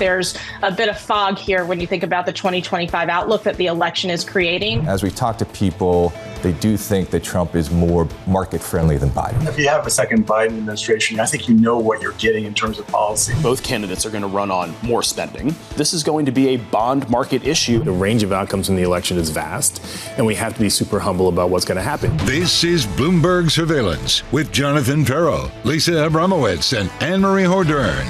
there's a bit of fog here when you think about the 2025 outlook that the election is creating. As we talk to people, they do think that Trump is more market-friendly than Biden. If you have a second Biden administration, I think you know what you're getting in terms of policy. Both candidates are going to run on more spending. This is going to be a bond market issue. The range of outcomes in the election is vast, and we have to be super humble about what's going to happen. This is Bloomberg Surveillance with Jonathan Ferro, Lisa Abramowitz, and Anne-Marie Hordern.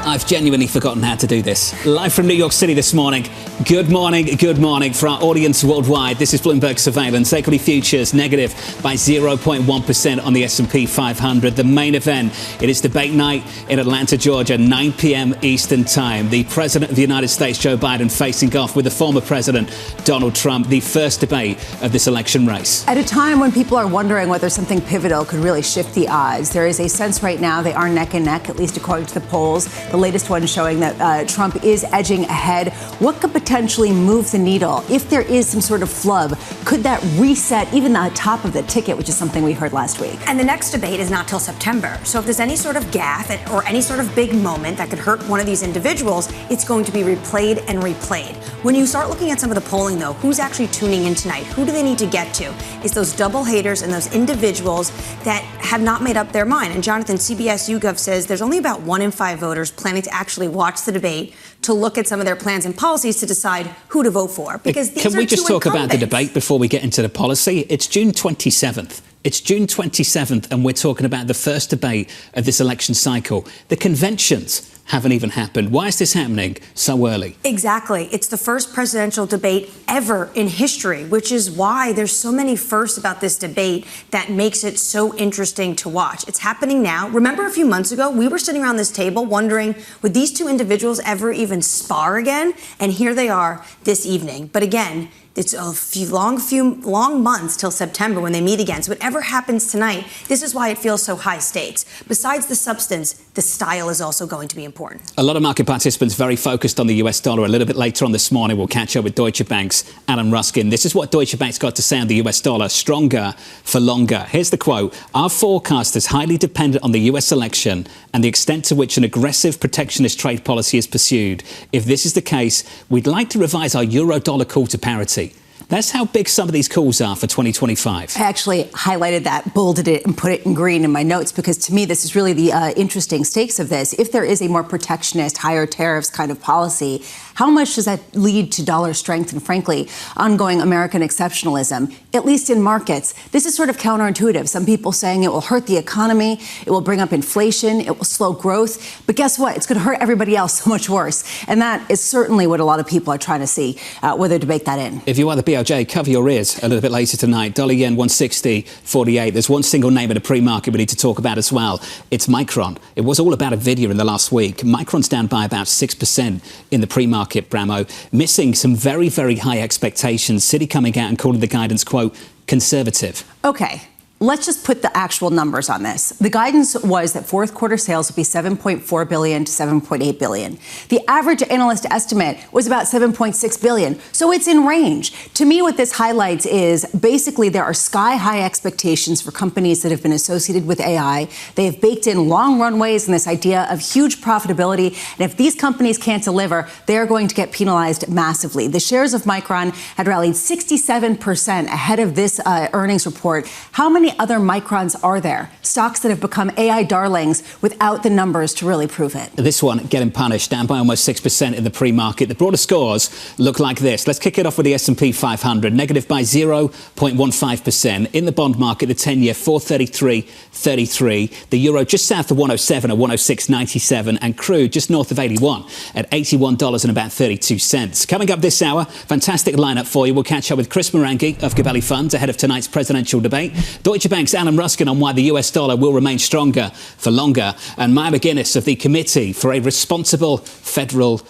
I've genuinely forgotten how to do this. Live from New York City this morning. Good morning for our audience worldwide. This is Bloomberg Surveillance. Equity futures negative by 0.1% on the S&P 500. The main event, it is debate night in Atlanta, Georgia, 9 p.m. Eastern Time. The President of the United States, Joe Biden, facing off with the former President, Donald Trump, the first debate of this election race. At a time when people are wondering whether something pivotal could really shift the odds, there is a sense right now they are neck and neck, at least according to the polls. The latest one showing that Trump is edging ahead. What could potentially move the needle? If there is some sort of flub, could that reset even the top of the ticket, which is something we heard last week? And the next debate is not till September. So if there's any sort of gaffe or any sort of big moment that could hurt one of these individuals, it's going to be replayed and replayed. When you start looking at some of the polling, though, who's actually tuning in tonight? Who do they need to get to? It's those double haters and those individuals that have not made up their mind. And Jonathan, CBS YouGov says there's only about 1 in 5 voters planning to actually watch the debate to look at some of their plans and policies to decide who to vote for. Because these Can we just talk about the incumbents. debate before we get into the policy? It's June 27th. It's June 27th, and we're talking about the first debate of this election cycle. The conventions haven't even happened. Why is this happening so early? Exactly. It's the first presidential debate ever in history, which is why there's so many firsts about this debate that makes it so interesting to watch. It's happening now. Remember a few months ago, we were sitting around this table wondering, would these two individuals ever even spar again? And here they are this evening. But again, it's a few long months till September when they meet again. So whatever happens tonight, this is why it feels so high stakes. Besides the substance, the style is also going to be important. A lot of market participants very focused on the US dollar. A little bit later on this morning, we'll catch up with Deutsche Bank's Alan Ruskin. This is what Deutsche Bank's got to say on the US dollar: stronger for longer. Here's the quote: "Our forecast is highly dependent on the US election and the extent to which an aggressive protectionist trade policy is pursued. If this is the case, we'd like to revise our euro-dollar call to parity." That's how big some of these calls are for 2025. I actually highlighted that, bolded it, and put it in green in my notes, because to me, this is really the interesting stakes of this. If there is a more protectionist, higher tariffs kind of policy, how much does that lead to dollar strength and, frankly, ongoing American exceptionalism, at least in markets? This is sort of counterintuitive. Some people saying it will hurt the economy, it will bring up inflation, it will slow growth. But guess what? It's going to hurt everybody else so much worse. And that is certainly what a lot of people are trying to see, whether to bake that in. If you are the BOJ, cover your ears a little bit later tonight. Dollar yen 160.48. There's one single name in the pre-market we need to talk about as well. It's Micron. It was all about Nvidia in the last week. Micron's down by about 6% in the pre-market, Bramo, missing some very, very high expectations. Citi coming out and calling the guidance, quote, conservative. Okay. Let's just put the actual numbers on this. The guidance was that fourth quarter sales would be $7.4 billion to $7.8 billion. The average analyst estimate was about $7.6 billion. So it's in range. To me, what this highlights is basically there are sky-high expectations for companies that have been associated with AI. They have baked in long runways and this idea of huge profitability. And if these companies can't deliver, they're going to get penalized massively. The shares of Micron had rallied 67% ahead of this earnings report. How many other Microns are there? Stocks that have become AI darlings without the numbers to really prove it. This one getting punished, down by almost 6% in the pre-market. The broader scores look like this. Let's kick it off with the S&P 500, negative by 0.15%. In the bond market, the 10-year 433.33. The euro just south of 107 at 106.97, and crude just north of 81 at $81 and about 32 cents. Coming up this hour, fantastic lineup for you. We'll catch up with Chris Marangi of Gabelli Funds ahead of tonight's presidential debate. Deutsche Bank's Alan Ruskin on why the US dollar will remain stronger for longer, and MacGuinneas of the Committee for a Responsible Federal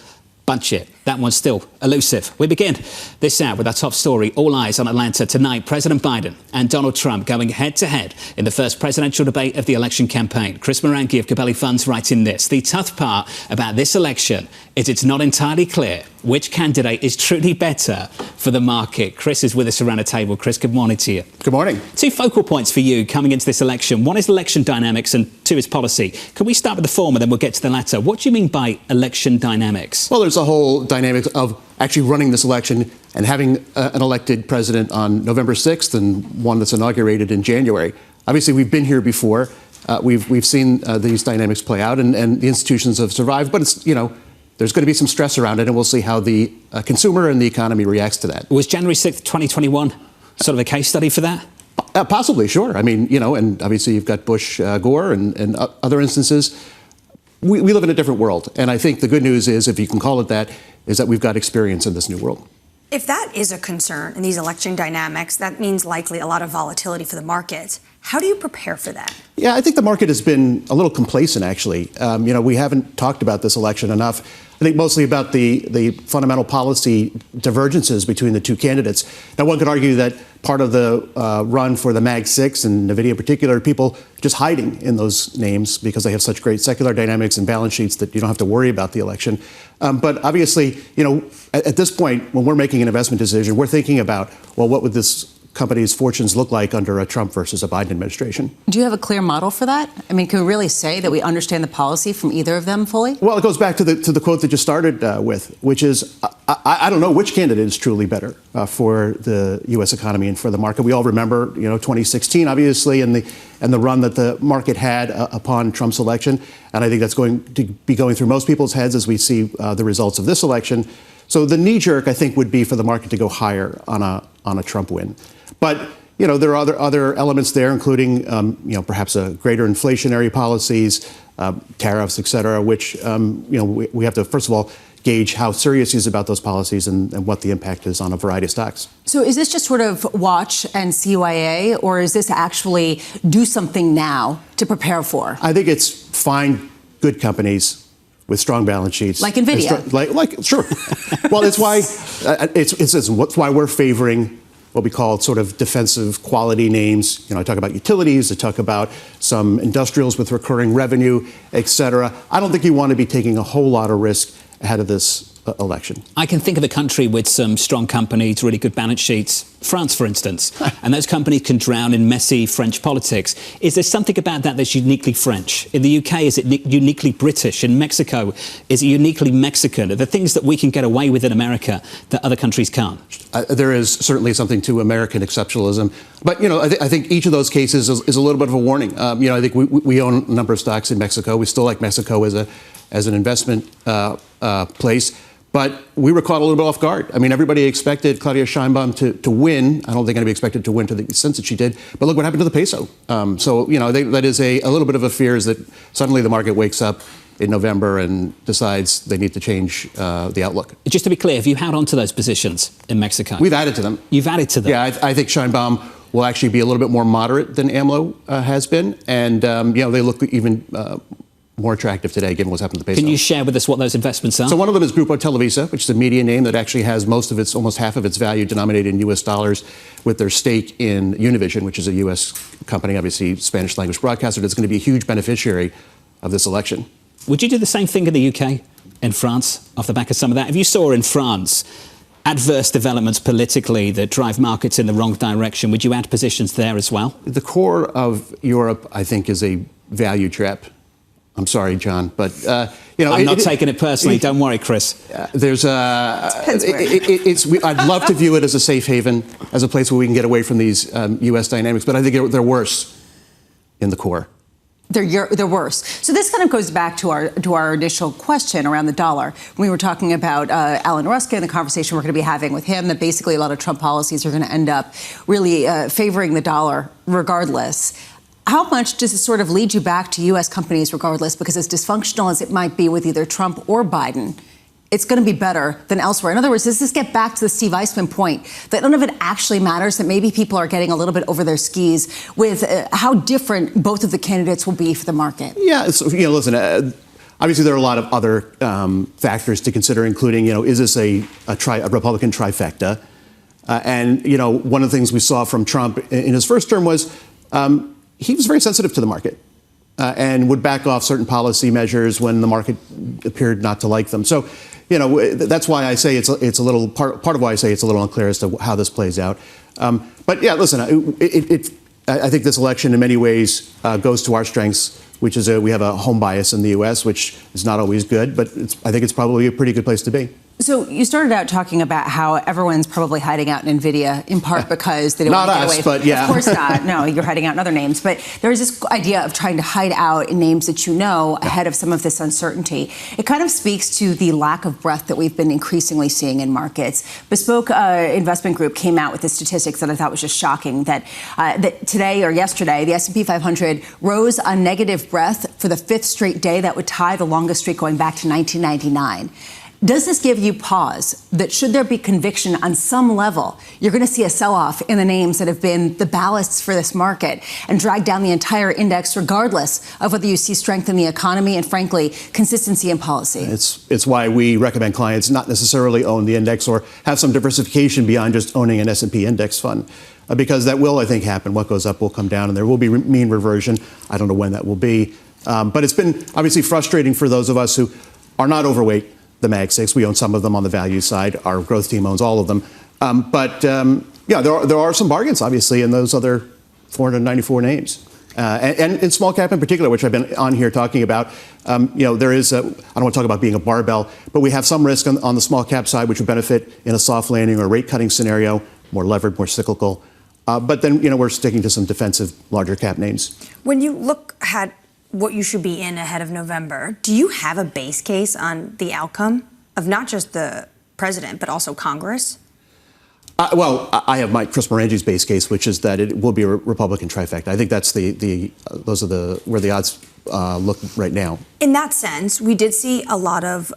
Budget. That one's still elusive. We begin this hour with our top story. All eyes on Atlanta tonight. President Biden and Donald Trump going head-to-head in the first presidential debate of the election campaign. Chris Marangi of Gabelli Funds writing this. The tough part about this election is it's not entirely clear which candidate is truly better for the market. Chris is with us around the table. Chris, good morning to you. Good morning. Two focal points for you coming into this election. One is election dynamics and two is policy. Can we start with the former, then we'll get to the latter? What do you mean by election dynamics? Well, there's a whole dynamic of actually running this election and having an elected president on November 6th and one that's inaugurated in January. Obviously, we've been here before. We've seen these dynamics play out and the institutions have survived. But it's, there's going to be some stress around it, and we'll see how the consumer and the economy reacts to that. Was January 6th, 2021 sort of a case study for that? Possibly, sure. I mean, and obviously you've got Bush, Gore, and other instances. We live in a different world. And I think the good news is, if you can call it that, is that we've got experience in this new world. If that is a concern in these election dynamics, that means likely a lot of volatility for the market. How do you prepare for that? Yeah, I think the market has been a little complacent, actually. We haven't talked about this election enough. I think mostly about the fundamental policy divergences between the two candidates. Now, one could argue that part of the run for the Mag 6 and NVIDIA in particular, people just hiding in those names because they have such great secular dynamics and balance sheets that you don't have to worry about the election. But obviously, at this point, when we're making an investment decision, we're thinking about, well, what would this company's fortunes look like under a Trump versus a Biden administration? Do you have a clear model for that? I mean, can we really say that we understand the policy from either of them fully? Well, it goes back to the quote that you started with, which is, I don't know which candidate is truly better for the U.S. economy and for the market. We all remember, 2016, obviously, and the run that the market had upon Trump's election. And I think that's going to be going through most people's heads as we see the results of this election. So the knee jerk, I think, would be for the market to go higher on a Trump win. But, there are other elements there, including, perhaps a greater inflationary policies, tariffs, et cetera, which, we have to, first of all, gauge how serious he is about those policies and what the impact is on a variety of stocks. So is this just sort of watch and CYA, or is this actually do something now to prepare for? I think it's find good companies with strong balance sheets. Like NVIDIA. Sure. Well, it's why it's why we're favoring what we call sort of defensive quality names. I talk about utilities, I talk about some industrials with recurring revenue, et cetera. I don't think you want to be taking a whole lot of risk ahead of this election. I can think of a country with some strong companies, really good balance sheets, France, for instance, and those companies can drown in messy French politics. Is there something about that that's uniquely French? In the UK, is it uniquely British? In Mexico, is it uniquely Mexican? Are there things that we can get away with in America that other countries can't? There is certainly something to American exceptionalism. But, I think each of those cases is a little bit of a warning. I think we own a number of stocks in Mexico. We still like Mexico as an investment place. But we were caught a little bit off guard. I mean, everybody expected Claudia Sheinbaum to win. I don't think anybody expected to win to the extent that she did. But look what happened to the peso. So, I think that is a little bit of a fear, is that suddenly the market wakes up in November and decides they need to change the outlook. Just to be clear, have you held on to those positions in Mexico? We've added to them. You've added to them? Yeah, I think Sheinbaum will actually be a little bit more moderate than AMLO has been. And, they look even more attractive today, given what's happened to the peso. Can you share with us what those investments are? So one of them is Grupo Televisa, which is a media name that actually has almost half of its value denominated in U.S. dollars, with their stake in Univision, which is a U.S. company, obviously Spanish language broadcaster, that's going to be a huge beneficiary of this election. Would you do the same thing in the UK, in France, off the back of some of that? If you saw in France adverse developments politically that drive markets in the wrong direction, would you add positions there as well? The core of Europe, I think, is a value trap. I'm sorry, John, but I'm not taking it personally. Don't worry, Chris. I'd love to view it as a safe haven, as a place where we can get away from these U.S. dynamics, but I think they're worse in the core. They're worse. So this kind of goes back to our initial question around the dollar. We were talking about Alan Ruskin, the conversation we're going to be having with him, that basically a lot of Trump policies are going to end up really favoring the dollar regardless. How much does it sort of lead you back to U.S. companies regardless? Because as dysfunctional as it might be with either Trump or Biden, it's going to be better than elsewhere. In other words, does this get back to the Steve Eisman point that none of it actually matters, that maybe people are getting a little bit over their skis with how different both of the candidates will be for the market? Yeah, listen, Obviously, there are a lot of other factors to consider, including, is this a Republican trifecta? And, one of the things we saw from Trump in his first term was he was very sensitive to the market and would back off certain policy measures when the market appeared not to like them. So, that's why I say it's a little part of why I say it's a little unclear as to how this plays out. But yeah, listen, I think this election in many ways goes to our strengths, which is we have a home bias in the U.S., which is not always good, but I think it's probably a pretty good place to be. So you started out talking about how everyone's probably hiding out in NVIDIA, in part because they don't want to get away. Not us, but yeah. Of course not. No, you're hiding out in other names. But there's this idea of trying to hide out in names that you know ahead of some of this uncertainty. It kind of speaks to the lack of breadth that we've been increasingly seeing in markets. Bespoke Investment Group came out with the statistics that I thought was just shocking, that today or yesterday, the S&P 500 rose on negative breadth for the fifth straight day. That would tie the longest streak going back to 1999. Does this give you pause that should there be conviction on some level, you're going to see a sell-off in the names that have been the ballasts for this market and drag down the entire index regardless of whether you see strength in the economy and, frankly, consistency in policy? It's why we recommend clients not necessarily own the index or have some diversification beyond just owning an S&P index fund. Because that will, I think, happen. What goes up will come down, and there will be mean reversion. I don't know when that will be. But it's been obviously frustrating for those of us who are not overweight the Mag 6. We own some of them on the value side. Our growth team owns all of them. But there are some bargains, obviously, in those other 494 names. And in small cap in particular, which I've been on here talking about, there is, I don't want to talk about being a barbell, but we have some risk on the small cap side, which would benefit in a soft landing or rate cutting scenario, more levered, more cyclical. But then, we're sticking to some defensive larger cap names. When you look at what you should be in ahead of November, do you have a base case on the outcome of not just the president, but also Congress? I have Chris Marangi's base case, which is that it will be a Republican trifecta. I think that's those are where the odds look right now. In that sense, we did see a lot of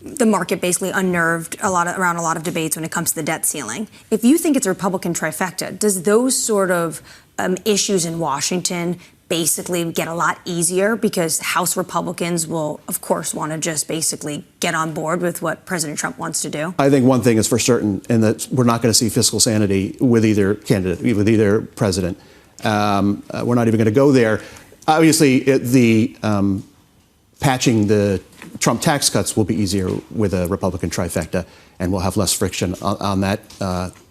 the market basically unnerved around a lot of debates when it comes to the debt ceiling. If you think it's a Republican trifecta, does those sort of issues in Washington basically get a lot easier because House Republicans will, of course, want to just basically get on board with what President Trump wants to do? I think one thing is for certain, and that we're not going to see fiscal sanity with either candidate, with either president. We're not even going to go there. Obviously, patching the Trump tax cuts will be easier with a Republican trifecta, and we'll have less friction on that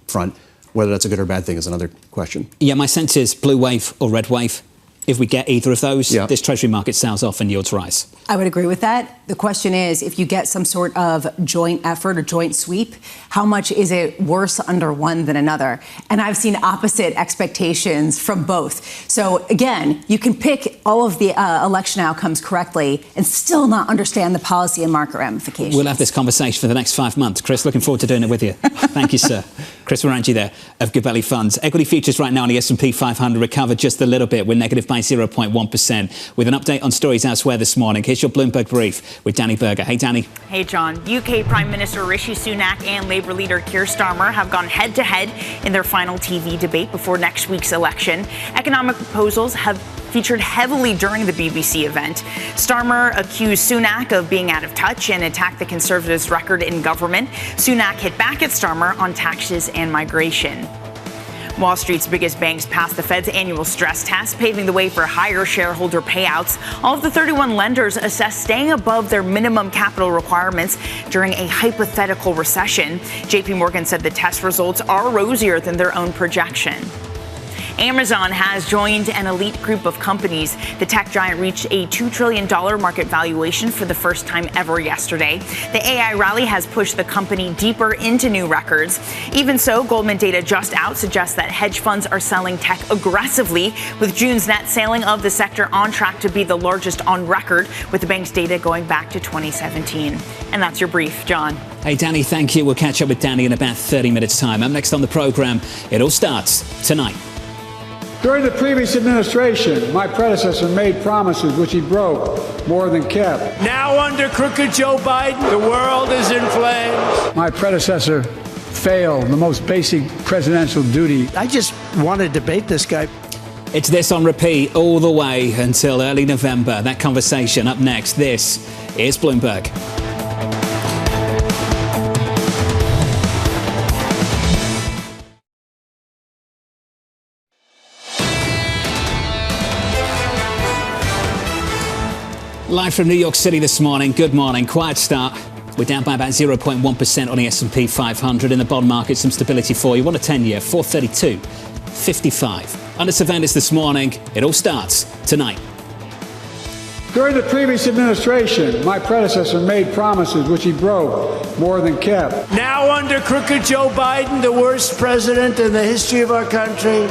front. Whether that's a good or bad thing is another question. Yeah, my sense is blue wave or red wave. If we get either of those, this Treasury market sells off and yields rise. I would agree with that. The question is, if you get some sort of joint effort or joint sweep, how much is it worse under one than another? And I've seen opposite expectations from both. So again, you can pick all of the election outcomes correctly and still not understand the policy and market ramifications. We'll have this conversation for the next 5 months. Chris, looking forward to doing it with you. Thank you, sir. Chris Marangi there of Gabelli Funds. Equity futures right now on the S&P 500 recovered just a little bit. We're negative by 0.1%. With an update on stories elsewhere this morning, here's your Bloomberg Brief with Danny Berger. Hey, Danny. Hey, John. UK Prime Minister Rishi Sunak and Labour leader Keir Starmer have gone head-to-head in their final TV debate before next week's election. Economic proposals have featured heavily during the BBC event. Starmer accused Sunak of being out of touch and attacked the Conservatives' record in government. Sunak hit back at Starmer on taxes and migration. Wall Street's biggest banks passed the Fed's annual stress test, paving the way for higher shareholder payouts. All of the 31 lenders assessed staying above their minimum capital requirements during a hypothetical recession. JP Morgan said the test results are rosier than their own projection. Amazon has joined an elite group of companies. The tech giant reached a $2 trillion market valuation for the first time ever yesterday. The AI rally has pushed the company deeper into new records. Even so, Goldman data just out suggests that hedge funds are selling tech aggressively, with June's net selling of the sector on track to be the largest on record, with the bank's data going back to 2017. And that's your brief, John. Hey, Danny, thank you. We'll catch up with Danny in about 30 minutes' time. Up next on the program, it all starts tonight. During the previous administration, my predecessor made promises which he broke more than kept. Now under crooked Joe Biden, the world is in flames. My predecessor failed the most basic presidential duty. I just want to debate this guy. It's this on repeat all the way until early November. That conversation up next. This is Bloomberg. Live from New York City this morning. Good morning. Quiet start. We're down by about 0.1% on the S&P 500. In the bond market, some stability for you. 10-year, 432.55. Under surveillance this morning. It all starts tonight. During the previous administration, my predecessor made promises which he broke more than kept. Now under crooked Joe Biden, the worst president in the history of our country,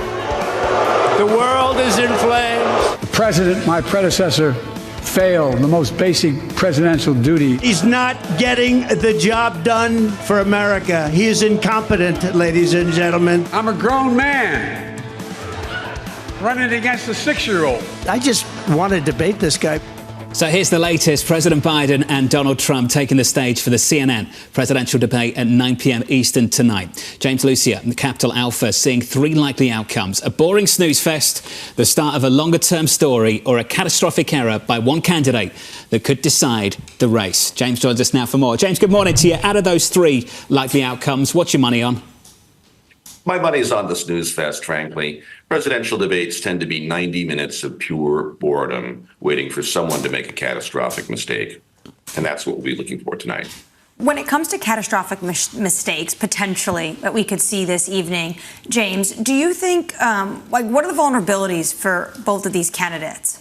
the world is in flames. The president, my predecessor, failed the most basic presidential duty. He's not getting the job done for America. He is incompetent, ladies and gentlemen. I'm a grown man running against a 6-year-old. I just want to debate this guy. So here's the latest. President Biden and Donald Trump taking the stage for the CNN presidential debate at 9 p.m. Eastern tonight. James Lucier and Capital Alpha seeing 3 likely outcomes. A boring snooze fest, the start of a longer-term story, or a catastrophic error by one candidate that could decide the race. James joins us now for more. James, good morning to you. Out of those 3 likely outcomes, what's your money on? My money's on the snooze fest, frankly. Presidential debates tend to be 90 minutes of pure boredom, waiting for someone to make a catastrophic mistake. And that's what we'll be looking for tonight. When it comes to catastrophic mistakes, potentially, that we could see this evening, James, do you think, what are the vulnerabilities for both of these candidates?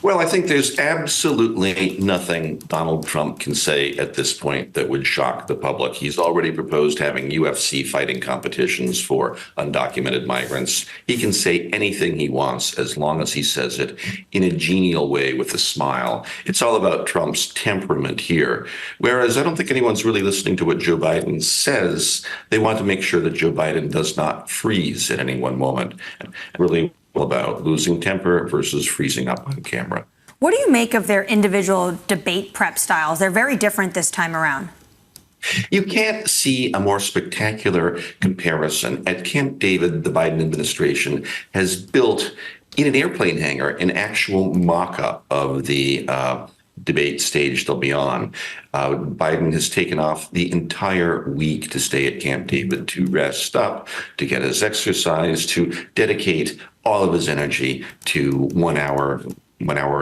Well, I think there's absolutely nothing Donald Trump can say at this point that would shock the public. He's already proposed having UFC fighting competitions for undocumented migrants. He can say anything he wants as long as he says it in a genial way with a smile. It's all about Trump's temperament here. Whereas I don't think anyone's really listening to what Joe Biden says. They want to make sure that Joe Biden does not freeze at any one moment. And really about losing temper versus freezing up on camera. What do you make of their individual debate prep styles? They're very different this time around. You can't see a more spectacular comparison. At Camp David, the Biden administration has built in an airplane hangar an actual mock-up of the debate stage they'll be on. Biden has taken off the entire week to stay at Camp David, to rest up, to get his exercise, to dedicate all of his energy to 1 hour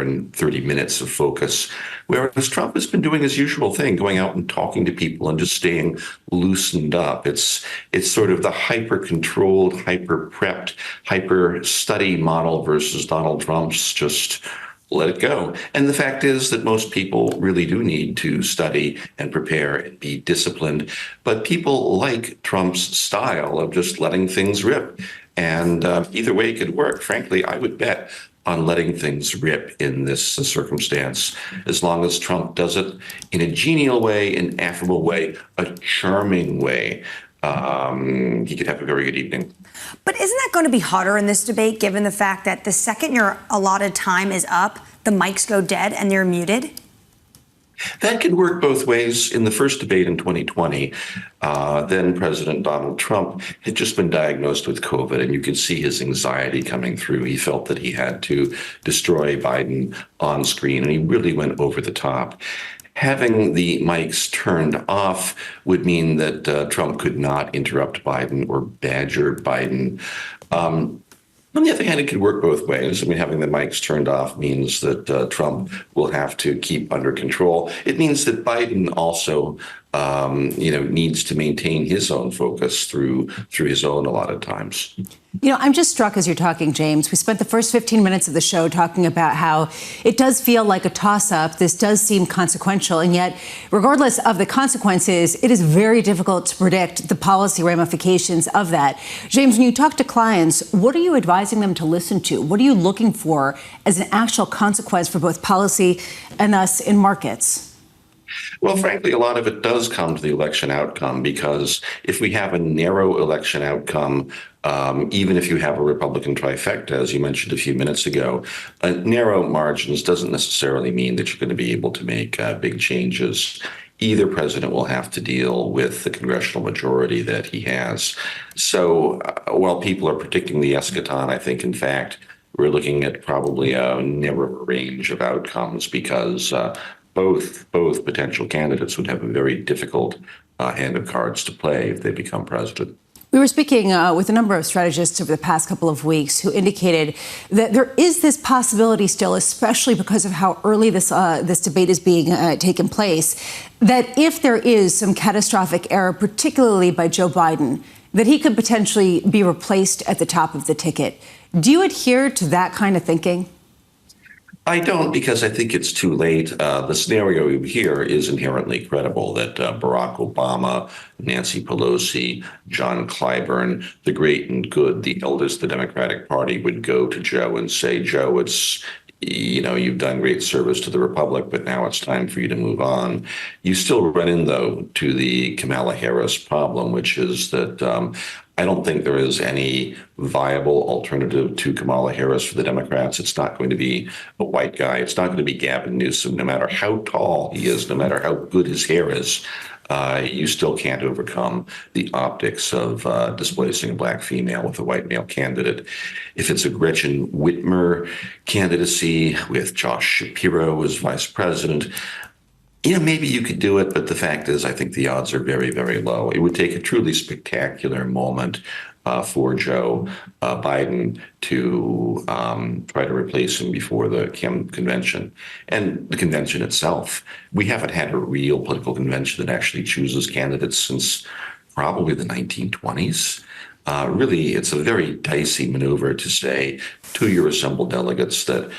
and 30 minutes of focus. Whereas Trump has been doing his usual thing, going out and talking to people and just staying loosened up. It's sort of the hyper-controlled, hyper-prepped, hyper-study model versus Donald Trump's just let it go. And the fact is that most people really do need to study and prepare and be disciplined. But people like Trump's style of just letting things rip. And either way it could work. Frankly, I would bet on letting things rip in this circumstance, as long as Trump does it in a genial way, an affable way, a charming way. He could have a very good evening. But isn't that going to be harder in this debate, given the fact that the second your allotted time is up, the mics go dead and you're muted? That could work both ways. In the first debate in 2020, then President Donald Trump had just been diagnosed with COVID, and you could see his anxiety coming through. He felt that he had to destroy Biden on screen, and he really went over the top. Having the mics turned off would mean that Trump could not interrupt Biden or badger Biden. On the other hand, it could work both ways. I mean, having the mics turned off means that Trump will have to keep under control. It means that Biden also, needs to maintain his own focus through his own allotted times. I'm just struck as you're talking, James. We spent the first 15 minutes of the show talking about how it does feel like a toss-up. This does seem consequential. And yet, regardless of the consequences, it is very difficult to predict the policy ramifications of that. James, when you talk to clients, what are you advising them to listen to? What are you looking for as an actual consequence for both policy and thus in markets? Well, frankly, a lot of it does come to the election outcome, because if we have a narrow election outcome, even if you have a Republican trifecta, as you mentioned a few minutes ago, narrow margins doesn't necessarily mean that you're going to be able to make big changes. either president will have to deal with the congressional majority that he has. So while people are predicting the eschaton, I think, in fact, we're looking at probably a narrower range of outcomes because both potential candidates would have a very difficult hand of cards to play if they become president. We were speaking with a number of strategists over the past couple of weeks who indicated that there is this possibility still, especially because of how early this debate is being taken place, that if there is some catastrophic error, particularly by Joe Biden, that he could potentially be replaced at the top of the ticket. Do you adhere to that kind of thinking? I don't, because I think it's too late. The scenario here is inherently credible that Barack Obama, Nancy Pelosi, John Clyburn, the great and good, the eldest of the Democratic Party, would go to Joe and say, Joe, you've done great service to the Republic, but now it's time for you to move on. You still run in, though, to the Kamala Harris problem, which is that I don't think there is any viable alternative to Kamala Harris for the Democrats. It's not going to be a white guy. It's not going to be Gavin Newsom, no matter how tall he is, no matter how good his hair is. You still can't overcome the optics of displacing a black female with a white male candidate. If it's a Gretchen Whitmer candidacy with Josh Shapiro as vice president, maybe you could do it, but the fact is, I think the odds are very, very low. It would take a truly spectacular moment for Joe Biden to try to replace him before the convention. And the convention itself, we haven't had a real political convention that actually chooses candidates since probably the 1920s. Really, it's a very dicey maneuver to say to your assembled delegates that,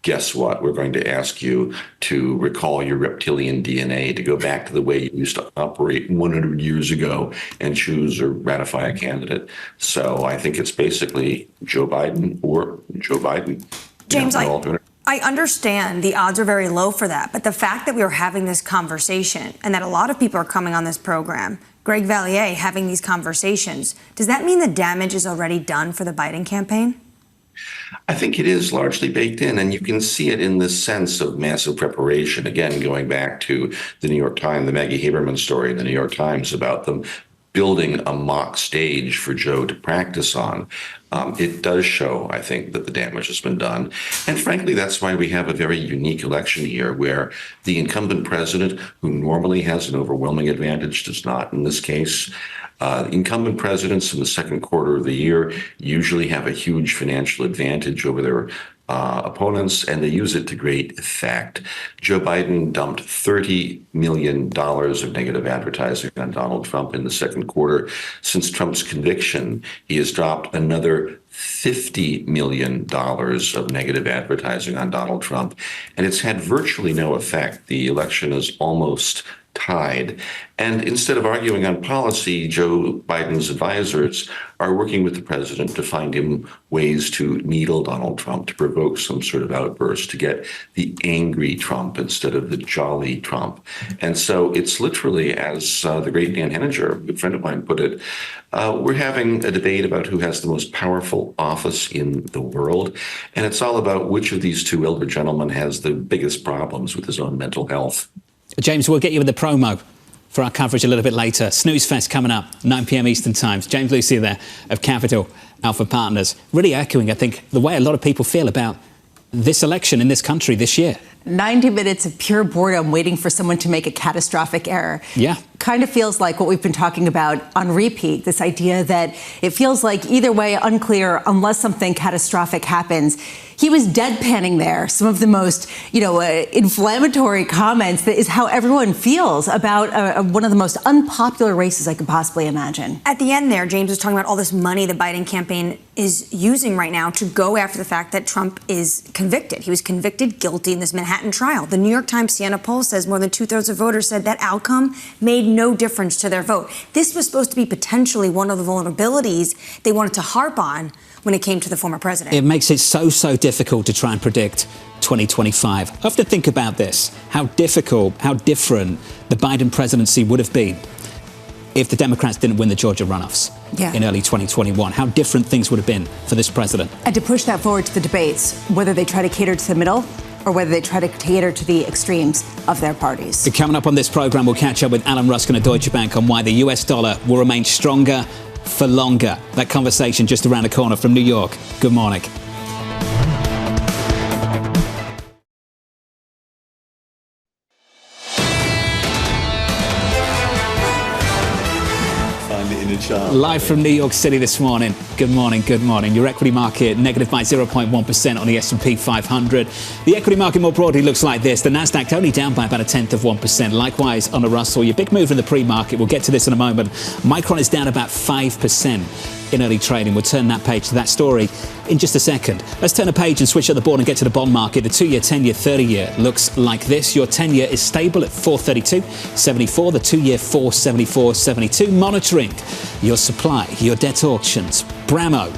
guess what? We're going to ask you to recall your reptilian DNA, to go back to the way you used to operate 100 years ago and choose or ratify a candidate. So I think it's basically Joe Biden or Joe Biden. James, I understand the odds are very low for that, but the fact that we are having this conversation and that a lot of people are coming on this program, Greg Valliere having these conversations, does that mean the damage is already done for the Biden campaign? I think it is largely baked in, and you can see it in this sense of massive preparation. Again, going back to the New York Times, the Maggie Haberman story in the New York Times about them building a mock stage for Joe to practice on. It does show, I think, that the damage has been done. And frankly, that's why we have a very unique election here where the incumbent president, who normally has an overwhelming advantage, does not in this case. Incumbent presidents in the second quarter of the year usually have a huge financial advantage over their opponents, and they use it to great effect. Joe Biden dumped $30 million of negative advertising on Donald Trump in the second quarter. Since Trump's conviction, he has dropped another $50 million of negative advertising on Donald Trump, and it's had virtually no effect. The election is almost tied. And instead of arguing on policy, Joe Biden's advisors are working with the president to find him ways to needle Donald Trump, to provoke some sort of outburst, to get the angry Trump instead of the jolly Trump. And so it's literally, as the great Dan Henninger, a good friend of mine, put it, we're having a debate about who has the most powerful office in the world. And it's all about which of these two elder gentlemen has the biggest problems with his own mental health. James, we'll get you with the promo for our coverage a little bit later. Snooze Fest coming up, 9 p.m. Eastern Times. James Lucier there of Capital Alpha Partners. Really echoing, I think, the way a lot of people feel about this election in this country this year. 90 minutes of pure boredom waiting for someone to make a catastrophic error. Yeah. Kind of feels like what we've been talking about on repeat, this idea that it feels like either way, unclear, unless something catastrophic happens. He was deadpanning there some of the most, inflammatory comments. That is how everyone feels about one of the most unpopular races I could possibly imagine. At the end there, James was talking about all this money the Biden campaign is using right now to go after the fact that Trump is convicted. He was convicted guilty in this Manhattan trial. The New York Times Siena poll says more than 2/3 of voters said that outcome made no difference to their vote. This was supposed to be potentially one of the vulnerabilities they wanted to harp on when it came to the former president. It makes it so difficult to try and predict 2025. I have to think about this, how difficult, how different the Biden presidency would have been if the Democrats didn't win the Georgia runoffs in early 2021. How different things would have been for this president. And to push that forward to the debates, whether they try to cater to the middle or whether they try to cater to the extremes of their parties. Coming up on this programme, we'll catch up with Alan Ruskin of Deutsche Bank on why the US dollar will remain stronger for longer. That conversation just around the corner from New York. Good morning. Live from New York City this morning. Good morning, good morning. Your equity market negative by 0.1% on the S&P 500. The equity market more broadly looks like this. The Nasdaq only down by about 0.1%. Likewise on the Russell. Your big move in the pre-market. We'll get to this in a moment. Micron is down about 5% in early trading. We'll turn that page to that story in just a second. Let's turn a page and switch at the board and get to the bond market. The 2-year, 10-year, 30-year looks like this. Your 10-year is stable at 432.74. The 2-year 474.72. Monitoring your supply, your debt auctions. Bramo.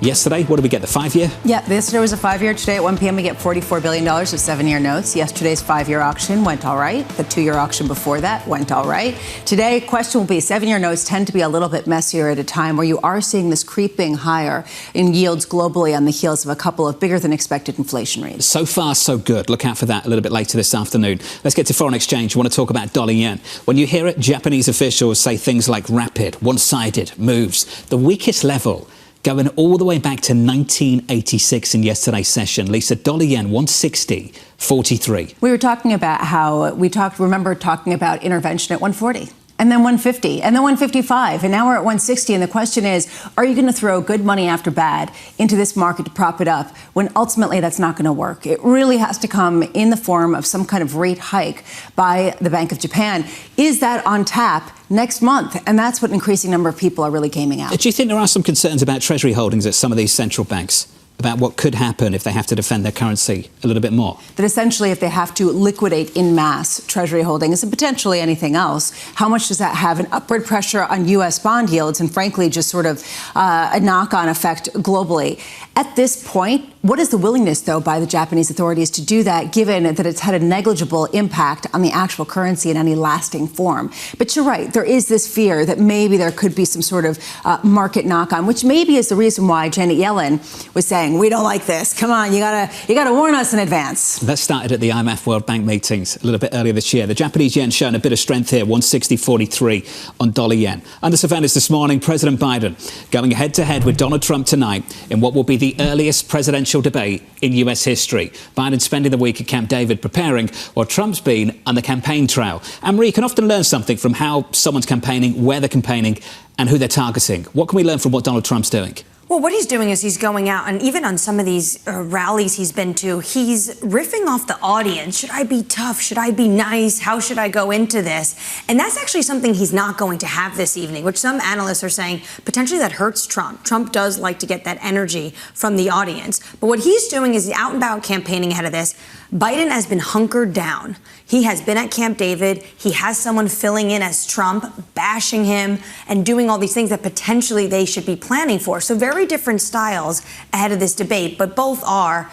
Yesterday, what did we get? The 5-year? Yeah, yesterday was a 5-year. Today at 1 p.m. we get $44 billion of 7-year notes. Yesterday's 5-year auction went all right. The 2-year auction before that went all right. Today, question will be 7-year notes tend to be a little bit messier at a time where you are seeing this creeping higher in yields globally on the heels of a couple of bigger than expected inflation rates. So far, so good. Look out for that a little bit later this afternoon. Let's get to foreign exchange. We want to talk about dollar yen. When you hear it, Japanese officials say things like rapid, one-sided moves. The weakest level going all the way back to 1986 in yesterday's session. Lisa, dollar yen 160.43. We were talking about how remember talking about intervention at 140. And then 150, and then 155, and now we're at 160. And the question is, are you going to throw good money after bad into this market to prop it up when ultimately that's not going to work? It really has to come in the form of some kind of rate hike by the Bank of Japan. Is that on tap next month? And that's what an increasing number of people are really gaming out. Do you think there are some concerns about Treasury holdings at some of these central banks? About what could happen if they have to defend their currency a little bit more? That essentially if they have to liquidate in mass Treasury holdings and potentially anything else, how much does that have an upward pressure on U.S. bond yields and frankly just sort of a knock-on effect globally? At this point, what is the willingness, though, by the Japanese authorities to do that, given that it's had a negligible impact on the actual currency in any lasting form? But you're right, there is this fear that maybe there could be some sort of market knock-on, which maybe is the reason why Janet Yellen was saying, we don't like this. Come on, you gotta warn us in advance. That started at the IMF World Bank meetings a little bit earlier this year. The Japanese yen showing a bit of strength here, 160.43 on dollar yen. Under surveillance this morning, President Biden going head-to-head with Donald Trump tonight in what will be the earliest presidential debate in US history. Biden spending the week at Camp David preparing, while Trump's been on the campaign trail. Anne-Marie, you can often learn something from how someone's campaigning, where they're campaigning, and who they're targeting. What can we learn from what Donald Trump's doing? Well, what he's doing is he's going out, and even on some of these rallies he's been to, he's riffing off the audience. Should I be tough? Should I be nice? How should I go into this? And that's actually something he's not going to have this evening, which some analysts are saying potentially that hurts Trump. Trump does like to get that energy from the audience. But what he's doing is out and about campaigning ahead of this. Biden has been hunkered down. He has been at Camp David. He has someone filling in as Trump, bashing him and doing all these things that potentially they should be planning for. So very different styles ahead of this debate, but both are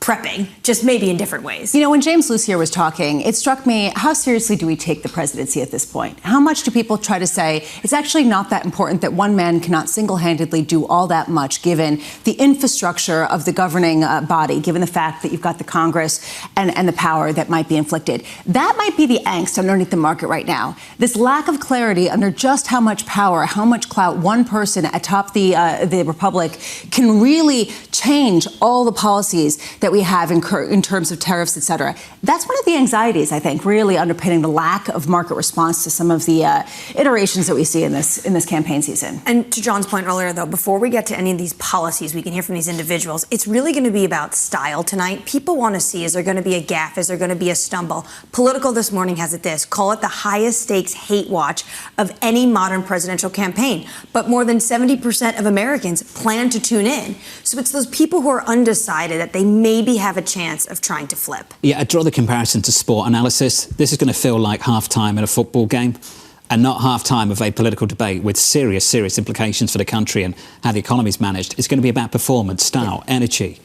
prepping, just maybe in different ways. You know, when James Lucier was talking, it struck me, how seriously do we take the presidency at this point? How much do people try to say it's actually not that important that one man cannot single-handedly do all that much given the infrastructure of the governing body, given the fact that you've got the Congress and the power that might be inflicted? That might be the angst underneath the market right now. This lack of clarity under just how much power, how much clout one person atop the Republic can really change all the policies that we have in terms of tariffs, et cetera. That's one of the anxieties, I think, really underpinning the lack of market response to some of the iterations that we see in this campaign season. And to John's point earlier, though, before we get to any of these policies we can hear from these individuals, it's really going to be about style tonight. People want to see, is there going to be a gaffe? Is there going to be a stumble? Political this morning has it this. Call it the highest stakes hate watch of any modern presidential campaign. But more than 70% of Americans plan to tune in. So it's those people who are undecided that they maybe have a chance of trying to flip. Yeah, I draw the comparison to sport analysis. This is going to feel like half-time in a football game and not half-time of a political debate with serious implications for the country and how the economy's managed. It's going to be about performance, style, energy.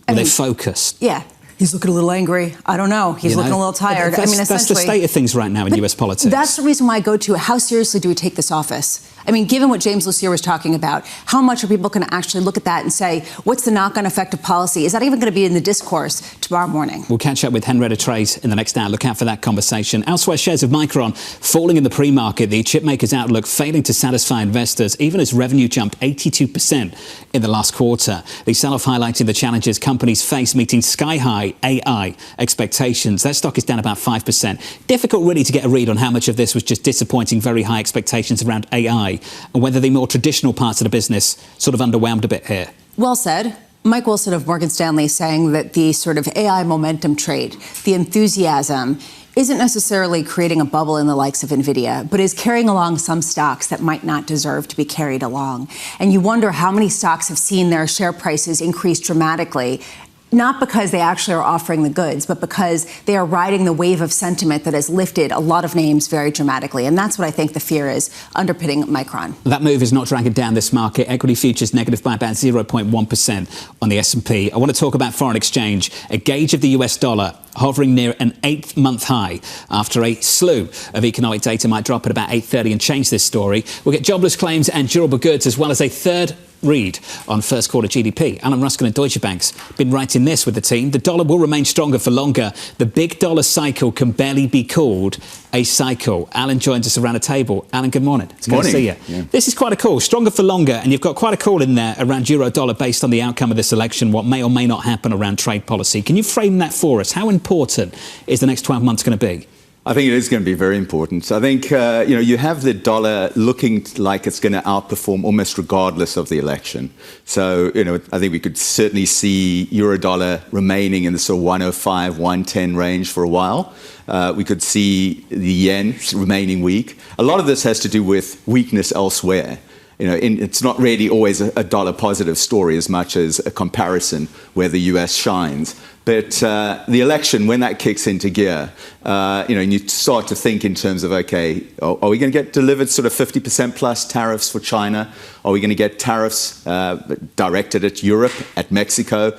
Are they focused? Yeah. He's looking a little angry. I don't know. He's looking a little tired. That's the state of things right now in U.S. politics. That's the reason why I go to how seriously do we take this office? I mean, given what James Lucier was talking about, how much are people going to actually look at that and say, what's the knock-on effect of policy? Is that even going to be in the discourse tomorrow morning? We'll catch up with Henrietta Treyz in the next hour. Look out for that conversation. Elsewhere, shares of Micron falling in the pre-market. The chipmaker's outlook failing to satisfy investors, even as revenue jumped 82% in the last quarter. The sell-off highlighting the challenges companies face meeting sky-high AI expectations. Their stock is down about 5%. Difficult really to get a read on how much of this was just disappointing very high expectations around AI and whether the more traditional parts of the business sort of underwhelmed a bit here. Well said. Mike Wilson of Morgan Stanley saying that the sort of AI momentum trade, the enthusiasm, isn't necessarily creating a bubble in the likes of NVIDIA, but is carrying along some stocks that might not deserve to be carried along. And you wonder how many stocks have seen their share prices increase dramatically, not because they actually are offering the goods, but because they are riding the wave of sentiment that has lifted a lot of names very dramatically. And that's what I think the fear is underpinning Micron. That move is not dragging down this market. Equity futures negative by about 0.1% on the S&P. I want to talk about foreign exchange. A gauge of the US dollar hovering near an 8th-month high after a slew of economic data might drop at about 8:30 and change this story. We'll get jobless claims and durable goods, as well as a third read on first quarter GDP. Alan Ruskin at Deutsche Bank's been writing this with the team. The dollar will remain stronger for longer. The big dollar cycle can barely be called a cycle. Alan joins us around a table. Alan, good morning. It's good to see you. Yeah. This is quite a call. Stronger for longer. And you've got quite a call in there around euro dollar based on the outcome of this election, what may or may not happen around trade policy. Can you frame that for us? How important is the next 12 months going to be? I think it is going to be very important. I think, you have the dollar looking like it's going to outperform almost regardless of the election. So, I think we could certainly see euro dollar remaining in the sort of 105, 110 range for a while. We could see the yen remaining weak. A lot of this has to do with weakness elsewhere. It's not really always a dollar positive story as much as a comparison where the US shines. But the election, when that kicks into gear, and you start to think in terms of, okay, are we going to get delivered sort of 50% plus tariffs for China? Are we going to get tariffs directed at Europe, at Mexico?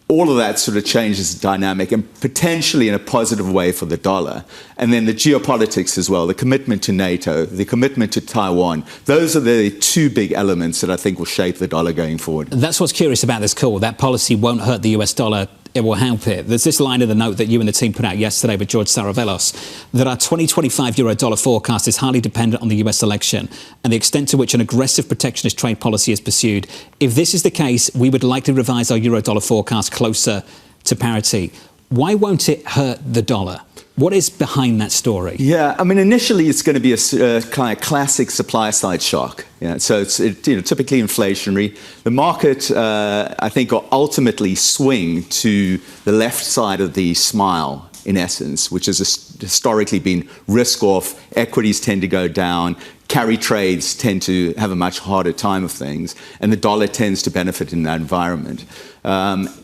All of that sort of changes the dynamic and potentially in a positive way for the dollar. And then the geopolitics as well, the commitment to NATO, the commitment to Taiwan. Those are the two big elements that I think will shape the dollar going forward. That's what's curious about this call. That policy won't hurt the US dollar. It will help it. There's this line in the note that you and the team put out yesterday with George Saravelos that our 2025 euro dollar forecast is highly dependent on the US election and the extent to which an aggressive protectionist trade policy is pursued. If this is the case, we would likely revise our euro dollar forecast closer to parity. Why won't it hurt the dollar? What is behind that story? Yeah, I mean, initially it's going to be a kind of classic supply-side shock. So it's typically inflationary. The market, I think, will ultimately swing to the left side of the smile, in essence, which has historically been risk-off. Equities tend to go down. Carry trades tend to have a much harder time of things, and the dollar tends to benefit in that environment.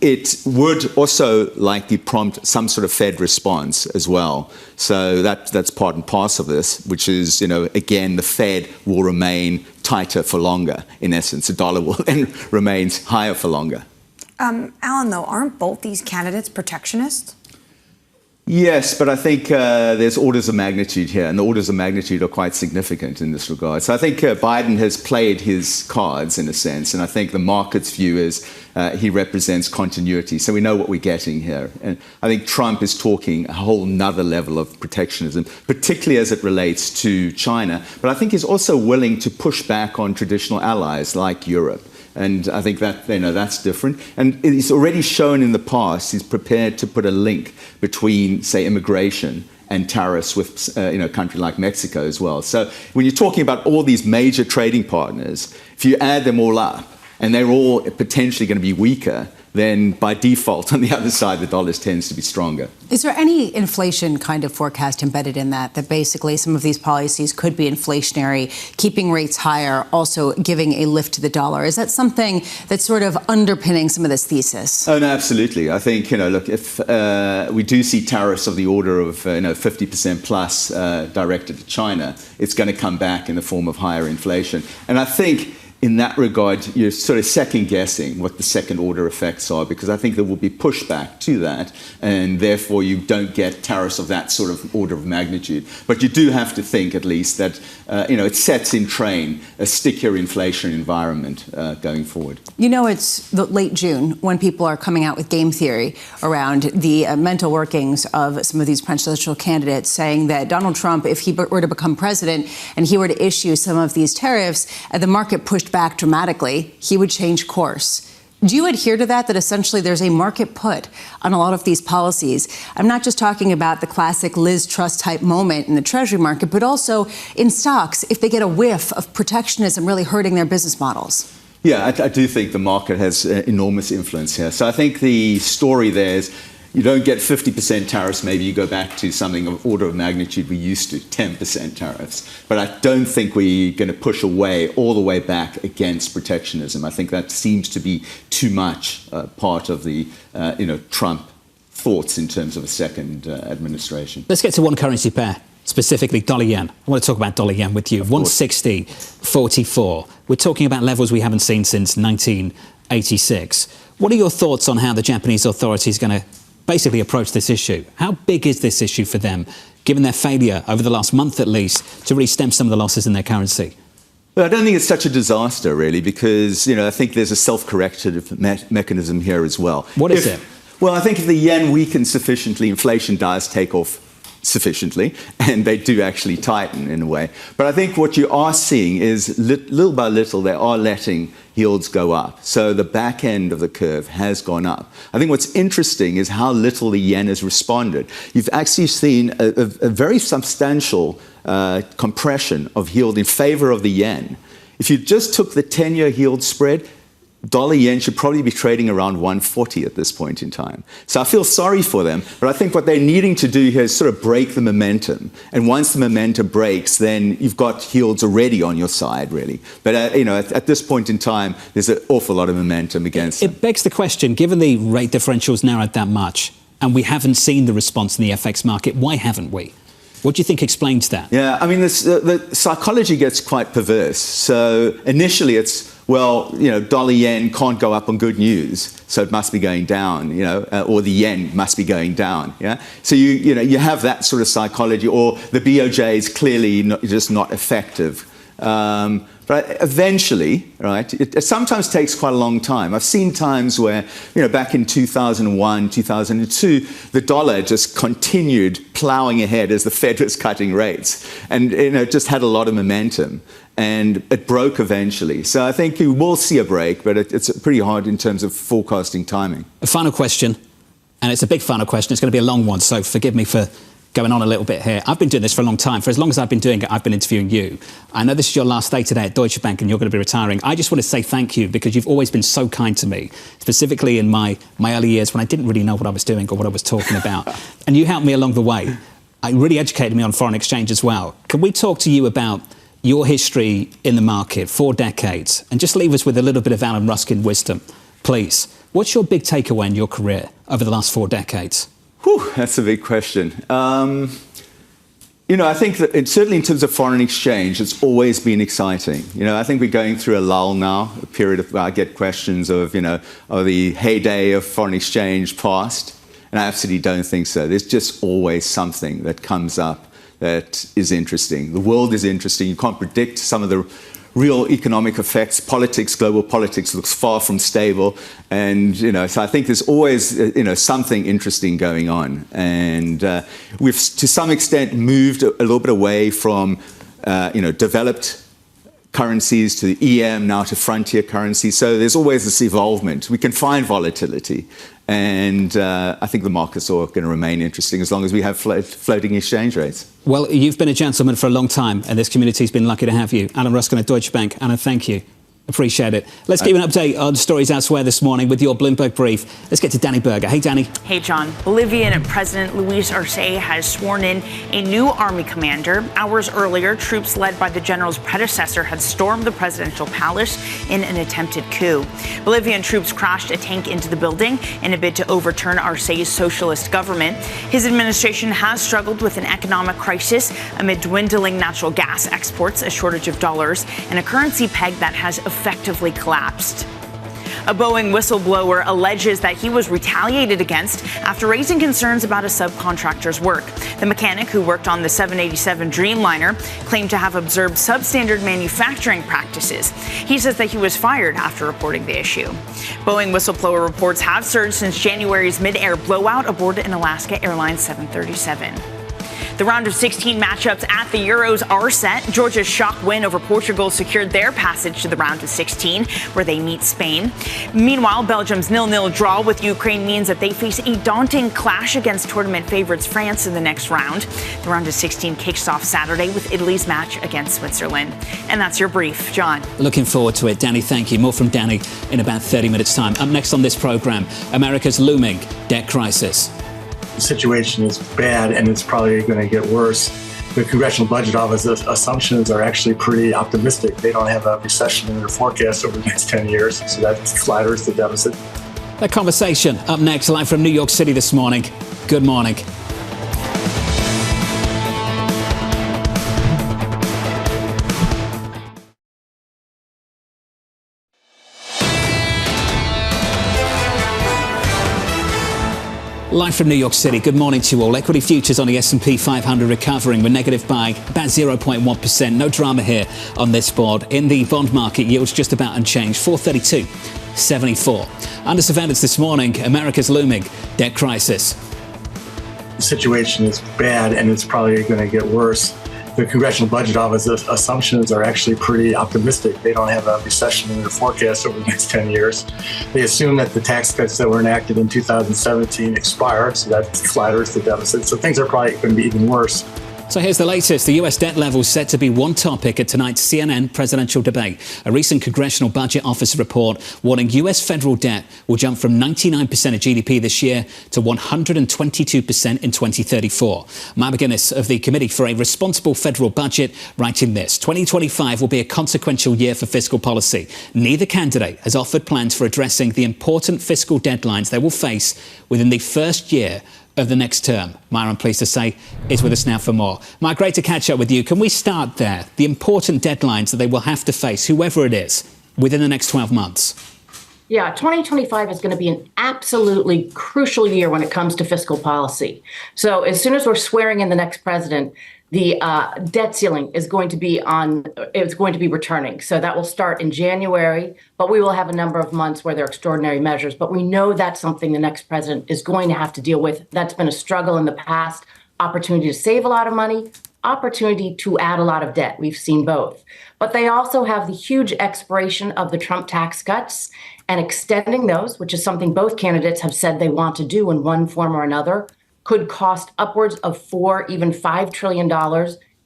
It would also likely prompt some sort of Fed response as well. So that's part and parcel of this, which is, again, the Fed will remain tighter for longer. In essence, the dollar will then remain higher for longer. Alan, though, aren't both these candidates protectionists? Yes, but I think there's orders of magnitude here, and the orders of magnitude are quite significant in this regard. So I think Biden has played his cards in a sense, and I think the market's view is he represents continuity. So we know what we're getting here. And I think Trump is talking a whole nother level of protectionism, particularly as it relates to China. But I think he's also willing to push back on traditional allies like Europe. And I think that that's different. And he's already shown in the past he's prepared to put a link between, say, immigration and tariffs with a country like Mexico as well. So when you're talking about all these major trading partners, if you add them all up and they're all potentially going to be weaker, then by default, on the other side, the dollar tends to be stronger. Is there any inflation kind of forecast embedded in that basically some of these policies could be inflationary, keeping rates higher, also giving a lift to the dollar? Is that something that's sort of underpinning some of this thesis? Oh, no, absolutely. I think, look, if we do see tariffs of the order of, 50% plus directed to China, it's going to come back in the form of higher inflation. And I think in that regard, you're sort of second-guessing what the second-order effects are, because I think there will be pushback to that, and therefore you don't get tariffs of that sort of order of magnitude. But you do have to think, at least, that it sets in train a stickier inflation environment going forward. You know, it's the late June when people are coming out with game theory around the mental workings of some of these presidential candidates, saying that Donald Trump, if he were to become president and he were to issue some of these tariffs, the market pushed back dramatically, he would change course. Do you adhere to that essentially there's a market put on a lot of these policies? I'm not just talking about the classic Liz Truss type moment in the Treasury market, but also in stocks if they get a whiff of protectionism really hurting their business models. Yeah, I do think the market has enormous influence here. So I think the story there is you don't get 50% tariffs, maybe you go back to something of order of magnitude we used to, 10% tariffs. But I don't think we're going to push away all the way back against protectionism. I think that seems to be too much part of the Trump thoughts in terms of a second administration. Let's get to one currency pair, specifically dollar-yen. I want to talk about dollar-yen with you. 160.44. We're talking about levels we haven't seen since 1986. What are your thoughts on how the Japanese authorities are going to basically approach this issue? How big is this issue for them, given their failure over the last month at least to really stem some of the losses in their currency? Well, I don't think it's such a disaster, really, because I think there's a self-corrective mechanism here as well. What is it? Well, I think if the yen weakens sufficiently, inflation does take off sufficiently, and they do actually tighten in a way. But I think what you are seeing is little by little, they are letting yields go up. So the back end of the curve has gone up. I think what's interesting is how little the yen has responded. You've actually seen a very substantial compression of yield in favor of the yen. If you just took the 10-year yield spread, dollar yen should probably be trading around 140 at this point in time. So I feel sorry for them, but I think what they're needing to do here is sort of break the momentum. And once the momentum breaks, then you've got yields already on your side, really. But at this point in time, there's an awful lot of momentum against them. It begs the question, given the rate differentials narrowed that much, and we haven't seen the response in the FX market, why haven't we? What do you think explains that? Yeah, I mean, the psychology gets quite perverse. So initially it's, well, dollar yen can't go up on good news, so it must be going down, or the yen must be going down. Yeah, so you have that sort of psychology, or the BOJ is clearly just not effective. But eventually, right, it sometimes takes quite a long time. I've seen times where, back in 2001, 2002, the dollar just continued plowing ahead as the Fed was cutting rates, and it just had a lot of momentum. And it broke eventually. So I think you will see a break, but it's pretty hard in terms of forecasting timing. A final question, and it's a big final question. It's going to be a long one, so forgive me for going on a little bit here. I've been doing this for a long time. For as long as I've been doing it, I've been interviewing you. I know this is your last day today at Deutsche Bank and you're going to be retiring. I just want to say thank you because you've always been so kind to me, specifically in my early years when I didn't really know what I was doing or what I was talking about. And you helped me along the way. It really educated me on foreign exchange as well. Can we talk to you about your history in the market, 4 decades, and just leave us with a little bit of Alan Ruskin wisdom, please? What's your big takeaway in your career over the last 4 decades? Whew, that's a big question. I think that certainly in terms of foreign exchange, it's always been exciting. I think we're going through a lull now, a period of where I get questions of, are the heyday of foreign exchange past? And I absolutely don't think so. There's just always something that comes up that is interesting. The world is interesting. You can't predict some of the real economic effects. Global politics looks far from stable. And, so I think there's always, something interesting going on. And we've, to some extent, moved a little bit away from, developed currencies to the EM, now to frontier currencies. So there's always this evolvement. We can find volatility. And I think the markets are going to remain interesting as long as we have floating exchange rates. Well, you've been a gentleman for a long time, and this community's been lucky to have you. Alan Ruskin at Deutsche Bank. Alan, thank you. Appreciate it. Let's give an update on stories elsewhere this morning with your Bloomberg brief. Let's get to Danny Berger. Hey, Danny. Hey, John. Bolivian President Luis Arce has sworn in a new army commander. Hours earlier, troops led by the general's predecessor had stormed the presidential palace in an attempted coup. Bolivian troops crashed a tank into the building in a bid to overturn Arce's socialist government. His administration has struggled with an economic crisis amid dwindling natural gas exports, a shortage of dollars, and a currency peg that has effectively collapsed. A Boeing whistleblower alleges that he was retaliated against after raising concerns about a subcontractor's work. The mechanic who worked on the 787 Dreamliner claimed to have observed substandard manufacturing practices. He says that he was fired after reporting the issue. Boeing whistleblower reports have surged since January's mid-air blowout aboard an Alaska Airlines 737. The round of 16 matchups at the Euros are set. Georgia's shock win over Portugal secured their passage to the round of 16, where they meet Spain. Meanwhile, Belgium's 0-0 draw with Ukraine means that they face a daunting clash against tournament favorites France in the next round. The round of 16 kicks off Saturday with Italy's match against Switzerland. And that's your brief. John. Looking forward to it. Danny, thank you. More from Danny in about 30 minutes' time. Up next on this program, America's looming debt crisis. The situation is bad, and it's probably going to get worse. The Congressional Budget Office assumptions are actually pretty optimistic. They don't have a recession in their forecast over the next 10 years, so that flatters the deficit. That conversation up next, live from New York City this morning. Good morning. Live from New York City, good morning to you all. Equity futures on the S&P 500 recovering. We're negative by about 0.1%. No drama here on this board. In the bond market, yields just about unchanged, 432.74. Under surveillance this morning, America's looming debt crisis. The situation is bad, and it's probably going to get worse. The Congressional Budget Office assumptions are actually pretty optimistic. They don't have a recession in their forecast over the next 10 years. They assume that the tax cuts that were enacted in 2017 expire, so that flatters the deficit. So things are probably going to be even worse. So here's the latest. The US debt level is set to be one topic at tonight's CNN presidential debate. A recent Congressional Budget Office report warning US federal debt will jump from 99% of GDP this year to 122% in 2034. MacGuinneas of the Committee for a Responsible Federal Budget writing this: 2025 will be a consequential year for fiscal policy. Neither candidate has offered plans for addressing the important fiscal deadlines they will face within the first year of the next term. Myra, I'm pleased to say, is with us now for more. Myra, great to catch up with you. Can we start there? The important deadlines that they will have to face, whoever it is, within the next 12 months. Yeah, 2025 is going to be an absolutely crucial year when it comes to fiscal policy. So as soon as we're swearing in the next president, the debt ceiling is going to be returning. So that will start in January, but we will have a number of months where there are extraordinary measures. But we know that's something the next president is going to have to deal with. That's been a struggle in the past. Opportunity to save a lot of money, opportunity to add a lot of debt. We've seen both. But they also have the huge expiration of the Trump tax cuts and extending those, which is something both candidates have said they want to do in one form or another, could cost upwards of $4, even $5 trillion.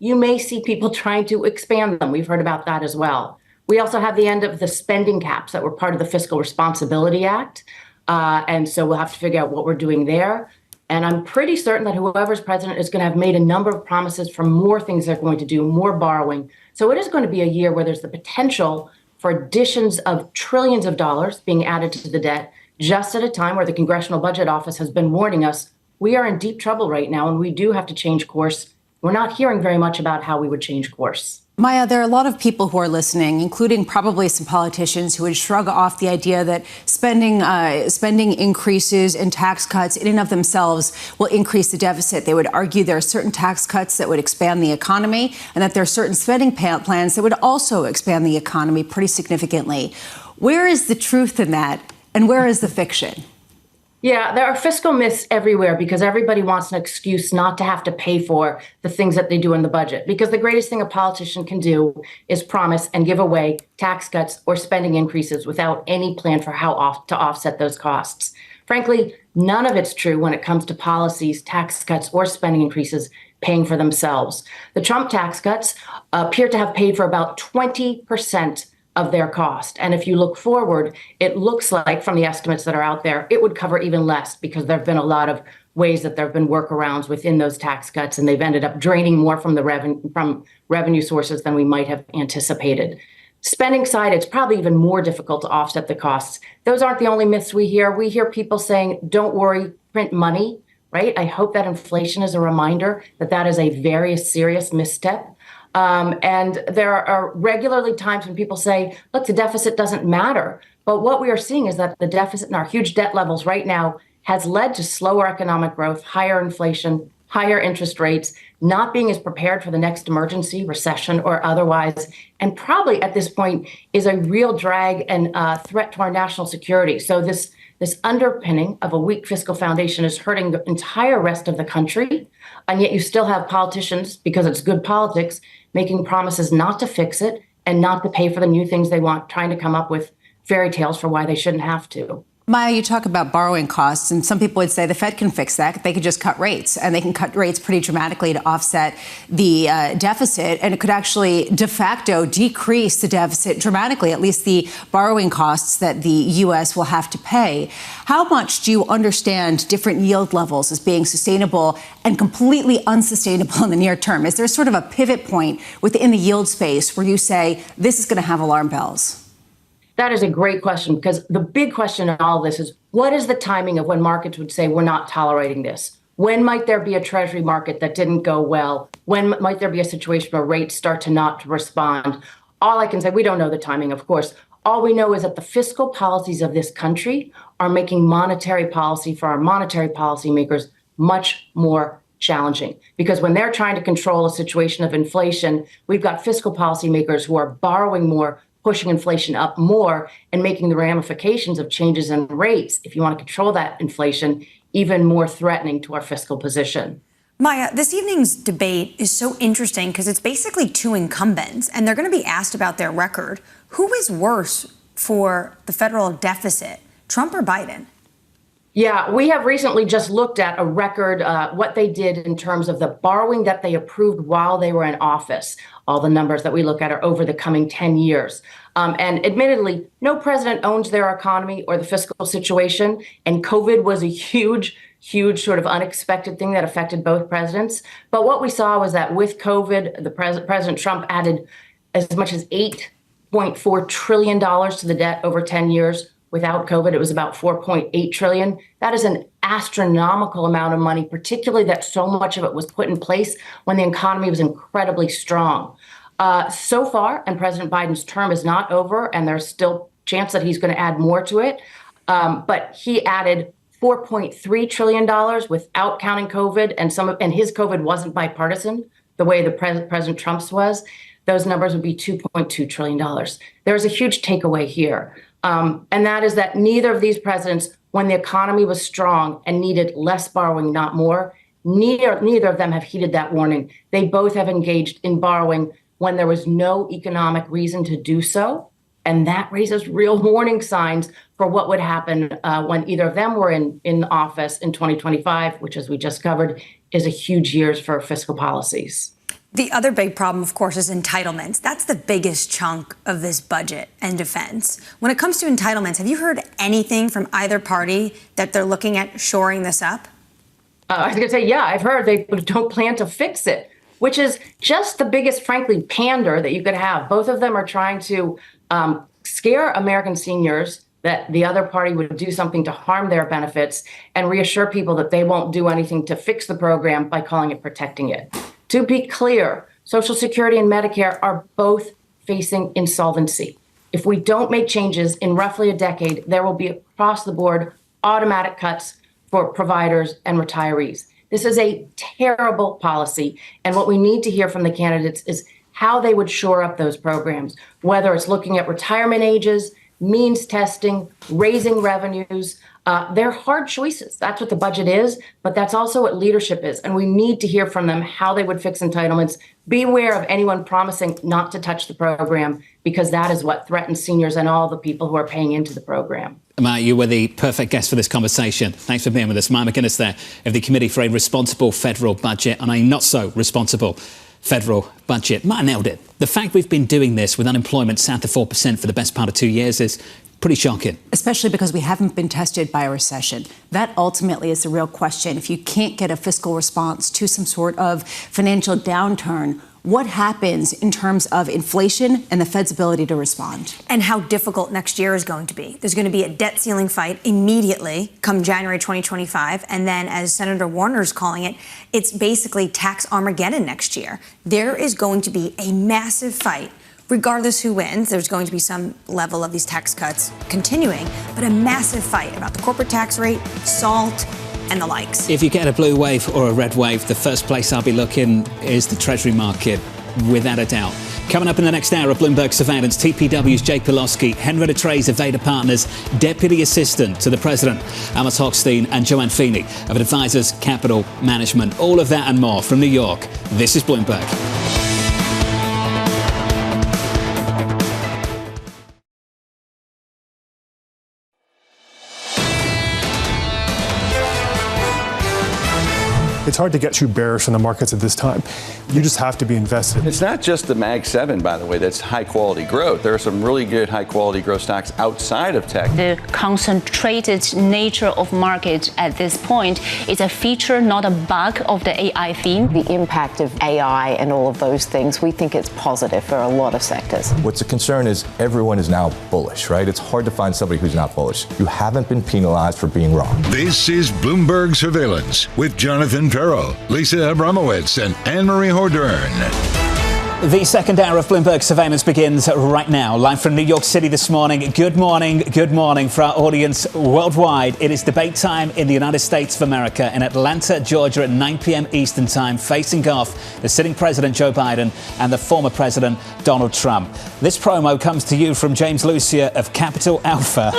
You may see people trying to expand them. We've heard about that as well. We also have the end of the spending caps that were part of the Fiscal Responsibility Act. And so we'll have to figure out what we're doing there. And I'm pretty certain that whoever's president is going to have made a number of promises for more things they're going to do, more borrowing. So it is going to be a year where there's the potential for additions of trillions of dollars being added to the debt, just at a time where the Congressional Budget Office has been warning us we are in deep trouble right now, and we do have to change course. We're not hearing very much about how we would change course. Maya, there are a lot of people who are listening, including probably some politicians who would shrug off the idea that spending increases and tax cuts in and of themselves will increase the deficit. They would argue there are certain tax cuts that would expand the economy and that there are certain spending plans that would also expand the economy pretty significantly. Where is the truth in that, and where is the fiction? Yeah, there are fiscal myths everywhere because everybody wants an excuse not to have to pay for the things that they do in the budget. Because the greatest thing a politician can do is promise and give away tax cuts or spending increases without any plan for how to offset those costs. Frankly, none of it's true when it comes to policies, tax cuts, or spending increases paying for themselves. The Trump tax cuts appear to have paid for about 20% of their cost. And if you look forward, it looks like from the estimates that are out there, it would cover even less because there have been a lot of ways that there have been workarounds within those tax cuts, and they've ended up draining more from the revenue sources than we might have anticipated. Spending side, it's probably even more difficult to offset the costs. Those aren't the only myths we hear. We hear people saying, don't worry, print money, right? I hope that inflation is a reminder that that is a very serious misstep. And there are regularly times when people say, look, the deficit doesn't matter. But what we are seeing is that the deficit and our huge debt levels right now has led to slower economic growth, higher inflation, higher interest rates, not being as prepared for the next emergency, recession or otherwise, and probably at this point is a real drag and threat to our national security. So this underpinning of a weak fiscal foundation is hurting the entire rest of the country. And yet you still have politicians, because it's good politics, making promises not to fix it and not to pay for the new things they want, trying to come up with fairy tales for why they shouldn't have to. Maya, you talk about borrowing costs, and some people would say the Fed can fix that. They could just cut rates, and they can cut rates pretty dramatically to offset the deficit, and it could actually de facto decrease the deficit dramatically, at least the borrowing costs that the U.S. will have to pay. How much do you understand different yield levels as being sustainable and completely unsustainable in the near term? Is there sort of a pivot point within the yield space where you say this is going to have alarm bells? That is a great question, because the big question in all this is, what is the timing of when markets would say we're not tolerating this? When might there be a treasury market that didn't go well? When might there be a situation where rates start to not respond? All I can say, we don't know the timing, of course. All we know is that the fiscal policies of this country are making monetary policy for our monetary policymakers much more challenging, because when they're trying to control a situation of inflation, we've got fiscal policymakers who are borrowing more, pushing inflation up more, and making the ramifications of changes in rates, if you want to control that inflation, even more threatening to our fiscal position. Maya, this evening's debate is so interesting because it's basically two incumbents, and they're going to be asked about their record. Who is worse for the federal deficit, Trump or Biden? Yeah, we have recently just looked at a record, what they did in terms of the borrowing that they approved while they were in office. All the numbers that we look at are over the coming 10 years. And admittedly, no president owns their economy or the fiscal situation. And COVID was a huge sort of unexpected thing that affected both presidents. But what we saw was that with COVID, President Trump added as much as $8.4 trillion to the debt over 10 years. Without COVID, it was about $4.8 trillion. That is an astronomical amount of money, particularly that so much of it was put in place when the economy was incredibly strong. So far, and President Biden's term is not over, and there's still a chance that he's going to add more to it. But he added $4.3 trillion without counting COVID, and his COVID wasn't bipartisan the way the President Trump's was. Those numbers would be $2.2 trillion. There's a huge takeaway here. And that is that neither of these presidents, when the economy was strong and needed less borrowing, not more, neither of them have heeded that warning. They both have engaged in borrowing when there was no economic reason to do so. And that raises real warning signs for what would happen when either of them were in office in 2025, which, as we just covered, is a huge year for fiscal policies. The other big problem, of course, is entitlements. That's the biggest chunk of this budget and defense. When it comes to entitlements, have you heard anything from either party that they're looking at shoring this up? I was going to say, yeah, I've heard they don't plan to fix it, which is just the biggest, frankly, pander that you could have. Both of them are trying to scare American seniors that the other party would do something to harm their benefits and reassure people that they won't do anything to fix the program by calling it protecting it. To be clear, Social Security and Medicare are both facing insolvency. If we don't make changes in roughly a decade, there will be across-the-board automatic cuts for providers and retirees. This is a terrible policy, and what we need to hear from the candidates is how they would shore up those programs, whether it's looking at retirement ages, means testing, raising revenues. They're hard choices. That's what the budget is, but that's also what leadership is. And we need to hear from them how they would fix entitlements. Beware of anyone promising not to touch the program, because that is what threatens seniors and all the people who are paying into the program. Maya, you were the perfect guest for this conversation. Thanks for being with us. Maya MacGuinneas there of the Committee for a Responsible Federal Budget and a Not So Responsible Federal Budget. Maya nailed it. The fact we've been doing this with unemployment south of 4% for the best part of 2 years is pretty shocking. Especially because we haven't been tested by a recession. That ultimately is the real question. If you can't get a fiscal response to some sort of financial downturn, what happens in terms of inflation and the Fed's ability to respond. And how difficult next year is going to be. There's going to be a debt ceiling fight immediately come January 2025. And then, as Senator Warner's calling it, it's basically tax Armageddon next year. There is going to be a massive fight. Regardless who wins, there's going to be some level of these tax cuts continuing, but a massive fight about the corporate tax rate, SALT, and the likes. If you get a blue wave or a red wave, the first place I'll be looking is the Treasury market, without a doubt. Coming up in the next hour of Bloomberg Surveillance, TPW's Jake Pelosky, Henrietta Treyz of Veda Partners, Deputy Assistant to the President, Amos Hochstein, and JoAnne Feeney of Advisors Capital Management. All of that and more from New York. This is Bloomberg. It's hard to get too bearish on the markets at this time. You just have to be invested. It's not just the Mag 7, by the way, that's high quality growth. There are some really good high quality growth stocks outside of tech. The concentrated nature of market at this point is a feature, not a bug of the AI theme. The impact of AI and all of those things, we think it's positive for a lot of sectors. What's a concern is everyone is now bullish, right? It's hard to find somebody who's not bullish. You haven't been penalized for being wrong. This is Bloomberg Surveillance with Jonathan Perro, Lisa Abramowitz, and Anne-Marie Hordern. The second hour of Bloomberg Surveillance begins right now, live from New York City this morning. Good morning for our audience worldwide. It is debate time in the United States of America in Atlanta, Georgia at 9 p.m. Eastern Time, facing off the sitting President Joe Biden and the former President Donald Trump. This promo comes to you from James Lucier of Capital Alpha.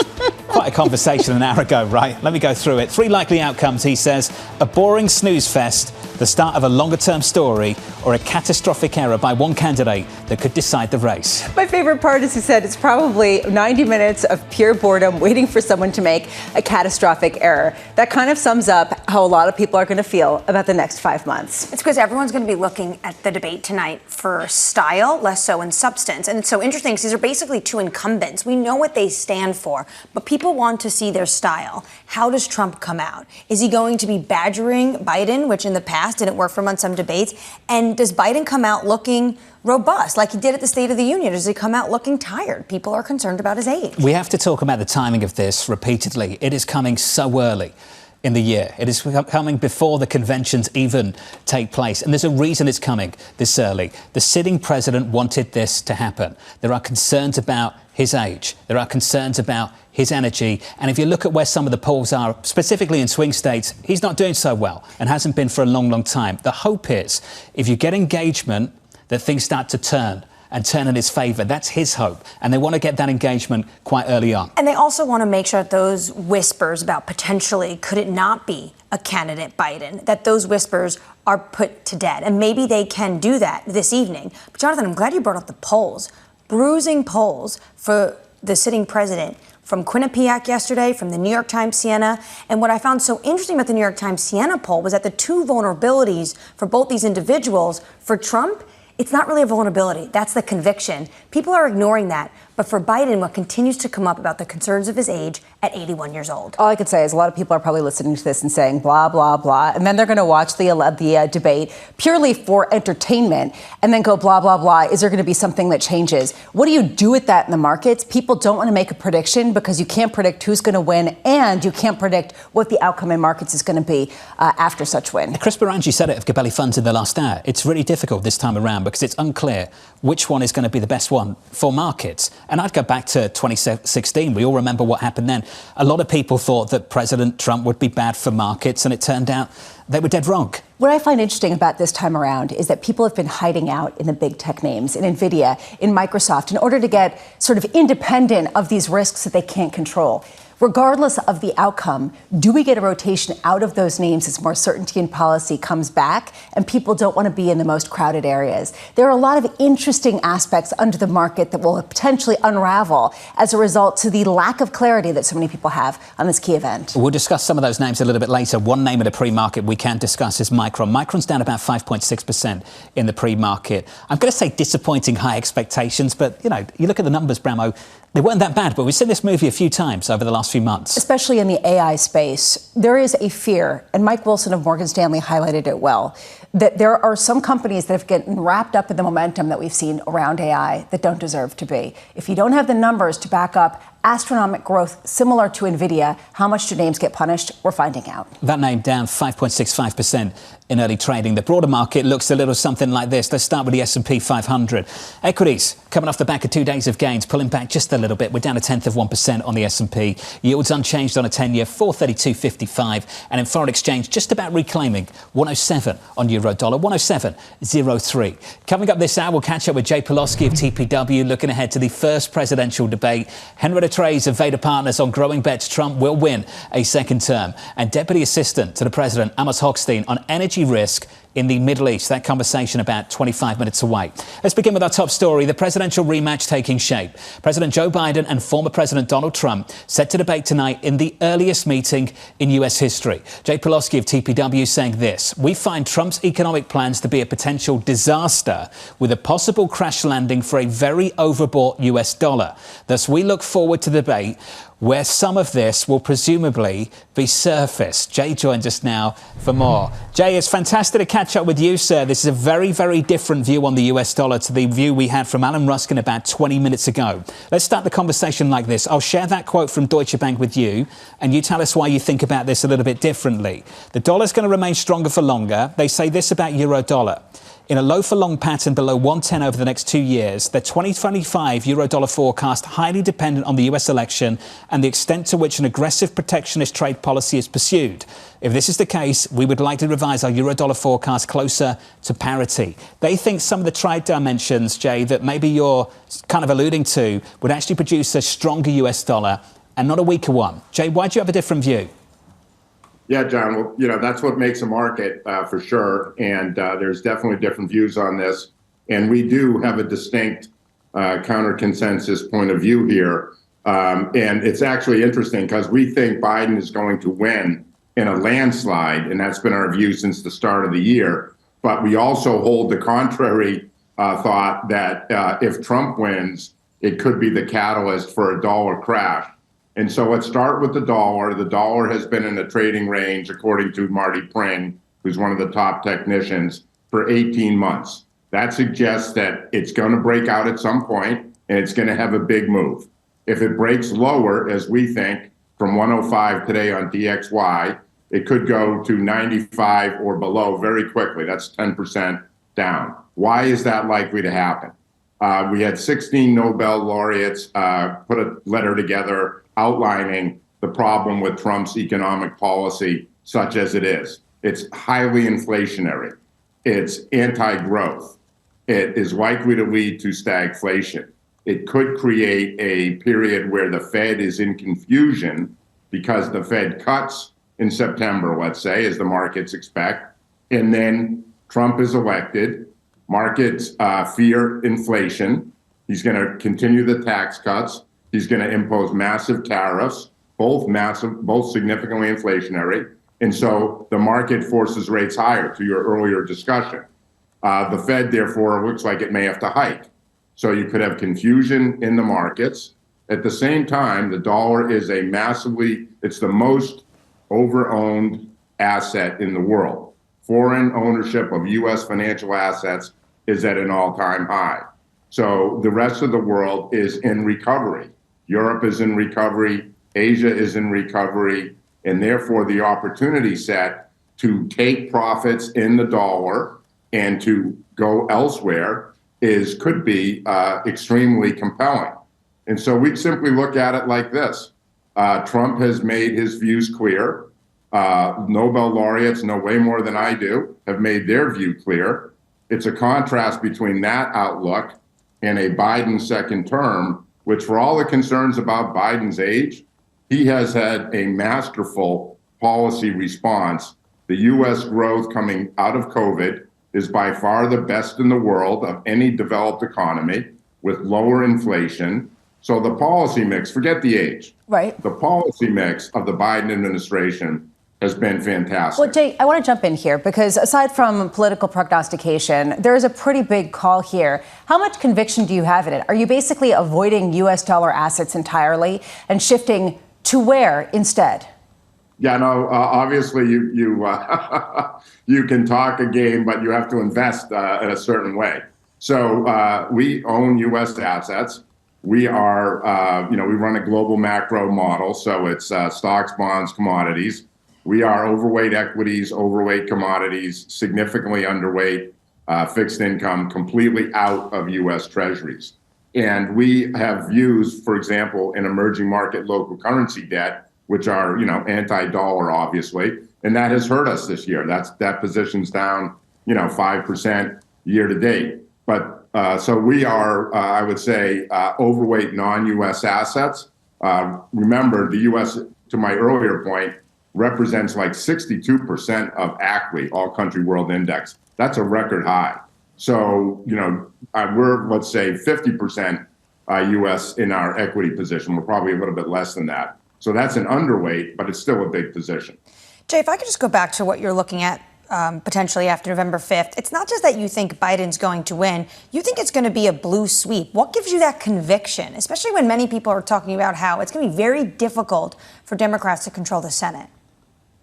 Quite a conversation an hour ago, right? Let me go through it. 3 likely outcomes, he says. A boring snooze fest, the start of a longer-term story, or a catastrophic error by one candidate that could decide the race. My favorite part is he said it's probably 90 minutes of pure boredom waiting for someone to make a catastrophic error. That kind of sums up how a lot of people are going to feel about the next 5 months. It's because everyone's going to be looking at the debate tonight for style, less so in substance. And it's so interesting because these are basically two incumbents. We know what they stand for, but people want to see their style. How does Trump come out? Is he going to be badgering Biden, which in the past didn't work for him on some debates? And does Biden come out looking robust like he did at the State of the Union? Does he come out looking tired? People are concerned about his age. We have to talk about the timing of this repeatedly. It is coming so early in the year. It is coming before the conventions even take place. And there's a reason it's coming this early. The sitting president wanted this to happen. There are concerns about his age. There are concerns about his energy. And if you look at where some of the polls are, specifically in swing states, he's not doing so well and hasn't been for a long, long time. The hope is if you get engagement, that things start to turn in his favour. That's his hope. And they want to get that engagement quite early on. And they also want to make sure that those whispers about potentially could it not be a candidate Biden, that those whispers are put to death. And maybe they can do that this evening. But Jonathan, I'm glad you brought up the polls. Bruising polls for the sitting president from Quinnipiac yesterday, from the New York Times Siena. And what I found so interesting about the New York Times Siena poll was that the two vulnerabilities for both these individuals, for Trump, it's not really a vulnerability. That's the conviction. People are ignoring that. But for Biden, what continues to come up about the concerns of his age at 81 years old. All I could say is a lot of people are probably listening to this and saying blah, blah, blah. And then they're going to watch the debate purely for entertainment and then go blah, blah, blah. Is there going to be something that changes? What do you do with that in the markets? People don't want to make a prediction because you can't predict who's going to win and you can't predict what the outcome in markets is going to be after such win. Chris Marangi said it of Gabelli funds in the last hour. It's really difficult this time around because it's unclear which one is going to be the best one for markets. And I'd go back to 2016. We all remember what happened then. A lot of people thought that President Trump would be bad for markets, and it turned out they were dead wrong. What I find interesting about this time around is that people have been hiding out in the big tech names, in NVIDIA, in Microsoft, in order to get sort of independent of these risks that they can't control. Regardless of the outcome, do we get a rotation out of those names as more certainty in policy comes back and people don't want to be in the most crowded areas? There are a lot of interesting aspects under the market that will potentially unravel as a result to the lack of clarity that so many people have on this key event. We'll discuss some of those names a little bit later. One name in the pre-market we can discuss is Micron. Micron's down about 5.6% in the pre-market. I'm going to say disappointing high expectations, but, you know, you look at the numbers, Bramo, they weren't that bad, but we've seen this movie a few times over the last last few months. Especially in the AI space, there is a fear, and Mike Wilson of Morgan Stanley highlighted it well, that there are some companies that have gotten wrapped up in the momentum that we've seen around AI that don't deserve to be. If you don't have the numbers to back up astronomic growth similar to NVIDIA, how much do names get punished? We're finding out. That name down 5.65% in early trading. The broader market looks a little something like this. Let's start with the S&P 500. Equities coming off the back of 2 days of gains, pulling back just a little bit. We're down 0.1% on the S&P. Yields unchanged on a 10-year, 432.55. And in foreign exchange, just about reclaiming 107 on euro dollar, 107.03. Coming up this hour, we'll catch up with Pelosky of TPW, looking ahead to the first presidential debate. Henrietta Treyz of Veda Partners on growing bets Trump will win a second term. And Deputy Assistant to the President, Amos Hochstein, on energy risk in the Middle East. That conversation about 25 minutes away. Let's begin with our top story, the presidential rematch taking shape. President Joe Biden and former President Donald Trump set to debate tonight in the earliest meeting in U.S. history. Pelosky of TPW saying this: we find Trump's economic plans to be a potential disaster with a possible crash landing for a very overbought U.S. dollar. Thus, we look forward to the debate where some of this will presumably be surfaced. Jay joins us now for more. Jay, it's fantastic to catch up with you, sir. This is a very, very different view on the US dollar to the view we had from Alan Ruskin about 20 minutes ago. Let's start the conversation like this. I'll share that quote from Deutsche Bank with you, and you tell us why you think about this a little bit differently. The dollar's going to remain stronger for longer. They say this about euro dollar: in a low-for-long pattern below 110 over the next 2 years, the 2025 euro-dollar forecast highly dependent on the US election and the extent to which an aggressive protectionist trade policy is pursued. If this is the case, we would like to revise our euro-dollar forecast closer to parity. They think some of the trade dimensions, Jay, that maybe you're kind of alluding to would actually produce a stronger US dollar and not a weaker one. Jay, why do you have a different view? Yeah, John, well, that's what makes a market for sure. And there's definitely different views on this. And we do have a distinct counter-consensus point of view here. And it's actually interesting because we think Biden is going to win in a landslide. And that's been our view since the start of the year. But we also hold the contrary thought that if Trump wins, it could be the catalyst for a dollar crash. And so let's start with the dollar. The dollar has been in a trading range, according to Marty Pring, who's one of the top technicians, for 18 months. That suggests that it's going to break out at some point, and it's going to have a big move. If it breaks lower, as we think, from 105 today on DXY, it could go to 95 or below very quickly. That's 10% down. Why is that likely to happen? We had 16 Nobel laureates put a letter together outlining the problem with Trump's economic policy, such as it is. It's highly inflationary. It's anti-growth. It is likely to lead to stagflation. It could create a period where the Fed is in confusion because the Fed cuts in September, let's say, as the markets expect, and then Trump is elected. Markets fear inflation. He's going to continue the tax cuts. He's going to impose massive tariffs, both significantly inflationary. And so the market forces rates higher, to your earlier discussion. The Fed, therefore, looks like it may have to hike. So you could have confusion in the markets. At the same time, the dollar is it's the most over-owned asset in the world. Foreign ownership of U.S. financial assets is at an all-time high. So the rest of the world is in recovery. Europe is in recovery. Asia is in recovery. And therefore, the opportunity set to take profits in the dollar and to go elsewhere could be extremely compelling. And so we simply look at it like this. Trump has made his views clear. Nobel laureates know way more than I do, have made their view clear. It's a contrast between that outlook and a Biden second term, which, for all the concerns about Biden's age, he has had a masterful policy response. The U.S. growth coming out of COVID is by far the best in the world of any developed economy, with lower inflation. So the policy mix, forget the age, right? The policy mix of the Biden administration has been fantastic. Well, Jay, I want to jump in here because aside from political prognostication, there is a pretty big call here. How much conviction do you have in it? Are you basically avoiding U.S. dollar assets entirely and shifting To where instead? Yeah, no, obviously you you can talk a game, but you have to invest in a certain way. So we own U.S. assets. We are, we run a global macro model. So it's stocks, bonds, commodities. We are overweight equities, overweight commodities, significantly underweight fixed income, completely out of U.S. treasuries. And we have used, for example, an emerging market local currency debt, which are, anti-dollar, obviously, and that has hurt us this year. That position's down, 5% year to date. But so we are, I would say, overweight non-U.S. assets. Remember, the U.S., to my earlier point, represents like 62% of ACWI, All Country World Index. That's a record high. So, we're, let's say, 50% U.S. in our equity position. We're probably a little bit less than that. So that's an underweight, but it's still a big position. Jay, if I could just go back to what you're looking at potentially after November 5th, it's not just that you think Biden's going to win. You think it's going to be a blue sweep. What gives you that conviction, especially when many people are talking about how it's going to be very difficult for Democrats to control the Senate?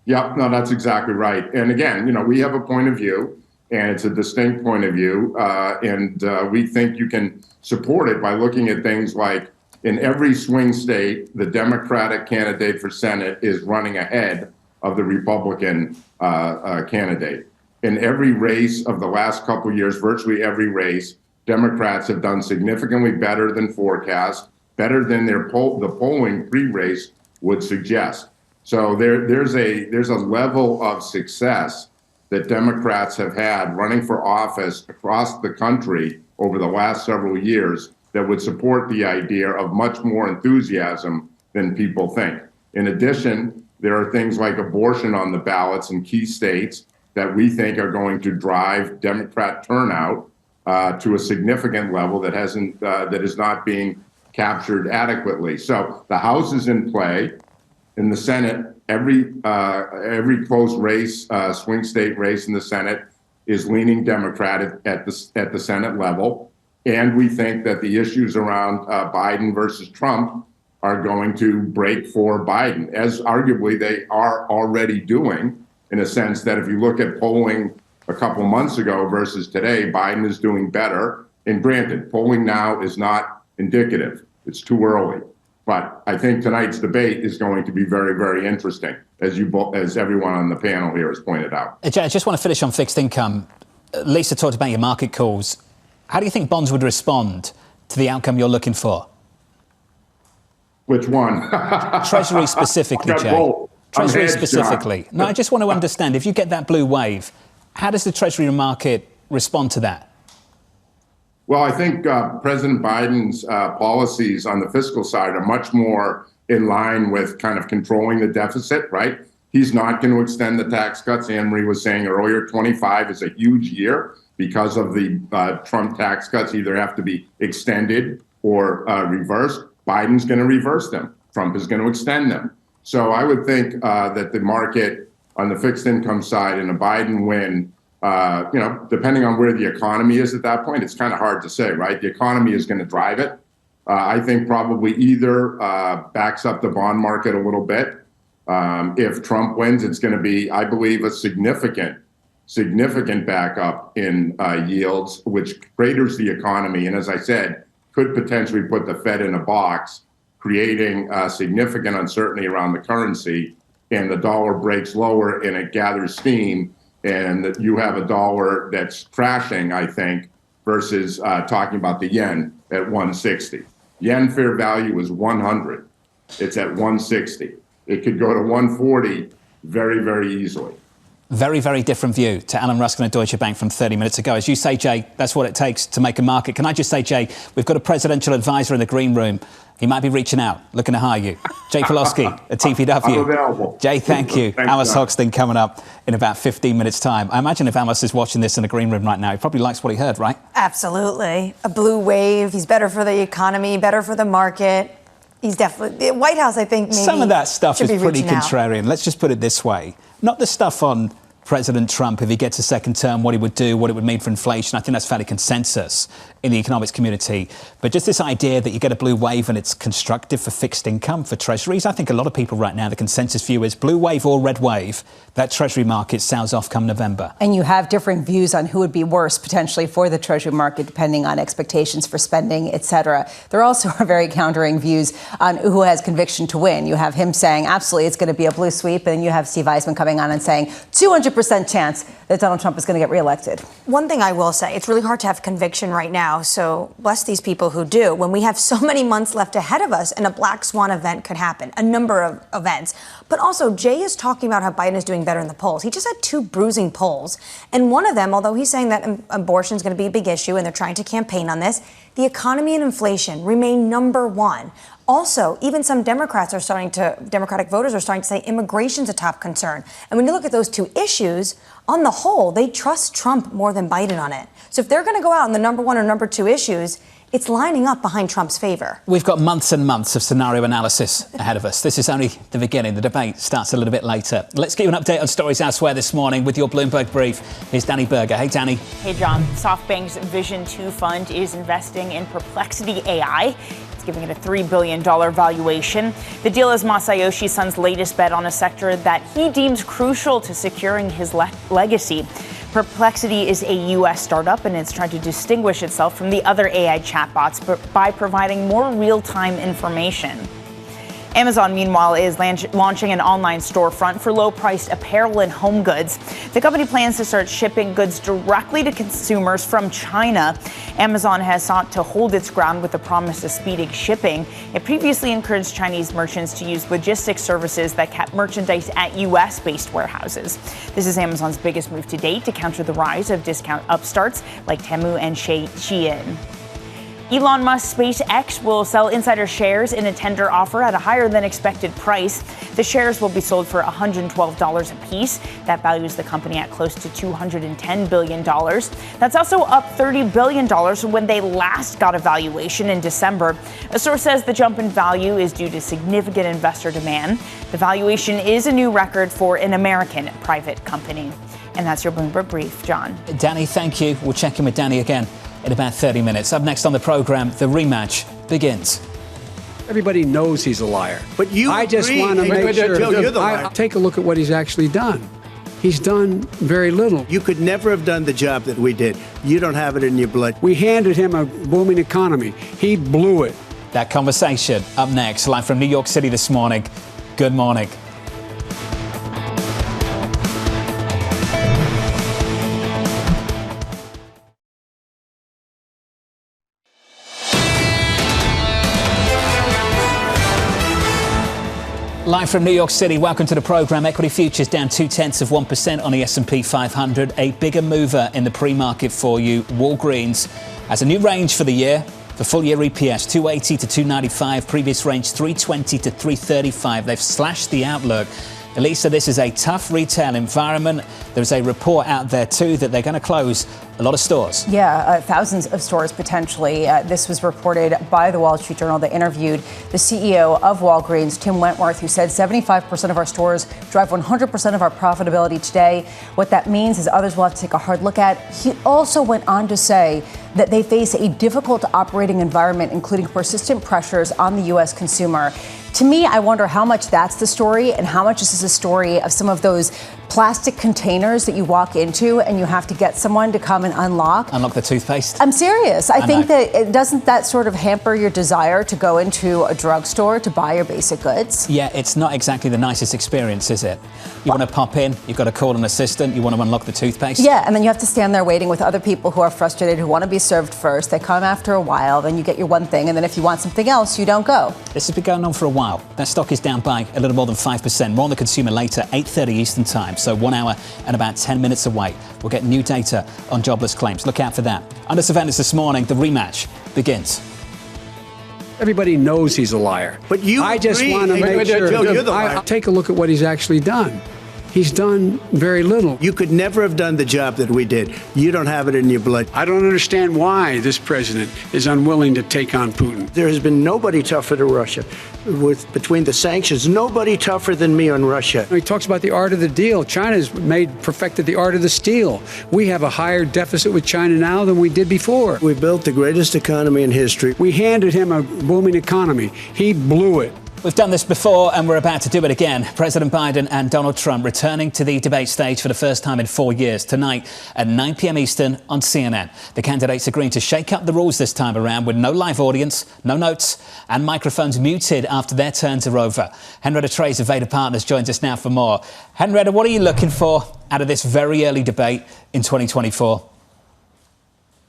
Yep, no, that's exactly right. And again, we have a point of view, and it's a distinct point of view. And we think you can support it by looking at things like in every swing state, the Democratic candidate for Senate is running ahead of the Republican candidate. In every race of the last couple of years, virtually every race, Democrats have done significantly better than forecast, better than the polling pre-race would suggest. So there's a level of success that Democrats have had running for office across the country over the last several years that would support the idea of much more enthusiasm than people think. In addition, there are things like abortion on the ballots in key states that we think are going to drive Democrat turnout to a significant level that is not being captured adequately. So the House is in play. In the Senate, every close race, swing state race in the Senate is leaning Democratic at the Senate level. And we think that the issues around Biden versus Trump are going to break for Biden, as arguably they are already doing, in a sense that if you look at polling a couple months ago versus today, Biden is doing better. And granted, polling now is not indicative. It's too early. But I think tonight's debate is going to be very, very interesting, as everyone on the panel here has pointed out. Jay, I just want to finish on fixed income. Lisa talked about your market calls. How do you think bonds would respond to the outcome you're looking for? Which one? Treasury specifically, Jay. Treasury specifically. No, I just want to understand, if you get that blue wave, how does the Treasury market respond to that? Well, I think President Biden's policies on the fiscal side are much more in line with kind of controlling the deficit, right? He's not going to extend the tax cuts. Anne Marie was saying earlier, 25 is a huge year because of the Trump tax cuts either have to be extended or reversed. Biden's going to reverse them. Trump is going to extend them. So I would think that the market on the fixed income side in a Biden win, depending on where the economy is at that point, it's kind of hard to say, right? The economy is going to drive it. I think probably either backs up the bond market a little bit. If Trump wins, it's going to be, I believe, a significant backup in yields, which craters the economy. And as I said, could potentially put the Fed in a box, creating significant uncertainty around the currency. And the dollar breaks lower and it gathers steam. And you have a dollar that's crashing, I think, versus talking about the yen at 160. Yen fair value is 100. It's at 160. It could go to 140 very, very easily. Very, very different view to Alan Ruskin at Deutsche Bank from 30 minutes ago. As you say, Jay, that's what it takes to make a market. Can I just say, Jay, we've got a presidential advisor in the green room. He might be reaching out, looking to hire you. Jay Pelosky at TPW. I'm available. Jay, thank you. Thanks, Amos John. Hochstein coming up in about 15 minutes' time. I imagine if Amos is watching this in the green room right now, he probably likes what he heard, right? Absolutely. A blue wave. He's better for the economy, better for the market. He's definitely... The White House, I think, maybe some of that stuff is pretty contrarian. Let's just put it this way. Not the stuff on President Trump, if he gets a second term, what he would do, what it would mean for inflation. I think that's fairly consensus in the economics community. But just this idea that you get a blue wave and it's constructive for fixed income, for treasuries, I think a lot of people right now, the consensus view is blue wave or red wave, that treasury market sells off come November. And you have different views on who would be worse potentially for the treasury market, depending on expectations for spending, et cetera. There also are very countering views on who has conviction to win. You have him saying, absolutely, it's going to be a blue sweep. And you have Steve Eisman coming on and saying 200% chance that Donald Trump is going to get reelected. One thing I will say, it's really hard to have conviction right now. So bless these people who do. When we have so many months left ahead of us and a black swan event could happen, a number of events. But also, Jay is talking about how Biden is doing better in the polls. He just had 2 bruising polls. And one of them, although he's saying that abortion is going to be a big issue and they're trying to campaign on this, the economy and inflation remain number one. Also, even some Democratic voters are starting to say immigration's a top concern. And when you look at those 2 issues, on the whole, they trust Trump more than Biden on it. So if they're going to go out on the number 1 or number 2 issues, it's lining up behind Trump's favor. We've got months and months of scenario analysis ahead of us. This is only the beginning. The debate starts a little bit later. Let's give you an update on stories elsewhere this morning with your Bloomberg Brief. Here's Danny Berger. Hey, Danny. Hey, John. SoftBank's Vision 2 fund is investing in Perplexity AI. Giving it a $3 billion valuation. The deal is Masayoshi Son's latest bet on a sector that he deems crucial to securing his legacy. Perplexity is a U.S. startup, and it's trying to distinguish itself from the other AI chatbots by providing more real-time information. Amazon, meanwhile, is launching an online storefront for low-priced apparel and home goods. The company plans to start shipping goods directly to consumers from China. Amazon has sought to hold its ground with the promise of speeding shipping. It previously encouraged Chinese merchants to use logistics services that kept merchandise at U.S.-based warehouses. This is Amazon's biggest move to date to counter the rise of discount upstarts like Temu and Shein. Elon Musk's SpaceX will sell insider shares in a tender offer at a higher than expected price. The shares will be sold for $112 a piece. That values the company at close to $210 billion. That's also up $30 billion from when they last got a valuation in December. A source says the jump in value is due to significant investor demand. The valuation is a new record for an American private company. And that's your Bloomberg Brief, John. Danny, thank you. We'll check in with Danny again in about 30 minutes. Up next on the program, the rematch begins. Everybody knows he's a liar. But you I just want to make sure. You're the liar. Take a look at what he's actually done. He's done very little. You could never have done the job that we did. You don't have it in your blood. We handed him a booming economy. He blew it. That conversation up next, live from New York City this morning. Good morning. Live from New York City, welcome to the program. Equity futures down 0.2% on the S&P 500. A bigger mover in the pre-market for you. Walgreens has a new range for the year. For full year EPS, 280 to 295. Previous range, 320 to 335. They've slashed the outlook. Elisa, this is a tough retail environment. There's a report out there, too, that they're going to close a lot of stores. Yeah, thousands of stores potentially. This was reported by the Wall Street Journal. They interviewed the CEO of Walgreens, Tim Wentworth, who said 75% of our stores drive 100% of our profitability today. What that means is others will have to take a hard look at. He also went on to say that they face a difficult operating environment, including persistent pressures on the U.S. consumer. To me, I wonder how much that's the story and how much this is a story of some of those plastic containers that you walk into and you have to get someone to come and unlock. Unlock the toothpaste? I'm serious. I think that doesn't that sort of hamper your desire to go into a drugstore to buy your basic goods? Yeah, it's not exactly the nicest experience, is it? You want to pop in, you've got to call an assistant, you want to unlock the toothpaste? Yeah, and then you have to stand there waiting with other people who are frustrated, who want to be served first. They come after a while, then you get your one thing, and then if you want something else, you don't go. This has been going on for a while. That stock is down by a little more than 5%. More on the consumer later, 8:30 Eastern time, so 1 hour and about 10 minutes away. We'll get new data on jobless claims. Look out for that. Under surveillance this morning, the rematch begins. Everybody knows he's a liar. But you I just want to make sure. You're the liar. Take a look at what he's actually done. He's done very little. You could never have done the job that we did. You don't have it in your blood. I don't understand why this president is unwilling to take on Putin. There has been nobody tougher to Russia. Between the sanctions, nobody tougher than me on Russia. He talks about the art of the deal. China's perfected the art of the steal. We have a higher deficit with China now than we did before. We built the greatest economy in history. We handed him a booming economy. He blew it. We've done this before and we're about to do it again. President Biden and Donald Trump returning to the debate stage for the first time in 4 years tonight at 9 p.m. Eastern on CNN. The candidates agreeing to shake up the rules this time around with no live audience, no notes and microphones muted after their turns are over. Henrietta Treyz of Veda Partners joins us now for more. Henrietta, what are you looking for out of this very early debate in 2024?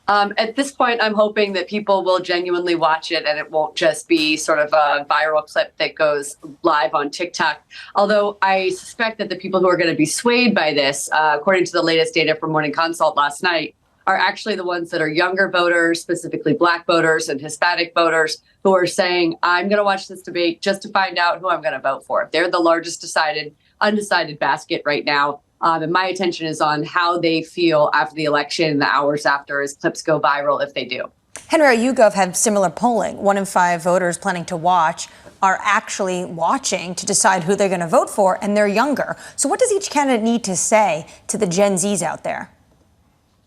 At this point, I'm hoping that people will genuinely watch it and it won't just be sort of a viral clip that goes live on TikTok. Although I suspect that the people who are going to be swayed by this, according to the latest data from Morning Consult last night, are actually the ones that are younger voters, specifically Black voters and Hispanic voters, who are saying, I'm going to watch this debate just to find out who I'm going to vote for. They're the largest undecided basket right now. And my attention is on how they feel after the election and the hours after as clips go viral, if they do. Henry, YouGov had similar polling. 1 in 5 voters planning to watch are actually watching to decide who they're going to vote for, and they're younger. So what does each candidate need to say to the Gen Zs out there?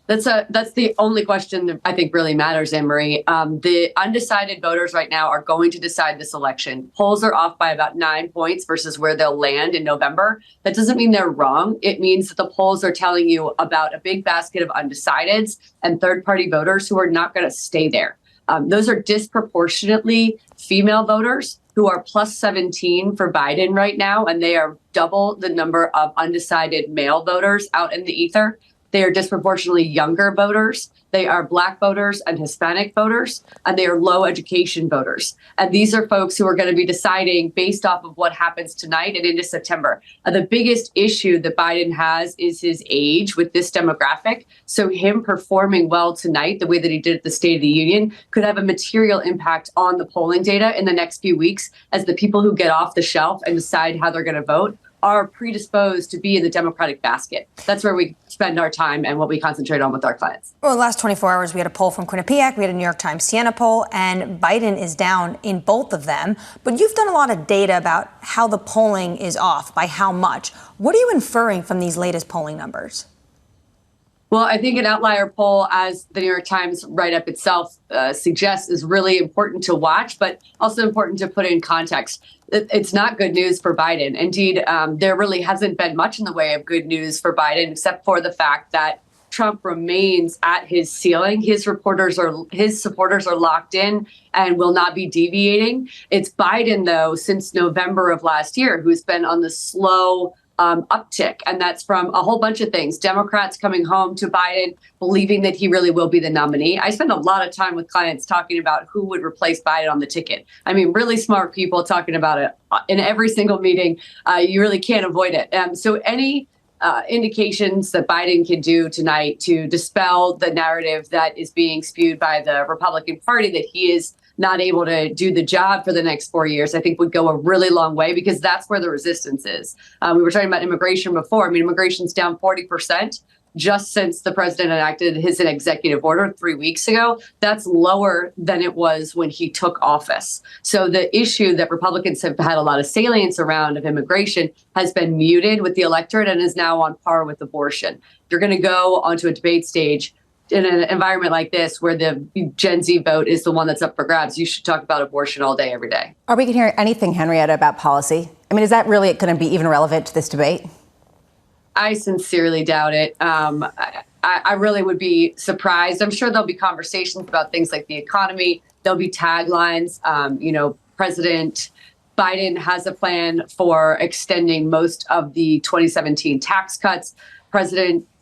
That's the only question that I think really matters, Anne-Marie. The undecided voters right now are going to decide this election. Polls are off by about 9 points versus where they'll land in November. That doesn't mean they're wrong. It means that the polls are telling you about a big basket of undecideds and third-party voters who are not going to stay there. Those are disproportionately female voters who are plus 17 for Biden right now, and they are double the number of undecided male voters out in the ether. They are disproportionately younger voters. They are Black voters and Hispanic voters, and they are low education voters. And these are folks who are going to be deciding based off of what happens tonight and into September. The biggest issue that Biden has is his age with this demographic. So him performing well tonight, the way that he did at the State of the Union, could have a material impact on the polling data in the next few weeks as the people who get off the shelf and decide how they're going to vote are predisposed to be in the Democratic basket. That's where we spend our time and what we concentrate on with our clients. Well, the last 24 hours, we had a poll from Quinnipiac, we had a New York Times Siena poll, and Biden is down in both of them. But you've done a lot of data about how the polling is off, by how much. What are you inferring from these latest polling numbers? Well, I think an outlier poll, as the New York Times write-up itself suggests, is really important to watch, but also important to put in context. It's not good news for Biden. Indeed, there really hasn't been much in the way of good news for Biden, except for the fact that Trump remains at his ceiling. His supporters are locked in and will not be deviating. It's Biden, though, since November of last year, who's been on the slow uptick. And that's from a whole bunch of things. Democrats coming home to Biden, believing that he really will be the nominee. I spend a lot of time with clients talking about who would replace Biden on the ticket. I mean, really smart people talking about it in every single meeting. You really can't avoid it. So any indications that Biden can do tonight to dispel the narrative that is being spewed by the Republican Party that he is not able to do the job for the next 4 years, I think would go a really long way, because that's where the resistance is. We were talking about immigration before. I mean, immigration's down 40% just since the president enacted his executive order 3 weeks ago. That's lower than it was when he took office. So the issue that Republicans have had a lot of salience around of immigration has been muted with the electorate and is now on par with abortion. You're going to go onto a debate stage in an environment like this where the Gen Z vote is the one that's up for grabs. You should talk about abortion all day, every day. Are we going to hear anything, Henrietta, about policy? I mean, is that really going to be even relevant to this debate? I sincerely doubt it. I really would be surprised. I'm sure there'll be conversations about things like the economy. There'll be taglines. President Biden has a plan for extending most of the 2017 tax cuts.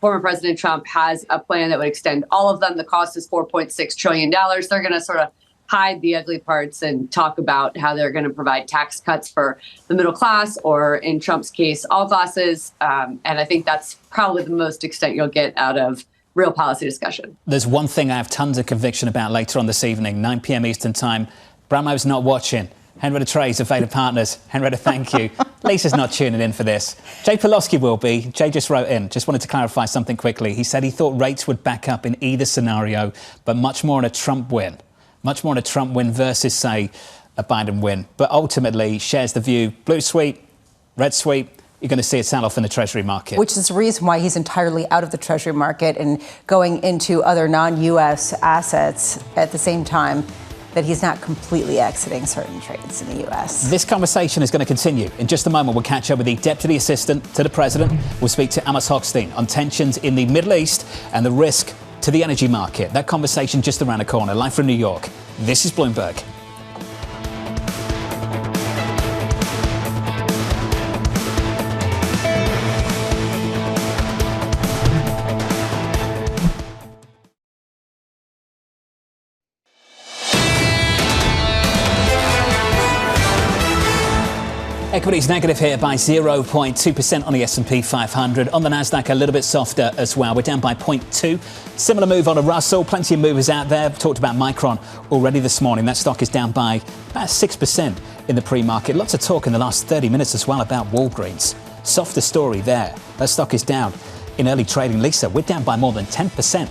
Former President Trump has a plan that would extend all of them. The cost is $4.6 trillion. They're going to sort of hide the ugly parts and talk about how they're going to provide tax cuts for the middle class, or in Trump's case, all classes. And I think that's probably the most extent you'll get out of real policy discussion. There's one thing I have tons of conviction about later on this evening, 9 p.m. Eastern time. Bramo's not watching. Henrietta Treyz of Veda Partners. Henrietta, thank you. Lisa's not tuning in for this. Jay Pelosky will be. Jay just wrote in, just wanted to clarify something quickly. He said he thought rates would back up in either scenario, but much more on a Trump win. Much more on a Trump win versus, say, a Biden win. But ultimately shares the view, blue sweep, red sweep, you're going to see a sell-off in the Treasury market. Which is the reason why he's entirely out of the Treasury market and going into other non-U.S. assets at the same time that he's not completely exiting certain trades in the U.S. This conversation is going to continue. In just a moment, we'll catch up with the Deputy Assistant to the President. We'll speak to Amos Hochstein on tensions in the Middle East and the risk to the energy market. That conversation just around the corner. Live from New York, this is Bloomberg. Equities negative here by 0.2% on the S&P 500. On the Nasdaq, a little bit softer as well. We're down by 0.2. Similar move on a Russell. Plenty of movers out there. We've talked about Micron already this morning. That stock is down by about 6% in the pre-market. Lots of talk in the last 30 minutes as well about Walgreens. Softer story there. That stock is down in early trading. Lisa, we're down by more than 10%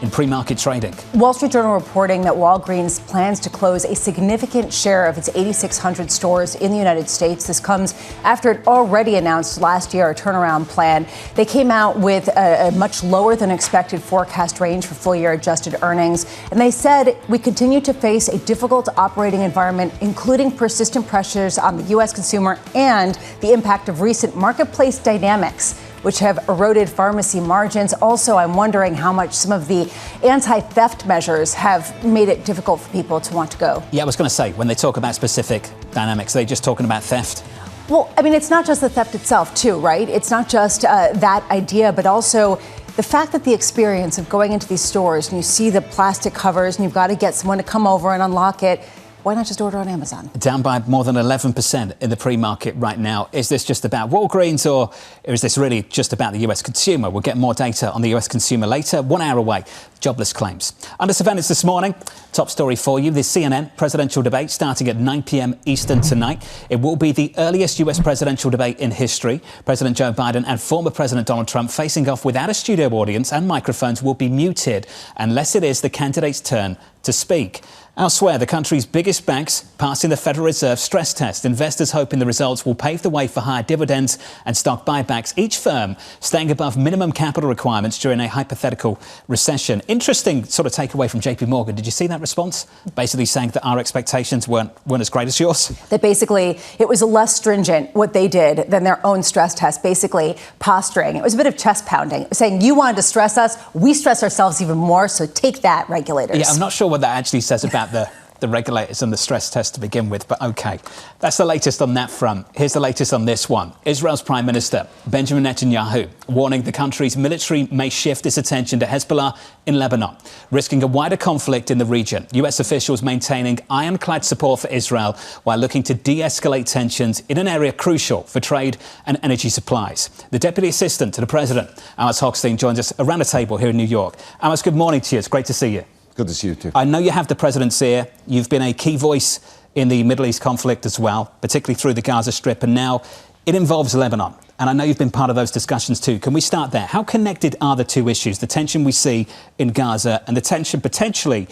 in pre-market trading. Wall Street Journal reporting that Walgreens plans to close a significant share of its 8,600 stores in the United States. This comes after it already announced last year a turnaround plan. They came out with a much lower than expected forecast range for full year adjusted earnings. And they said we continue to face a difficult operating environment, including persistent pressures on the U.S. consumer and the impact of recent marketplace dynamics, which have eroded pharmacy margins. Also, I'm wondering how much some of the anti-theft measures have made it difficult for people to want to go. Yeah, I was going to say, when they talk about specific dynamics, are they just talking about theft? Well, I mean, it's not just the theft itself, too, right? It's not just that idea, but also the fact that the experience of going into these stores and you see the plastic covers and you've got to get someone to come over and unlock it. Why not just order on Amazon? Down by more than 11% in the pre-market right now. Is this just about Walgreens or is this really just about the US consumer? We'll get more data on the US consumer later. 1 hour away, jobless claims. Under surveillance this morning, top story for you, the CNN presidential debate starting at 9 p.m. Eastern tonight. It will be the earliest US presidential debate in history. President Joe Biden and former President Donald Trump facing off without a studio audience, and microphones will be muted unless it is the candidate's turn to speak. Elsewhere, the country's biggest banks passing the Federal Reserve stress test. Investors hoping the results will pave the way for higher dividends and stock buybacks, each firm staying above minimum capital requirements during a hypothetical recession. Interesting sort of takeaway from JP Morgan. Did you see that response? Basically saying that our expectations weren't as great as yours? That basically it was less stringent what they did than their own stress test, basically posturing. It was a bit of chest pounding, saying you wanted to stress us, we stress ourselves even more, so take that, regulators. Yeah, I'm not sure what that actually says about the regulators and the stress test to begin with, but OK. That's the latest on that front. Here's the latest on this one. Israel's Prime Minister, Benjamin Netanyahu, warning the country's military may shift its attention to Hezbollah in Lebanon, risking a wider conflict in the region. US officials maintaining ironclad support for Israel while looking to de-escalate tensions in an area crucial for trade and energy supplies. The Deputy Assistant to the President, Amos Hochstein, joins us around the table here in New York. Amos, good morning to you. It's great to see you. Good to see you too. I know you have the president's ear. You've been a key voice in the Middle East conflict as well, particularly through the Gaza Strip, and now it involves Lebanon. And I know you've been part of those discussions too. Can we start there? How connected are the two issues, the tension we see in Gaza and the tension potentially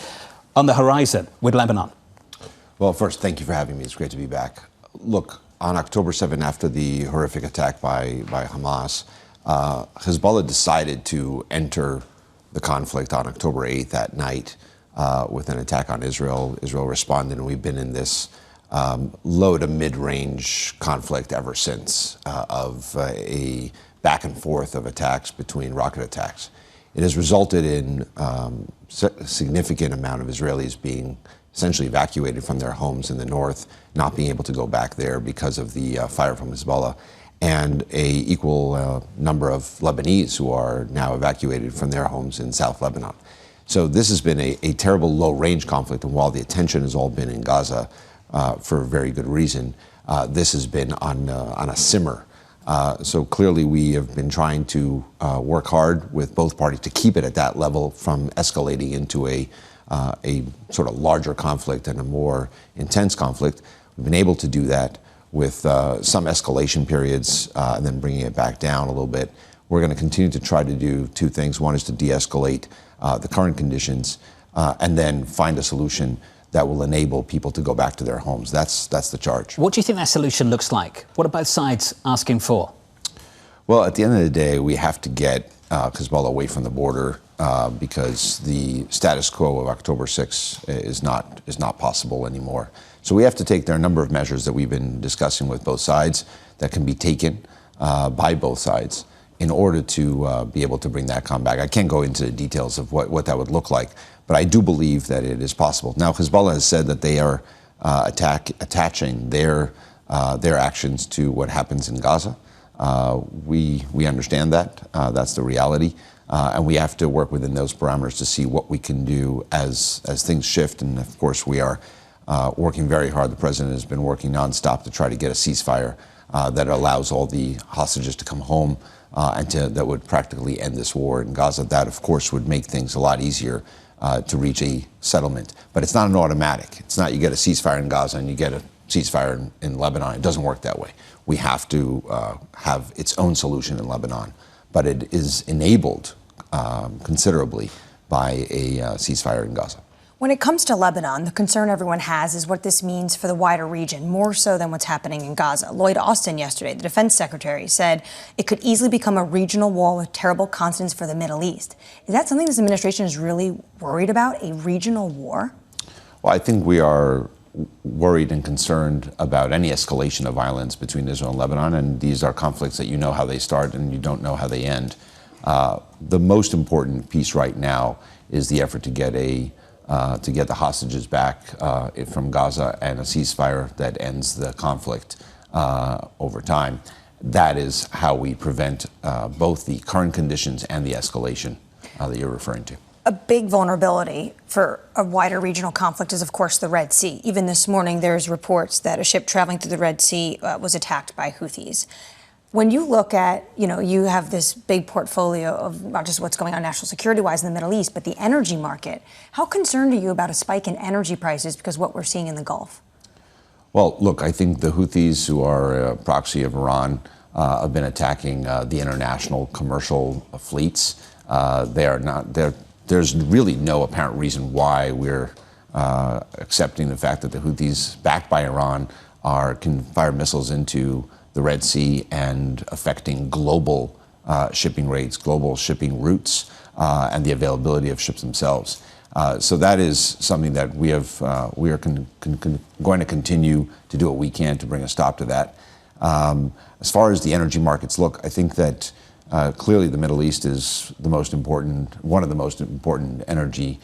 on the horizon with Lebanon? Well, first, thank you for having me. It's great to be back. Look, on October 7, after the horrific attack by Hamas, Hezbollah decided to enter the conflict on October 8th at night with an attack on Israel. Israel responded, and we've been in this low to mid-range conflict ever since of a back and forth of attacks between rocket attacks. It has resulted in a significant amount of Israelis being essentially evacuated from their homes in the north, not being able to go back there because of the fire from Hezbollah, and a equal number of Lebanese who are now evacuated from their homes in South Lebanon. So this has been a terrible low-range conflict, and while the attention has all been in Gaza for very good reason, this has been on a simmer. So clearly we have been trying to work hard with both parties to keep it at that level from escalating into a sort of larger conflict and a more intense conflict. We've been able to do that with some escalation periods and then bringing it back down a little bit. We're going to continue to try to do two things. One is to de-escalate the current conditions and then find a solution that will enable people to go back to their homes. That's the charge. What do you think that solution looks like? What are both sides asking for? Well, at the end of the day, we have to get Hezbollah away from the border because the status quo of October 6th is not possible anymore. So we have to take, there are a number of measures that we've been discussing with both sides that can be taken by both sides in order to be able to bring that calm back. I can't go into the details of what that would look like, but I do believe that it is possible. Now, Hezbollah has said that they are attaching their actions to what happens in Gaza. We understand that. That's the reality. And we have to work within those parameters to see what we can do as things shift. And of course, we are working very hard. The president has been working nonstop to try to get a ceasefire that allows all the hostages to come home and that would practically end this war in Gaza. That, of course, would make things a lot easier to reach a settlement. But it's not an automatic. It's not you get a ceasefire in Gaza and you get a ceasefire in Lebanon. It doesn't work that way. We have to have its own solution in Lebanon. But it is enabled considerably by a ceasefire in Gaza. When it comes to Lebanon, the concern everyone has is what this means for the wider region, more so than what's happening in Gaza. Lloyd Austin yesterday, the defense secretary, said it could easily become a regional war with terrible consequences for the Middle East. Is that something this administration is really worried about, a regional war? Well, I think we are worried and concerned about any escalation of violence between Israel and Lebanon, and these are conflicts that you know how they start and you don't know how they end. The most important piece right now is the effort to get the hostages back from Gaza and a ceasefire that ends the conflict over time. That is how we prevent both the current conditions and the escalation that you're referring to. A big vulnerability for a wider regional conflict is, of course, the Red Sea. Even this morning, there's reports that a ship traveling through the Red Sea was attacked by Houthis. When you look at, you have this big portfolio of not just what's going on national security-wise in the Middle East, but the energy market. How concerned are you about a spike in energy prices because of what we're seeing in the Gulf? Well, look, I think the Houthis, who are a proxy of Iran, have been attacking the international commercial fleets. There's really no apparent reason why we're accepting the fact that the Houthis, backed by Iran, can fire missiles into the Red Sea and affecting global shipping rates, global shipping routes, and the availability of ships themselves. So that is something that we are going to continue to do what we can to bring a stop to that. As far as the energy markets look, I think that clearly the Middle East is one of the most important energy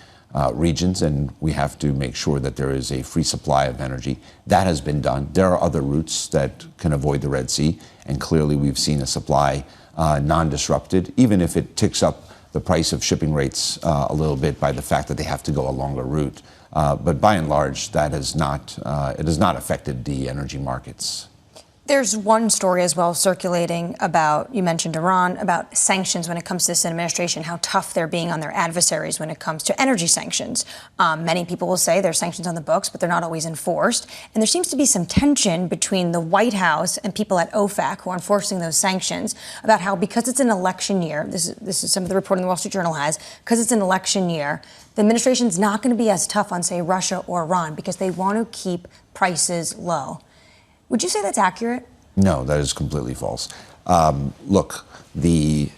regions, and we have to make sure that there is a free supply of energy. That has been done. There are other routes that can avoid the Red Sea, and clearly we've seen a supply non-disrupted, even if it ticks up the price of shipping rates a little bit by the fact that they have to go a longer route. But by and large, it has not affected the energy markets. There's one story as well circulating about, you mentioned Iran, about sanctions when it comes to this administration, how tough they're being on their adversaries when it comes to energy sanctions. Many people will say there's sanctions on the books, but they're not always enforced. And there seems to be some tension between the White House and people at OFAC who are enforcing those sanctions about how, because it's an election year, this is some of the reporting the Wall Street Journal has, because it's an election year, the administration's not going to be as tough on, say, Russia or Iran because they want to keep prices low. Would you say that's accurate? No, that is completely false. Look, we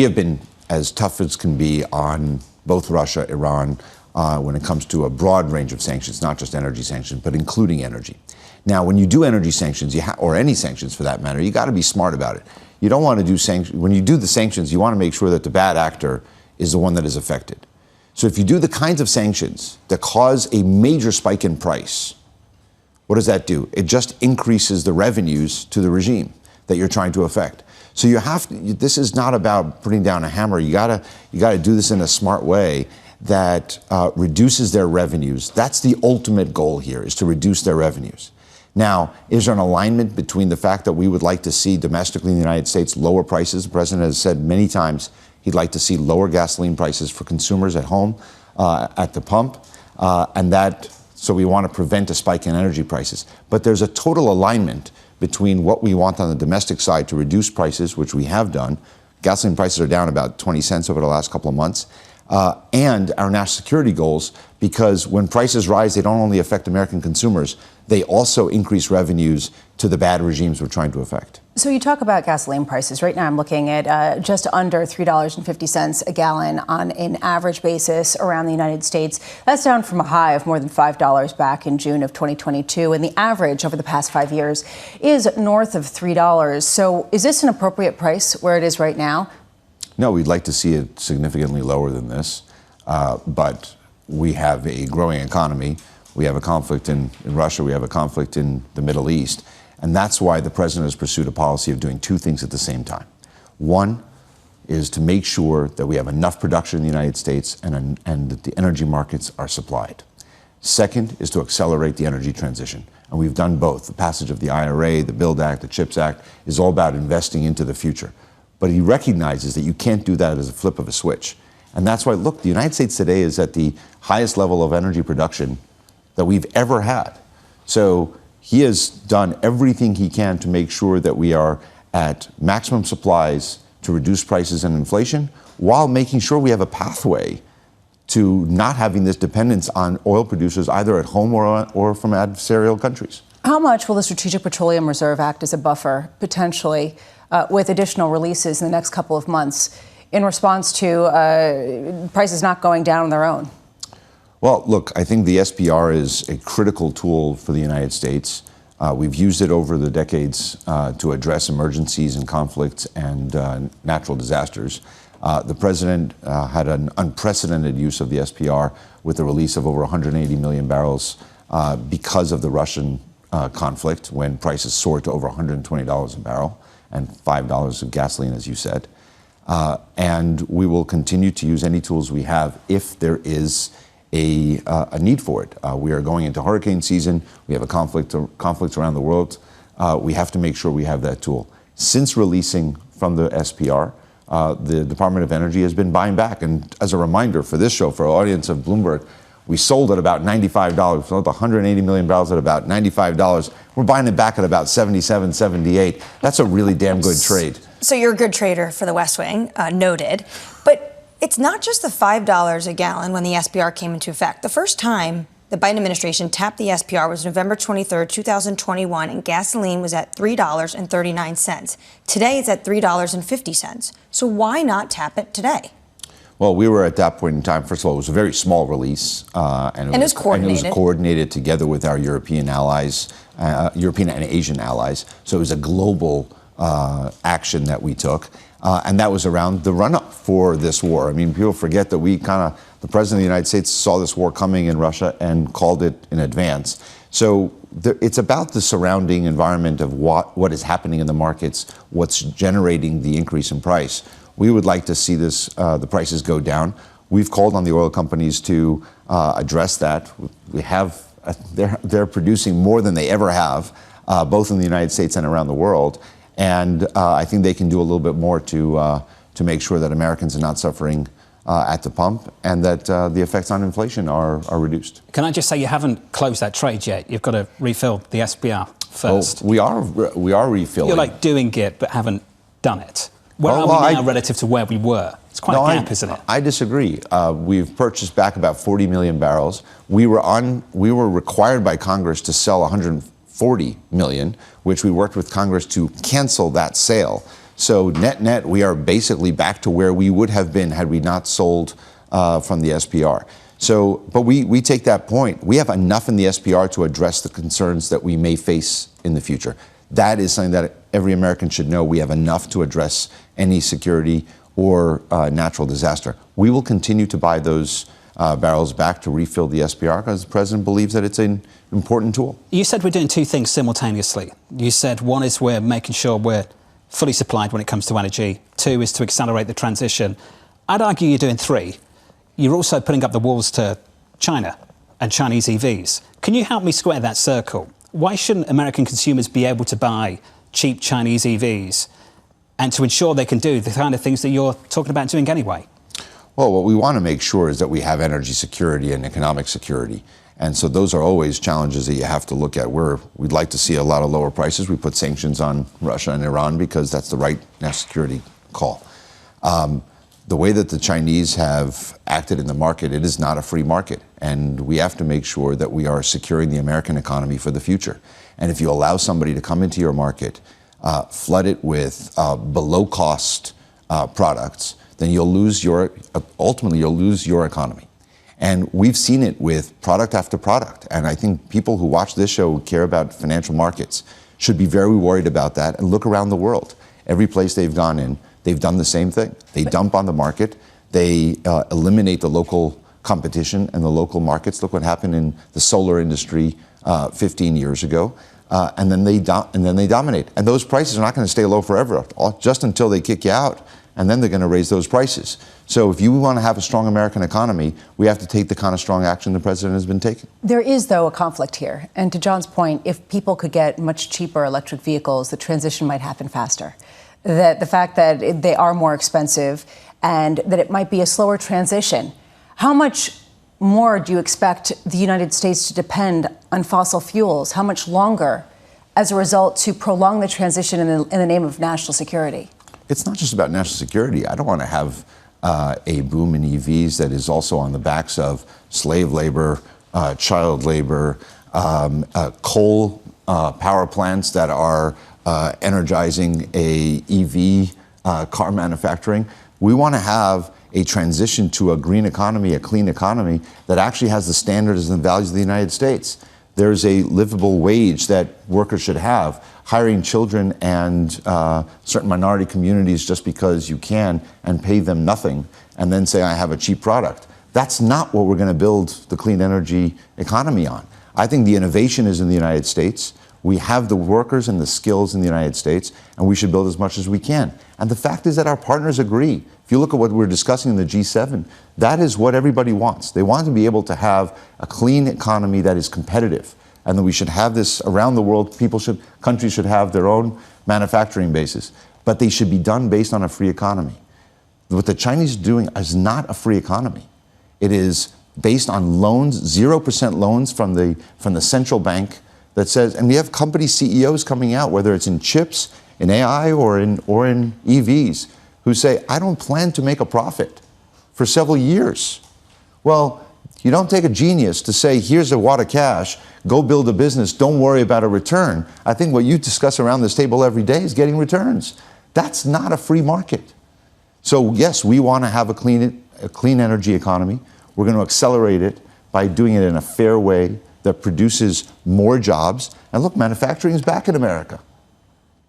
have been as tough as can be on both Russia, Iran, when it comes to a broad range of sanctions, not just energy sanctions, but including energy. Now, when you do energy sanctions, or any sanctions for that matter, you got to be smart about it. You don't want to do sanctions. When you do the sanctions, you want to make sure that the bad actor is the one that is affected. So if you do the kinds of sanctions that cause a major spike in price, what does that do? It just increases the revenues to the regime that you're trying to affect. So this is not about putting down a hammer. You gotta do this in a smart way that reduces their revenues. That's the ultimate goal here, is to reduce their revenues. Now, is there an alignment between the fact that we would like to see domestically in the United States lower prices? The president has said many times he'd like to see lower gasoline prices for consumers at home, at the pump, and that So we want to prevent a spike in energy prices. But there's a total alignment between what we want on the domestic side to reduce prices, which we have done. Gasoline prices are down about 20 cents over the last couple of months. And our national security goals, because when prices rise, they don't only affect American consumers, they also increase revenues to the bad regimes we're trying to affect. So you talk about gasoline prices. Right now I'm looking at just under $3.50 a gallon on an average basis around the United States. That's down from a high of more than $5 back in June of 2022. And the average over the past 5 years is north of $3. So is this an appropriate price where it is right now? No, we'd like to see it significantly lower than this. But we have a growing economy. We have a conflict in Russia. We have a conflict in the Middle East. And that's why the president has pursued a policy of doing two things at the same time. One is to make sure that we have enough production in the United States and that the energy markets are supplied. Second is to accelerate the energy transition. And we've done both. The passage of the IRA, the BUILD Act, the CHIPS Act is all about investing into the future. But he recognizes that you can't do that as a flip of a switch. And that's why, look, the United States today is at the highest level of energy production that we've ever had. So he has done everything he can to make sure that we are at maximum supplies to reduce prices and inflation, while making sure we have a pathway to not having this dependence on oil producers either at home or from adversarial countries. How much will the Strategic Petroleum Reserve act as a buffer, potentially, with additional releases in the next couple of months in response to prices not going down on their own? Well, look, I think the SPR is a critical tool for the United States. We've used it over the decades to address emergencies and conflicts and natural disasters. The president had an unprecedented use of the SPR with the release of over 180 million barrels because of the Russian conflict, when prices soared to over $120 a barrel and $5 of gasoline, as you said. And we will continue to use any tools we have if there is a need for it. We are going into hurricane season. We have a conflicts around the world. We have to make sure we have that tool. Since releasing from the SPR, the Department of Energy has been buying back. And as a reminder for this show, for our audience of Bloomberg, we sold at about $95. We sold 180 million barrels at about $95. We're buying it back at about 77, 78. That's a really damn good trade. So you're a good trader for the West Wing, noted. But it's not just the $5 a gallon when the SPR came into effect. The first time the Biden administration tapped the SPR was November 23rd, 2021, and gasoline was at $3.39. Today it's at $3.50. So why not tap it today? Well, we were at that point in time. First of all, it was a very small release, and it was coordinated together with our European allies, European and Asian allies. So it was a global action that we took, and that was around the run-up for this war. I mean, people forget that the president of the United States saw this war coming in Russia and called it in advance. So it's about the surrounding environment of what is happening in the markets, what's generating the increase in price. We would like to see the prices go down. We've called on the oil companies to address that. They're producing more than they ever have, both in the United States and around the world. And I think they can do a little bit more to make sure that Americans are not suffering at the pump and that the effects on inflation are reduced. Can I just say you haven't closed that trade yet? You've got to refill the SPR first. Oh, we are refilling. You're like doing it but haven't done it. Where are we now relative to where we were? It's quite a gap, isn't it? I disagree. We've purchased back about 40 million barrels. We were required by Congress to sell 140 million, which we worked with Congress to cancel that sale. So net, we are basically back to where we would have been had we not sold from the SPR. So, but we take that point. We have enough in the SPR to address the concerns that we may face in the future. That is something that every American should know. We have enough to address any security or natural disaster. We will continue to buy those barrels back to refill the SPR because the president believes that it's an important tool. You said we're doing two things simultaneously. You said one is we're making sure we're fully supplied when it comes to energy. Two is to accelerate the transition. I'd argue you're doing three. You're also putting up the walls to China and Chinese EVs. Can you help me square that circle? Why shouldn't American consumers be able to buy cheap Chinese EVs and to ensure they can do the kind of things that you're talking about doing anyway? Well, what we want to make sure is that we have energy security and economic security. And so those are always challenges that you have to look at. We'd like to see a lot of lower prices. We put sanctions on Russia and Iran because that's the right national security call. The way that the Chinese have acted in the market, it is not a free market. And we have to make sure that we are securing the American economy for the future. And if you allow somebody to come into your market, flood it with below cost products, then ultimately you'll lose your economy. And we've seen it with product after product. And I think people who watch this show who care about financial markets should be very worried about that and look around the world. Every place they've gone in, they've done the same thing. They dump on the market. They eliminate the local competition and the local markets. Look what happened in the solar industry 15 years ago. And then they dominate. And those prices are not going to stay low forever, just until they kick you out. And then they're going to raise those prices. So if you want to have a strong American economy, we have to take the kind of strong action the president has been taking. There is, though, a conflict here. And to John's point, if people could get much cheaper electric vehicles, the transition might happen faster. That the fact that they are more expensive and that it might be a slower transition. How much more do you expect the United States to depend on fossil fuels? How much longer as a result to prolong the transition in the name of national security? It's not just about national security. I don't want to have a boom in EVs that is also on the backs of slave labor, child labor, coal power plants that are energizing a EV car manufacturing. We want to have a transition to a green economy, a clean economy that actually has the standards and values of the United States. There's a livable wage that workers should have. Hiring children and certain minority communities just because you can and pay them nothing and then say, I have a cheap product. That's not what we're going to build the clean energy economy on. I think the innovation is in the United States. We have the workers and the skills in the United States, and we should build as much as we can. And the fact is that our partners agree. If you look at what we're discussing in the G7, that is what everybody wants. They want to be able to have a clean economy that is competitive, and that we should have this around the world. Countries should have their own manufacturing bases, but they should be done based on a free economy. What the Chinese are doing is not a free economy. It is based on loans, 0% loans from the central bank that says, and we have company CEOs coming out, whether it's in chips, in AI, or in EVs, who say, I don't plan to make a profit for several years. Well, you don't take a genius to say, here's a wad of cash, go build a business, don't worry about a return. I think what you discuss around this table every day is getting returns. That's not a free market. So yes, we want to have a clean energy economy. We're going to accelerate it by doing it in a fair way that produces more jobs. And look, manufacturing is back in America.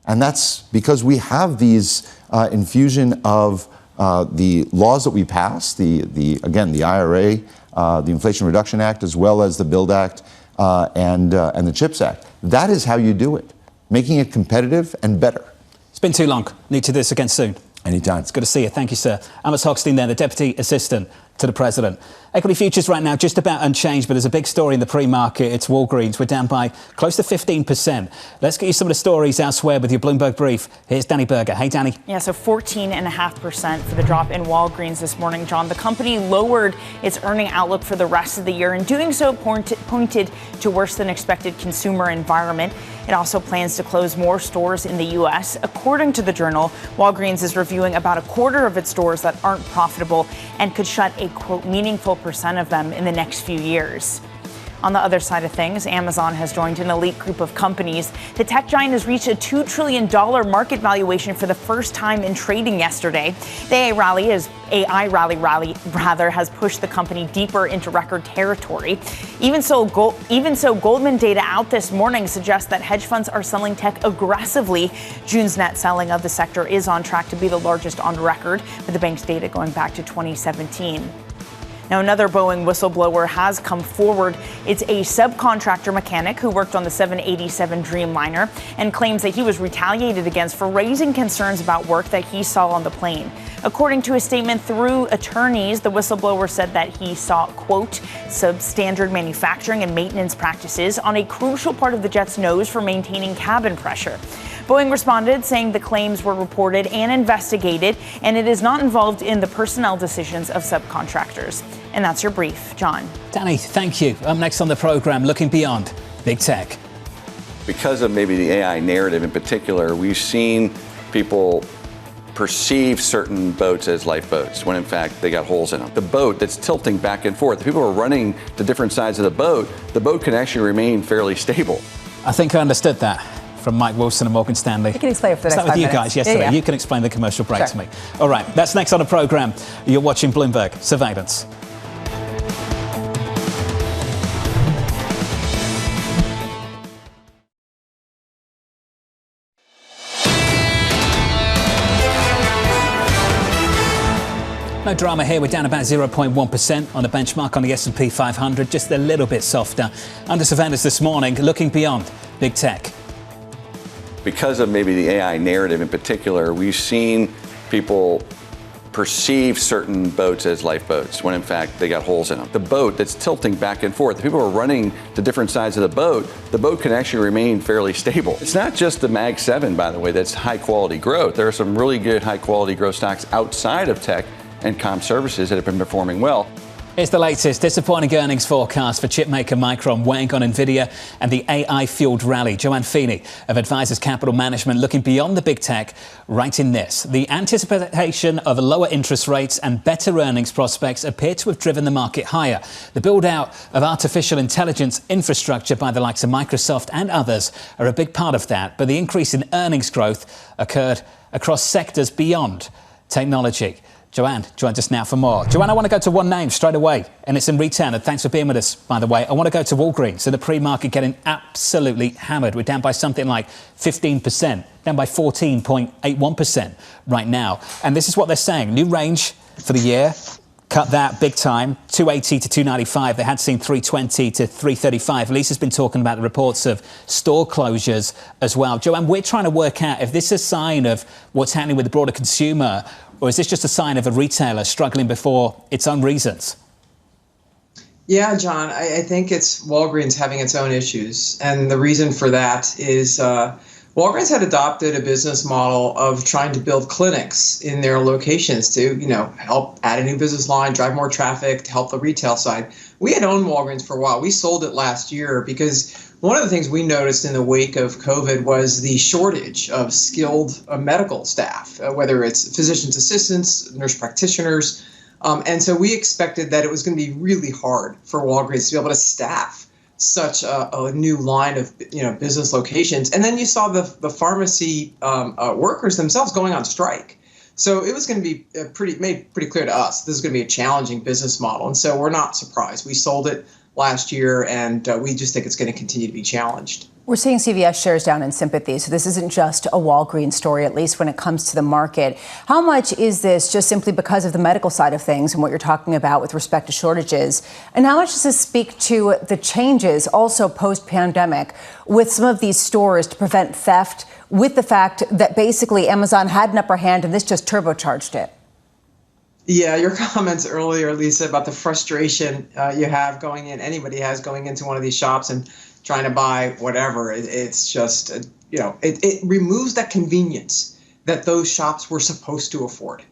And that's because we have these infusion of the laws that we passed, again, the IRA, the Inflation Reduction Act, as well as the BUILD Act and the CHIPS Act. That is how you do it, making it competitive and better. It's been too long. Need to do this again soon. Anytime. It's good to see you. Thank you, sir. Amos Hochstein there, the Deputy Assistant to the President. Equity futures right now just about unchanged, but there's a big story in the pre-market. It's Walgreens. We're down by close to 15%. Let's get you some of the stories elsewhere with your Bloomberg Brief. Here's Danny Berger. Hey, Danny. Yeah, so 14.5% for the drop in Walgreens this morning, John. The company lowered its earning outlook for the rest of the year, and doing so pointed to worse than expected consumer environment. It also plans to close more stores in the U.S. According to the Journal, Walgreens is reviewing about a quarter of its stores that aren't profitable and could shut a, quote, meaningful percent of them in the next few years. On the other side of things, Amazon has joined an elite group of companies. The tech giant has reached a $2 trillion market valuation for the first time in trading yesterday. The AI rally has pushed the company deeper into record territory. Even so, Goldman data out this morning suggests that hedge funds are selling tech aggressively. June's net selling of the sector is on track to be the largest on record, with the bank's data going back to 2017. Now, another Boeing whistleblower has come forward. It's a subcontractor mechanic who worked on the 787 Dreamliner and claims that he was retaliated against for raising concerns about work that he saw on the plane. According to a statement through attorneys, the whistleblower said that he saw, quote, substandard manufacturing and maintenance practices on a crucial part of the jet's nose for maintaining cabin pressure. Boeing responded, saying the claims were reported and investigated, and it is not involved in the personnel decisions of subcontractors. And that's your brief, John. Danny, thank you. Up next on the program, looking beyond big tech. Because of maybe the AI narrative in particular, we've seen people perceive certain boats as lifeboats when in fact they got holes in them. The boat that's tilting back and forth, people are running to different sides of the boat can actually remain fairly stable. I think I understood that from Mike Wilson and Morgan Stanley. You can explain it for the next 5 with you minutes. guys yesterday. Yeah. You can explain the commercial break Sure. to me. All right, that's next on the program. You're watching Bloomberg Surveillance. No drama here. We're down about 0.1% on the benchmark on the S&P 500, just a little bit softer. Under surveillance this morning, looking beyond big tech. Because of maybe the AI narrative in particular, we've seen people perceive certain boats as lifeboats when in fact they got holes in them. The boat that's tilting back and forth, people are running to different sides of the boat can actually remain fairly stable. It's not just the Mag 7, by the way, that's high quality growth. There are some really good high quality growth stocks outside of tech and comm services that have been performing well. It's the latest disappointing earnings forecast for chipmaker Micron weighing on Nvidia and the AI-fueled rally. JoAnne Feeney of Advisors Capital Management looking beyond the big tech, writing this. The anticipation of lower interest rates and better earnings prospects appear to have driven the market higher. The build-out of artificial intelligence infrastructure by the likes of Microsoft and others are a big part of that, but the increase in earnings growth occurred across sectors beyond technology. JoAnne joins us now for more. JoAnne, I want to go to one name straight away, and it's in retail. And thanks for being with us, by the way. I want to go to Walgreens. In the pre-market, getting absolutely hammered. We're down by something like 15%, down by 14.81% right now. And this is what they're saying. New range for the year. Cut that big time, 280 to 295. They had seen 320 to 335. Lisa's been talking about the reports of store closures as well. JoAnne, we're trying to work out if this is a sign of what's happening with the broader consumer, or is this just a sign of a retailer struggling before its own reasons? Yeah, John, I think it's Walgreens having its own issues. And the reason for that is Walgreens had adopted a business model of trying to build clinics in their locations to, help add a new business line, drive more traffic, to help the retail side. We had owned Walgreens for a while. We sold it last year because one of the things we noticed in the wake of COVID was the shortage of skilled medical staff, whether it's physician's assistants, nurse practitioners. And so we expected that it was going to be really hard for Walgreens to be able to staff such a new line of business locations. And then you saw the pharmacy workers themselves going on strike. So it was going to be made pretty clear to us this is going to be a challenging business model. And so we're not surprised. We sold it last year, and we just think it's going to continue to be challenged. We're seeing CVS shares down in sympathy, so this isn't just a Walgreens story, at least when it comes to the market. How much is this just simply because of the medical side of things and what you're talking about with respect to shortages? And how much does this speak to the changes also post-pandemic with some of these stores to prevent theft, with the fact that basically Amazon had an upper hand and this just turbocharged it? Yeah, your comments earlier, Lisa, about the frustration you have going in, anybody has going into one of these shops and trying to buy whatever. It's just, it removes that convenience that those shops were supposed to afford.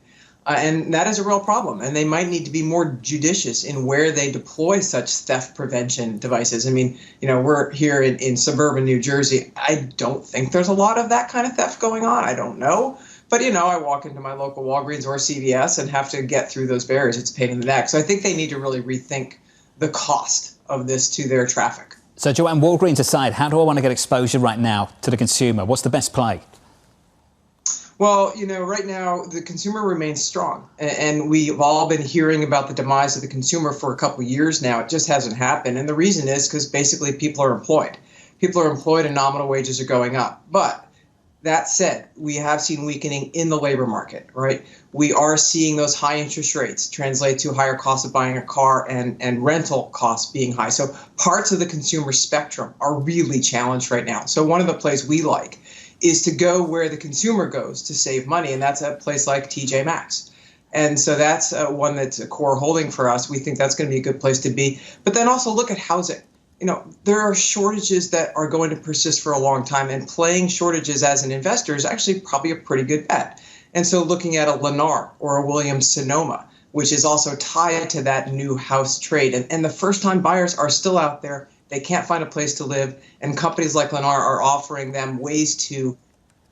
And that is a real problem. And they might need to be more judicious in where they deploy such theft prevention devices. I mean, we're here in suburban New Jersey. I don't think there's a lot of that kind of theft going on. I don't know. But, I walk into my local Walgreens or CVS and have to get through those barriers. It's a pain in the neck. So I think they need to really rethink the cost of this to their traffic. So, JoAnne, Walgreens aside, how do I want to get exposure right now to the consumer? What's the best play? Well, right now the consumer remains strong, and we've all been hearing about the demise of the consumer for a couple of years now. It just hasn't happened. And the reason is because basically people are employed. People are employed and nominal wages are going up. But that said, we have seen weakening in the labor market, right? We are seeing those high interest rates translate to higher costs of buying a car and rental costs being high. So parts of the consumer spectrum are really challenged right now. So one of the plays we like is to go where the consumer goes to save money, and that's a place like TJ Maxx. And so that's one that's a core holding for us. We think that's going to be a good place to be. But then also look at housing. There are shortages that are going to persist for a long time, and playing shortages as an investor is actually probably a pretty good bet. And so looking at a Lennar or a Williams-Sonoma, which is also tied to that new house trade. And the first-time buyers are still out there. They can't find a place to live. And companies like Lennar are offering them ways to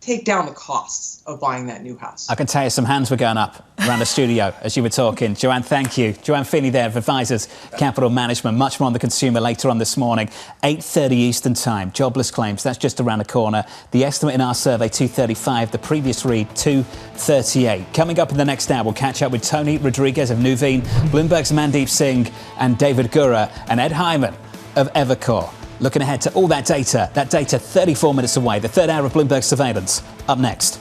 take down the costs of buying that new house. I can tell you some hands were going up around the studio as you were talking. JoAnne, thank you. JoAnne Feeney there of Advisors Capital Management. Much more on the consumer later on this morning. 8:30 Eastern Time. Jobless claims, that's just around the corner. The estimate in our survey, 235. The previous read, 238. Coming up in the next hour, we'll catch up with Tony Rodriguez of Nuveen, Bloomberg's Mandeep Singh and David Gura, and Ed Hyman of Evercore. Looking ahead to all that data 34 minutes away. The third hour of Bloomberg Surveillance, up next.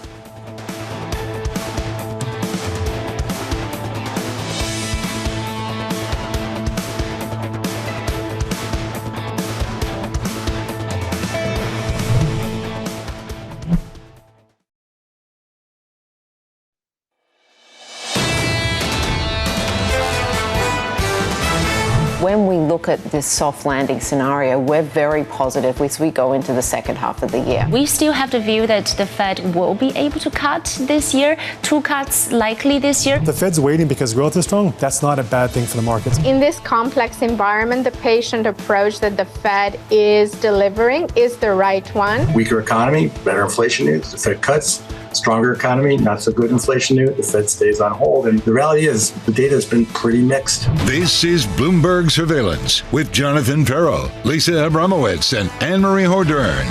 When we look at this soft landing scenario, we're very positive as we go into the second half of the year. We still have the view that the Fed will be able to cut this year, 2 cuts likely this year. The Fed's waiting because growth is strong. That's not a bad thing for the markets. In this complex environment, the patient approach that the Fed is delivering is the right one. Weaker economy, better inflation news. The Fed cuts. Stronger economy, not so good inflation news. The Fed stays on hold. And the reality is the data has been pretty mixed. This is Bloomberg Surveillance with Jonathan Ferro, Lisa Abramowitz, and Anne-Marie Hordern.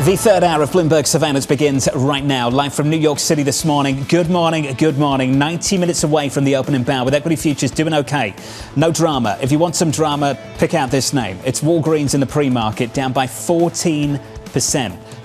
The third hour of Bloomberg Surveillance begins right now, live from New York City this morning. Good morning, good morning. 90 minutes away from the opening bell with equity futures doing okay. No drama. If you want some drama, pick out this name. It's Walgreens in the pre-market, down by 14%.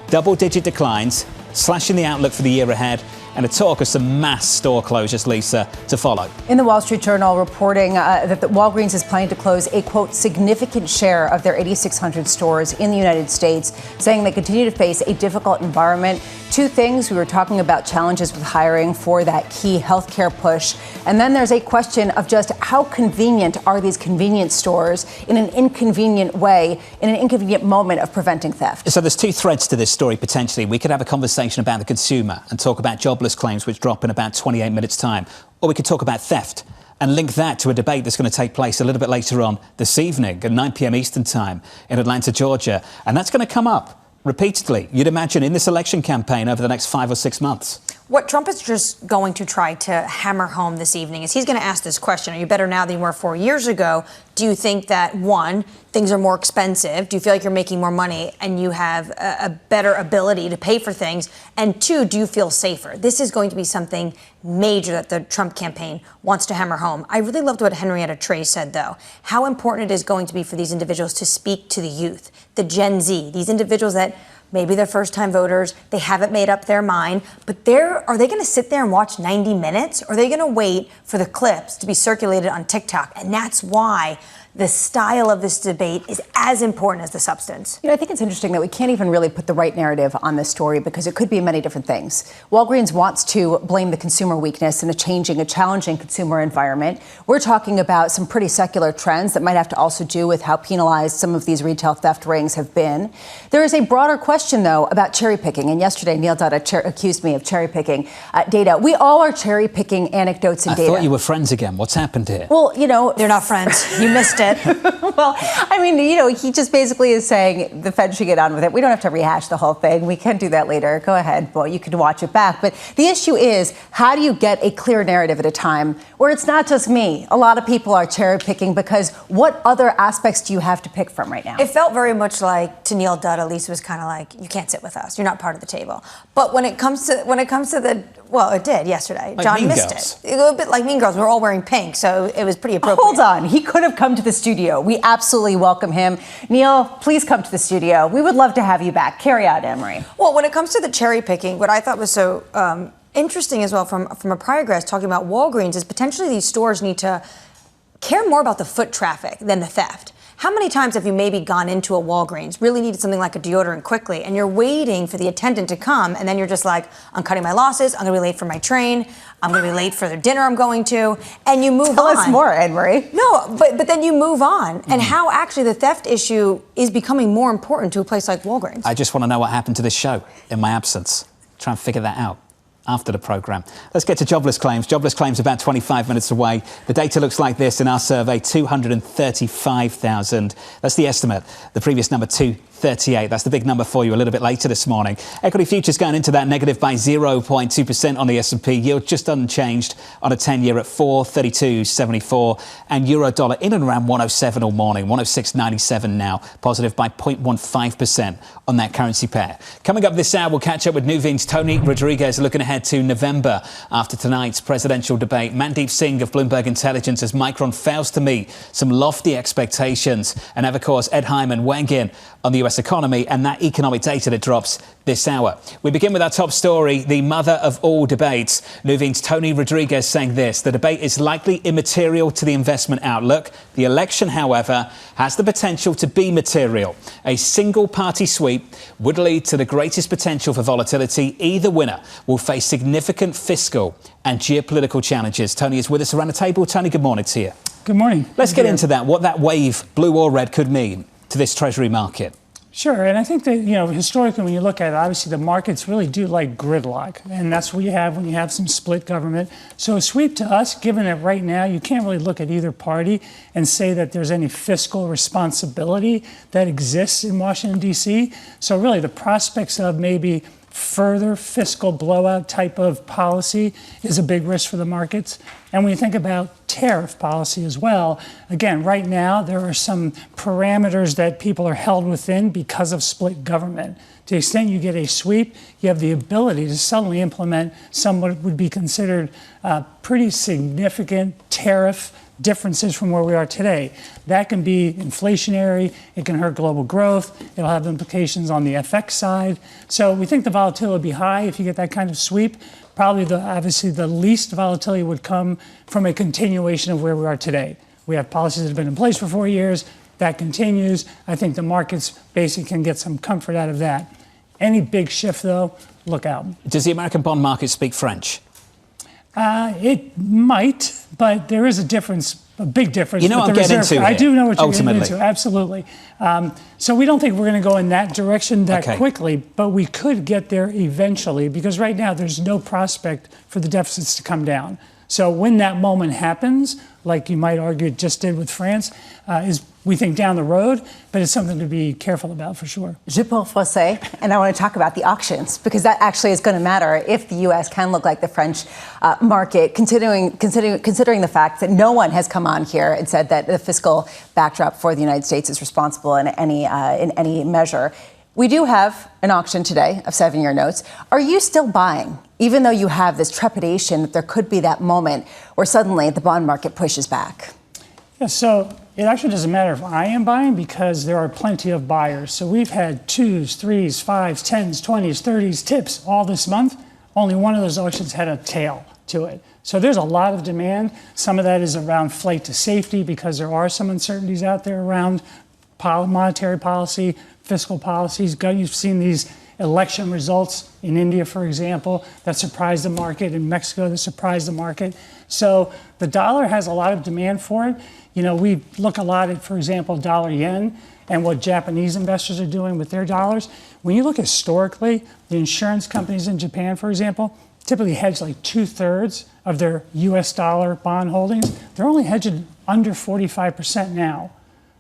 Double-digit declines, slashing the outlook for the year ahead, and a talk of some mass store closures, Lisa, to follow. In the Wall Street Journal reporting that the Walgreens is planning to close a, quote, significant share of their 8,600 stores in the United States, saying they continue to face a difficult environment. 2 things. We were talking about challenges with hiring for that key healthcare push. And then there's a question of just how convenient are these convenience stores in an inconvenient way, in an inconvenient moment of preventing theft. So there's 2 threads to this story, potentially. We could have a conversation about the consumer and talk about jobless claims, which drop in about 28 minutes' time. Or we could talk about theft and link that to a debate that's going to take place a little bit later on this evening at 9 p.m. Eastern Time in Atlanta, Georgia. And that's going to come up repeatedly, you'd imagine, in this election campaign over the next 5 or 6 months. What Trump is just going to try to hammer home this evening is he's going to ask this question: are you better now than you were 4 years ago? Do you think that, 1, things are more expensive? Do you feel like you're making more money and you have a better ability to pay for things? And 2, do you feel safer? This is going to be something major that the Trump campaign wants to hammer home. I really loved what Henrietta Treyz said, though, how important it is going to be for these individuals to speak to the youth, the Gen Z, these individuals that maybe they're first-time voters, they haven't made up their mind, but are they going to sit there and watch 90 minutes? Or are they going to wait for the clips to be circulated on TikTok? And that's why the style of this debate is as important as the substance. I think it's interesting that we can't even really put the right narrative on this story because it could be many different things. Walgreens wants to blame the consumer weakness in a challenging consumer environment. We're talking about some pretty secular trends that might have to also do with how penalized some of these retail theft rings have been. There is a broader question, though, about cherry picking. And yesterday, Neil Dutta accused me of cherry picking data. We all are cherry picking anecdotes and data. I thought you were friends again. What's happened here? Well, they're not friends. You missed it. Well, I mean, he just basically is saying the Fed should get on with it. We don't have to rehash the whole thing. We can do that later. Go ahead. Well, you can watch it back. But the issue is, how do you get a clear narrative at a time where it's not just me? A lot of people are cherry picking because what other aspects do you have to pick from right now? It felt very much like to Neil Dutta, Lisa was kind of like, you can't sit with us. You're not part of the table. But when it comes to the, well, it did yesterday. Like John Mean missed Girls. it. A little bit like Mean Girls. We're all wearing pink, so it was pretty appropriate. Hold on. He could have come to the studio. We absolutely welcome him. Neil, please come to the studio. We would love to have you back. Carry out, Emery. Well, when it comes to the cherry picking, what I thought was so interesting as well from a prior guest talking about Walgreens is potentially these stores need to care more about the foot traffic than the theft. How many times have you maybe gone into a Walgreens, really needed something like a deodorant quickly, and you're waiting for the attendant to come, and then you're just like, I'm cutting my losses, I'm going to be late for my train, I'm going to be late for the dinner I'm going to, and you move on. Tell us more, Anne-Marie. No, but then you move on, and how actually the theft issue is becoming more important to a place like Walgreens. I just want to know what happened to this show in my absence. Try and figure that out after the programme. Let's get to jobless claims. Jobless claims about 25 minutes away. The data looks like this in our survey, 235,000. That's the estimate. The previous number, 238. That's the big number for you a little bit later this morning. Equity futures going into that negative by 0.2% on the S&P. Yield just unchanged on a 10-year at 432.74. And euro dollar in and around 107 all morning, 106.97 now. Positive by 0.15% on that currency pair. Coming up this hour, we'll catch up with Nuveen's Tony Rodriguez, looking ahead to November after tonight's presidential debate. Mandeep Singh of Bloomberg Intelligence as Micron fails to meet some lofty expectations. And Evercore's Ed Hyman weighing in on the US economy and that economic data that drops this hour. We begin with our top story, the mother of all debates. Nuveen's Tony Rodriguez saying this: the debate is likely immaterial to the investment outlook. The election, however, has the potential to be material. A single party sweep would lead to the greatest potential for volatility. Either winner will face significant fiscal and geopolitical challenges. Tony is with us around the table. Tony, good morning to you. Good morning. Let's get into that, what that wave, blue or red, could mean to this Treasury market. Sure, and I think that, historically, when you look at it, obviously the markets really do like gridlock, and that's what you have when you have some split government. So a sweep to us, given that right now you can't really look at either party and say that there's any fiscal responsibility that exists in Washington, D.C. So really the prospects of maybe further fiscal blowout type of policy is a big risk for the markets. And when you think about tariff policy as well, again, right now there are some parameters that people are held within because of split government. To the extent you get a sweep, you have the ability to suddenly implement some what would be considered pretty significant tariff differences from where we are today. That can be inflationary, it can hurt global growth, it'll have implications on the FX side. So we think the volatility will be high if you get that kind of sweep. Probably obviously the least volatility would come from a continuation of where we are today. We have policies that have been in place for 4 years, that continues. I think the markets basically can get some comfort out of that. Any big shift though, look out. Does the American bond market speak French? It might, but there is a difference, a big difference. You know what I'm getting into here. I do know what you're Ultimately. getting into, absolutely. So we don't think we're going to go in that direction that quickly, but we could get there eventually because right now there's no prospect for the deficits to come down. So when that moment happens, like you might argue it just did with France, is we think down the road, but it's something to be careful about for sure. Je parle français, and I want to talk about the auctions because that actually is going to matter if the U.S. can look like the French market, considering the fact that no one has come on here and said that the fiscal backdrop for the United States is responsible in any measure. We do have an auction today of 7-year notes. Are you still buying, even though you have this trepidation that there could be that moment where suddenly the bond market pushes back? Yeah, so it actually doesn't matter if I am buying because there are plenty of buyers. So we've had 2s, 3s, 5s, 10s, 20s, 30s, tips all this month. Only one of those auctions had a tail to it. So there's a lot of demand. Some of that is around flight to safety because there are some uncertainties out there around monetary policy, fiscal policies. You've seen these election results in India, for example, that surprised the market, in Mexico that surprised the market. So the dollar has a lot of demand for it. We look a lot at, for example, dollar yen and what Japanese investors are doing with their dollars. When you look historically, the insurance companies in Japan, for example, typically hedge like 2/3 of their US dollar bond holdings. They're only hedging under 45% now.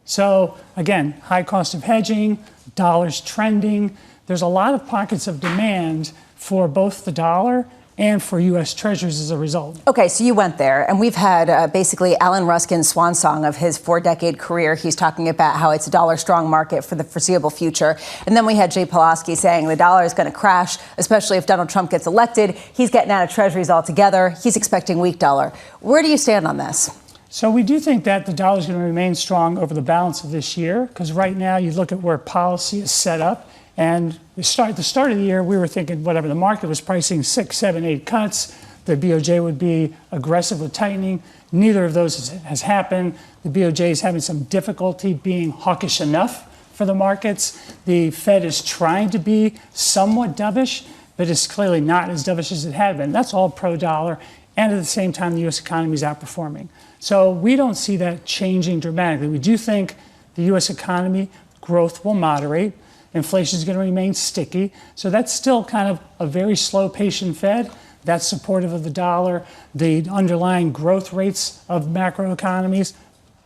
So again, high cost of hedging, dollars trending. There's a lot of pockets of demand for both the dollar and for U.S. Treasuries as a result. Okay, so you went there, and we've had basically Alan Ruskin's swan song of his 4-decade career. He's talking about how it's a dollar-strong market for the foreseeable future. And then we had Jay Pelosky saying the dollar is going to crash, especially if Donald Trump gets elected. He's getting out of Treasuries altogether. He's expecting weak dollar. Where do you stand on this? So we do think that the dollar is going to remain strong over the balance of this year, because right now you look at where policy is set up. And the start of the year, we were thinking whatever the market was pricing 6, 7, 8 cuts. The BOJ would be aggressive with tightening. Neither of those has happened. The BOJ is having some difficulty being hawkish enough for the markets. The Fed is trying to be somewhat dovish, but it's clearly not as dovish as it had been. That's all pro-dollar. And at the same time, the U.S. economy is outperforming. So we don't see that changing dramatically. We do think the U.S. economy growth will moderate. Inflation is going to remain sticky. So that's still kind of a very slow, patient Fed. That's supportive of the dollar. The underlying growth rates of macroeconomies,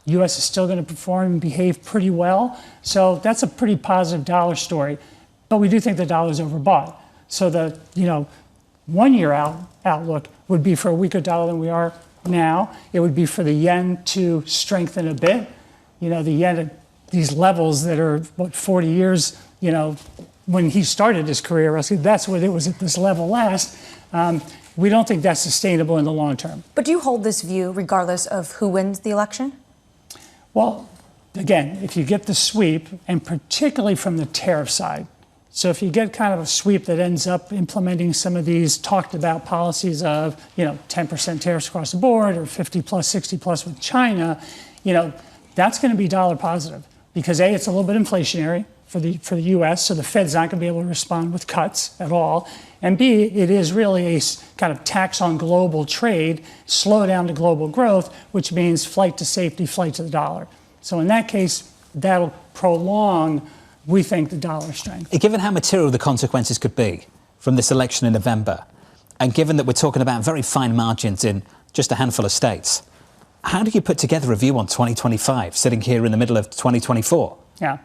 U.S. is still going to perform and behave pretty well. So that's a pretty positive dollar story. But we do think the dollar is overbought. So the 1 year outlook would be for a weaker dollar than we are now. It would be for the yen to strengthen a bit. The yen at these levels that are, 40 years, when he started his career, Ruskin, that's what it was at this level last. We don't think that's sustainable in the long term. But do you hold this view regardless of who wins the election? Well, again, if you get the sweep, and particularly from the tariff side, so if you get kind of a sweep that ends up implementing some of these talked about policies of, 10% tariffs across the board or 50 plus, 60 plus with China, that's going to be dollar positive because A, it's a little bit inflationary for the U.S., so the Fed's not going to be able to respond with cuts at all. And B, it is really a kind of tax on global trade, slow down to global growth, which means flight to safety, flight to the dollar. So in that case, that'll prolong, we think, the dollar strength. Given how material the consequences could be from this election in November, and given that we're talking about very fine margins in just a handful of states, how do you put together a view on 2025, sitting here in the middle of 2024? Yeah.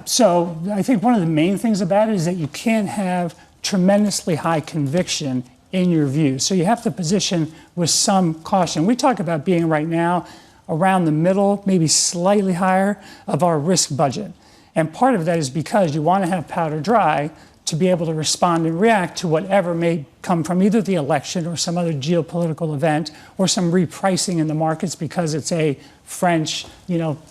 So I think one of the main things about it is that you can't have tremendously high conviction in your view. So you have to position with some caution. We talk about being right now around the middle, maybe slightly higher of our risk budget. And part of that is because you want to have powder dry to be able to respond and react to whatever may come from either the election or some other geopolitical event or some repricing in the markets because it's a French,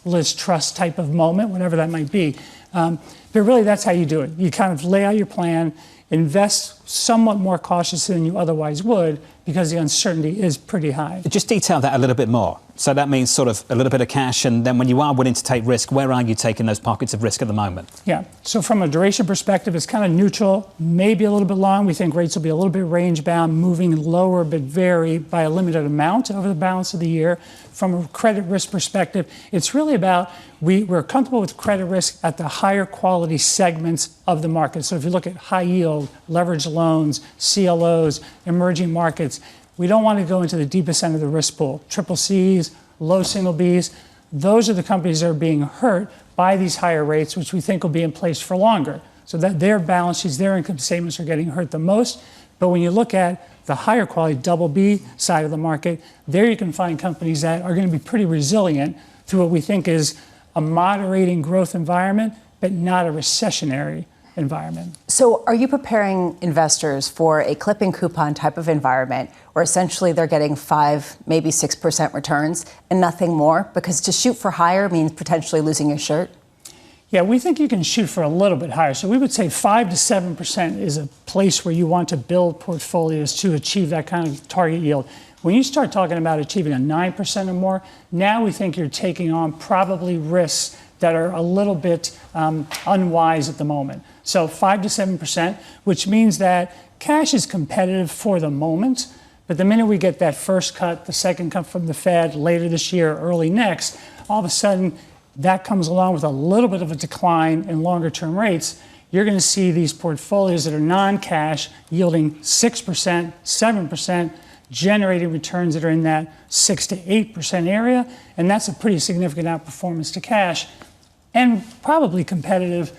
Liz Truss type of moment, whatever that might be. But really, that's how you do it. You kind of lay out your plan, invest somewhat more cautiously than you otherwise would because the uncertainty is pretty high. Just detail that a little bit more. So that means sort of a little bit of cash, and then when you are willing to take risk, where are you taking those pockets of risk at the moment? Yeah, so from a duration perspective, it's kind of neutral, maybe a little bit long. We think rates will be a little bit range-bound, moving lower but vary by a limited amount over the balance of the year. From a credit risk perspective, it's really about we're comfortable with credit risk at the higher quality segments of the market. So if you look at high yield, leveraged loans, CLOs, emerging markets, we don't want to go into the deepest end of the risk pool. Triple Cs, low single Bs, those are the companies that are being hurt by these higher rates, which we think will be in place for longer. So that their balance sheets, their income statements are getting hurt the most. But when you look at the higher quality double B side of the market, there you can find companies that are going to be pretty resilient through what we think is a moderating growth environment, but not a recessionary environment. So are you preparing investors for a clipping coupon type of environment where essentially they're getting 5, maybe 6% returns and nothing more? Because to shoot for higher means potentially losing your shirt. Yeah, we think you can shoot for a little bit higher. So we would say 5 to 7% is a place where you want to build portfolios to achieve that kind of target yield. When you start talking about achieving a 9% or more, now we think you're taking on probably risks that are a little bit unwise at the moment. So 5 to 7%, which means that cash is competitive for the moment, but the minute we get that first cut, the second cut from the Fed later this year, early next, all of a sudden that comes along with a little bit of a decline in longer term rates. You're going to see these portfolios that are non-cash yielding 6%, 7%, generating returns that are in that 6 to 8% area, and that's a pretty significant outperformance to cash, and probably competitive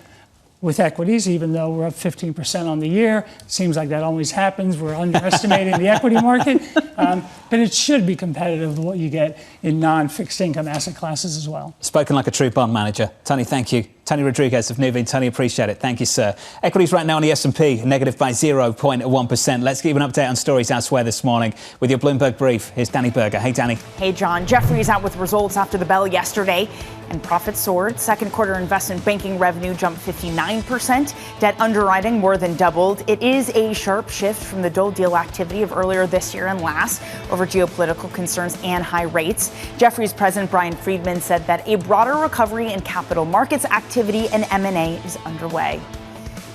with equities, even though we're up 15% on the year. Seems like that always happens. We're underestimating the equity market, but it should be competitive with what you get in non-fixed income asset classes as well. Spoken like a true bond manager. Tony, thank you. Tony Rodriguez of Nuveen. Tony, appreciate it. Thank you, sir. Equities right now on the S&P, negative by 0.1%. Let's give you an update on stories elsewhere this morning with your Bloomberg Brief. Here's Danny Berger. Hey, Danny. Hey, John. Jefferies out with results after the bell yesterday, and profits soared. Second quarter investment banking revenue jumped 59%. Debt underwriting more than doubled. It is a sharp shift from the dull deal activity of earlier this year and last over geopolitical concerns and high rates. Jefferies President Brian Friedman said that a broader recovery in capital markets activity and M&A is underway.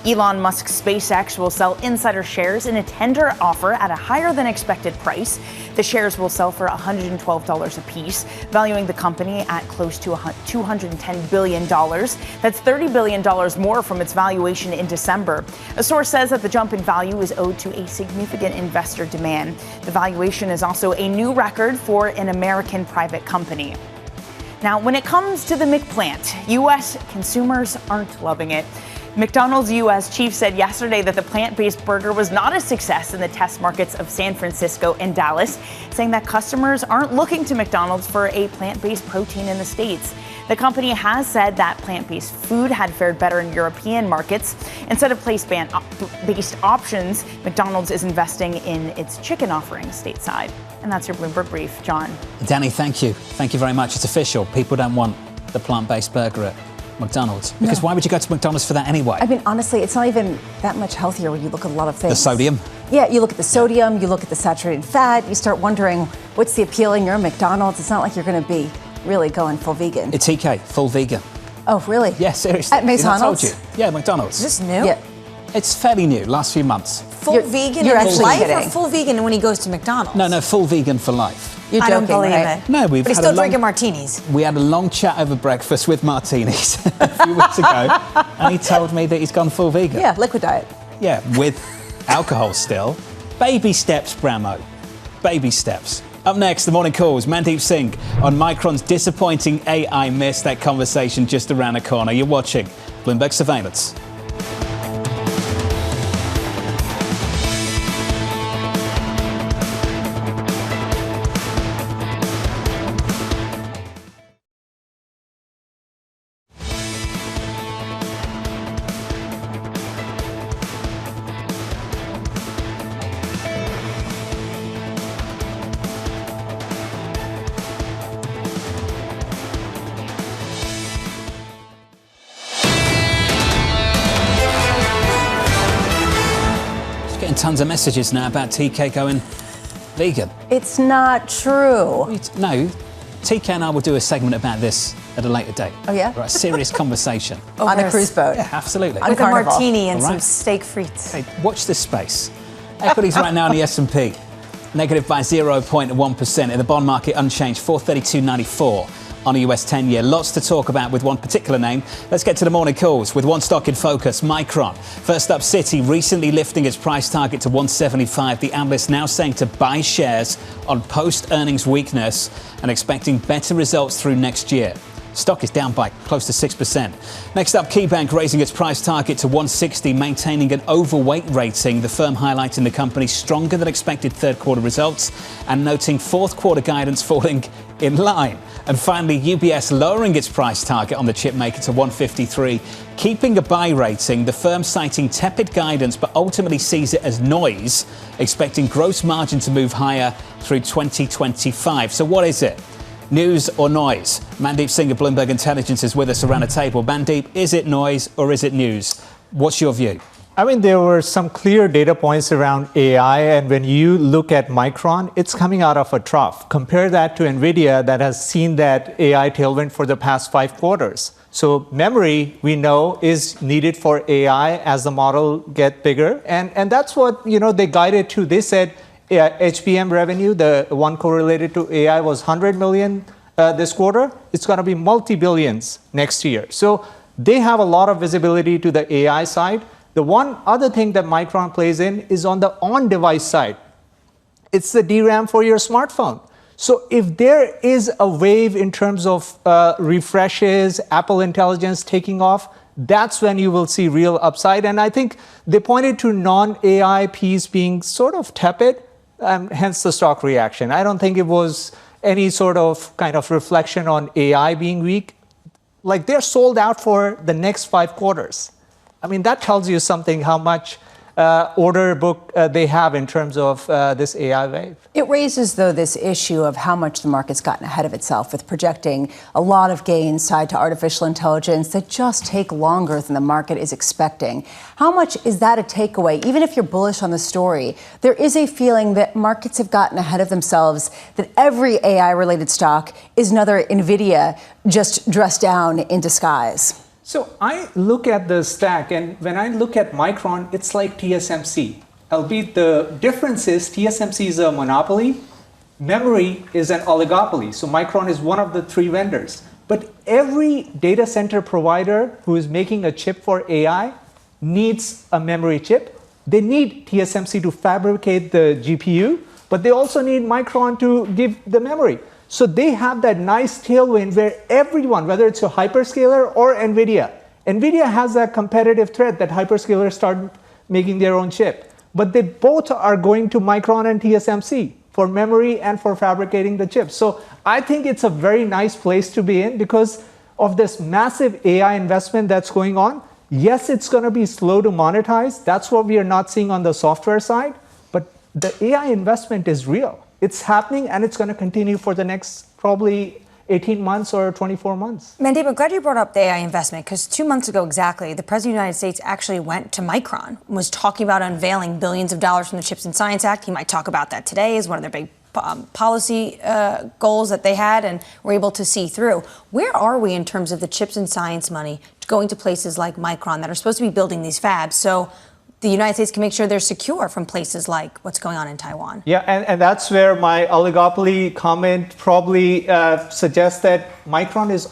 Elon Musk's SpaceX will sell insider shares in a tender offer at a higher than expected price. The shares will sell for $112 apiece, valuing the company at close to $210 billion. That's $30 billion more from its valuation in December. A source says that the jump in value is owed to a significant investor demand. The valuation is also a new record for an American private company. Now, when it comes to the McPlant, U.S. consumers aren't loving it. McDonald's U.S. chief said yesterday that the plant-based burger was not a success in the test markets of San Francisco and Dallas, saying that customers aren't looking to McDonald's for a plant-based protein in the States. The company has said that plant-based food had fared better in European markets. Instead of place-based options, McDonald's is investing in its chicken offerings stateside. And that's your Bloomberg Brief. John. Danny, thank you. Thank you very much. It's official. People don't want the plant-based burger at McDonald's. Because why would you go to McDonald's for that anyway? I mean, honestly, it's not even that much healthier when you look at a lot of things. The sodium? Yeah, you look at the sodium, you look at the saturated fat, you start wondering what's the appealing. You're at McDonald's. It's not like you're going to be really going full vegan. It's TK, full vegan. Oh, really? Yeah, seriously. At McDonald's? I told you. Yeah, McDonald's. Is this new? Yeah. It's fairly new, last few months. Full vegan you're in actually life kidding. or full vegan when he goes to McDonald's? No, full vegan for life. You're I joking, don't believe right? it. No, But he's still drinking martinis. We had a long chat over breakfast with martinis a few weeks ago, and he told me that he's gone full vegan. Yeah, liquid diet. Yeah, with alcohol still. Baby steps, Bramo. Baby steps. Up next, the morning calls. Mandeep Singh on Micron's disappointing AI miss. That conversation just around the corner. You're watching Bloomberg Surveillance. Tons of messages now about TK going vegan. It's not true. No, TK and I will do a segment about this at a later date. Oh, yeah? Right, a serious conversation. On a cruise boat. Yeah, absolutely. With a martini and All some right. steak frites. Hey, watch this space. Equities right now in the S&P, negative by 0.1%. In the bond market, unchanged, 432.94 on a US 10-year. Lots to talk about with one particular name. Let's get to the morning calls with one stock in focus, Micron. First up, Citi recently lifting its price target to 175. The analyst now saying to buy shares on post-earnings weakness and expecting better results through next year. Stock is down by close to 6%. Next up, KeyBank raising its price target to 160, maintaining an overweight rating. The firm highlighting the company's stronger than expected third quarter results and noting fourth quarter guidance falling in line. And finally, UBS lowering its price target on the chip maker to 153, keeping a buy rating. The firm citing tepid guidance, but ultimately sees it as noise, expecting gross margin to move higher through 2025. So what is it? News or noise? Mandeep Singh of Bloomberg Intelligence is with us around the table. Mandeep, is it noise or is it news? What's your view? I mean, there were some clear data points around AI, and when you look at Micron, it's coming out of a trough. Compare that to NVIDIA that has seen that AI tailwind for the past 5 quarters. So memory, we know, is needed for AI as the model get bigger, and that's what they guided to. They said HBM revenue, the one correlated to AI, was $100 million this quarter. It's going to be multi-billions next year. So they have a lot of visibility to the AI side. The one other thing that Micron plays in is on the on-device side. It's the DRAM for your smartphone. So if there is a wave in terms of refreshes, Apple Intelligence taking off, that's when you will see real upside. And I think they pointed to non-AI piece being sort of tepid, hence the stock reaction. I don't think it was any sort of kind of reflection on AI being weak. Like they're sold out for the next 5 quarters. I mean, that tells you something how much order book they have in terms of this AI wave. It raises, though, this issue of how much the market's gotten ahead of itself with projecting a lot of gains tied to artificial intelligence that just take longer than the market is expecting. How much is that a takeaway? Even if you're bullish on the story, there is a feeling that markets have gotten ahead of themselves, that every AI-related stock is another NVIDIA just dressed down in disguise. So I look at the stack, and when I look at Micron, it's like TSMC. Albeit the difference is TSMC is a monopoly, memory is an oligopoly. So Micron is one of the 3 vendors. But every data center provider who is making a chip for AI needs a memory chip. They need TSMC to fabricate the GPU, but they also need Micron to give the memory. So they have that nice tailwind where everyone, whether it's a hyperscaler or NVIDIA has that competitive threat that hyperscalers start making their own chip. But they both are going to Micron and TSMC for memory and for fabricating the chip. So I think it's a very nice place to be in because of this massive AI investment that's going on. Yes, it's going to be slow to monetize. That's what we are not seeing on the software side. But the AI investment is real. It's happening, and it's going to continue for the next probably 18 months or 24 months. Mandeep, I'm glad you brought up the AI investment, because 2 months ago exactly, the President of the United States actually went to Micron and was talking about unveiling billions of dollars from the Chips and Science Act. He might talk about that today as one of their big policy goals that they had and were able to see through. Where are we in terms of the chips and science money going to places like Micron that are supposed to be building these fabs? So the United States can make sure they're secure from places like what's going on in Taiwan. Yeah, and that's where my oligopoly comment probably suggests that Micron is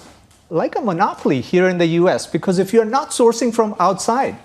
like a monopoly here in the US, because if you're not sourcing from outside,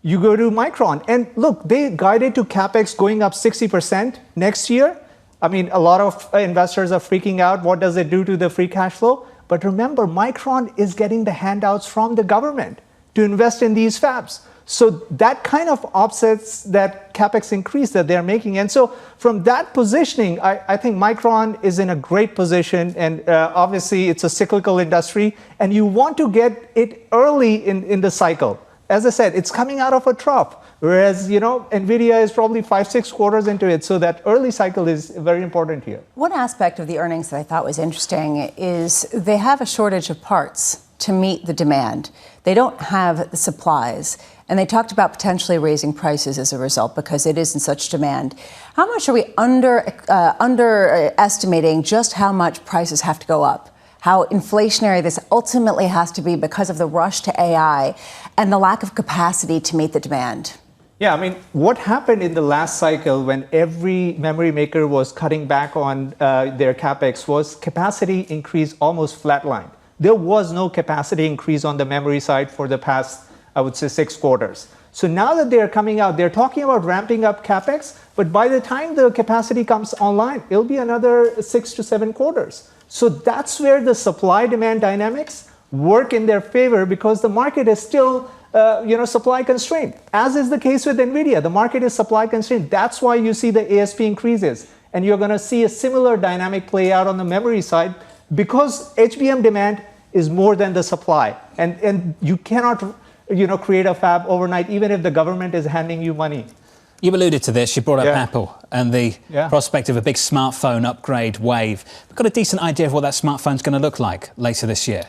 you go to Micron. And look, they guided to CapEx going up 60% next year. I mean, a lot of investors are freaking out. What does it do to the free cash flow? But remember, Micron is getting the handouts from the government to invest in these fabs. So that kind of offsets that CapEx increase that they're making. And so from that positioning, I think Micron is in a great position. And obviously, it's a cyclical industry. And you want to get it early in the cycle. As I said, it's coming out of a trough. Whereas, NVIDIA is probably 5-6 quarters into it. So that early cycle is very important here. One aspect of the earnings that I thought was interesting is they have a shortage of parts to meet the demand. They don't have the supplies. And they talked about potentially raising prices as a result because it is in such demand. How much are we underestimating just how much prices have to go up? How inflationary this ultimately has to be because of the rush to AI and the lack of capacity to meet the demand? Yeah, I mean, what happened in the last cycle when every memory maker was cutting back on their CapEx was capacity increase almost flatlined. There was no capacity increase on the memory side for the past, I would say, 6 quarters. So now that they're coming out, they're talking about ramping up CapEx, but by the time the capacity comes online, it'll be another 6 to 7 quarters. So that's where the supply-demand dynamics work in their favor because the market is still supply constrained, as is the case with NVIDIA. The market is supply constrained. That's why you see the ASP increases. And you're going to see a similar dynamic play out on the memory side because HBM demand is more than the supply. And you cannot create a fab overnight, even if the government is handing you money. You alluded to this. You brought up Apple and the prospect of a big smartphone upgrade wave. We've got a decent idea of what that smartphone's going to look like later this year.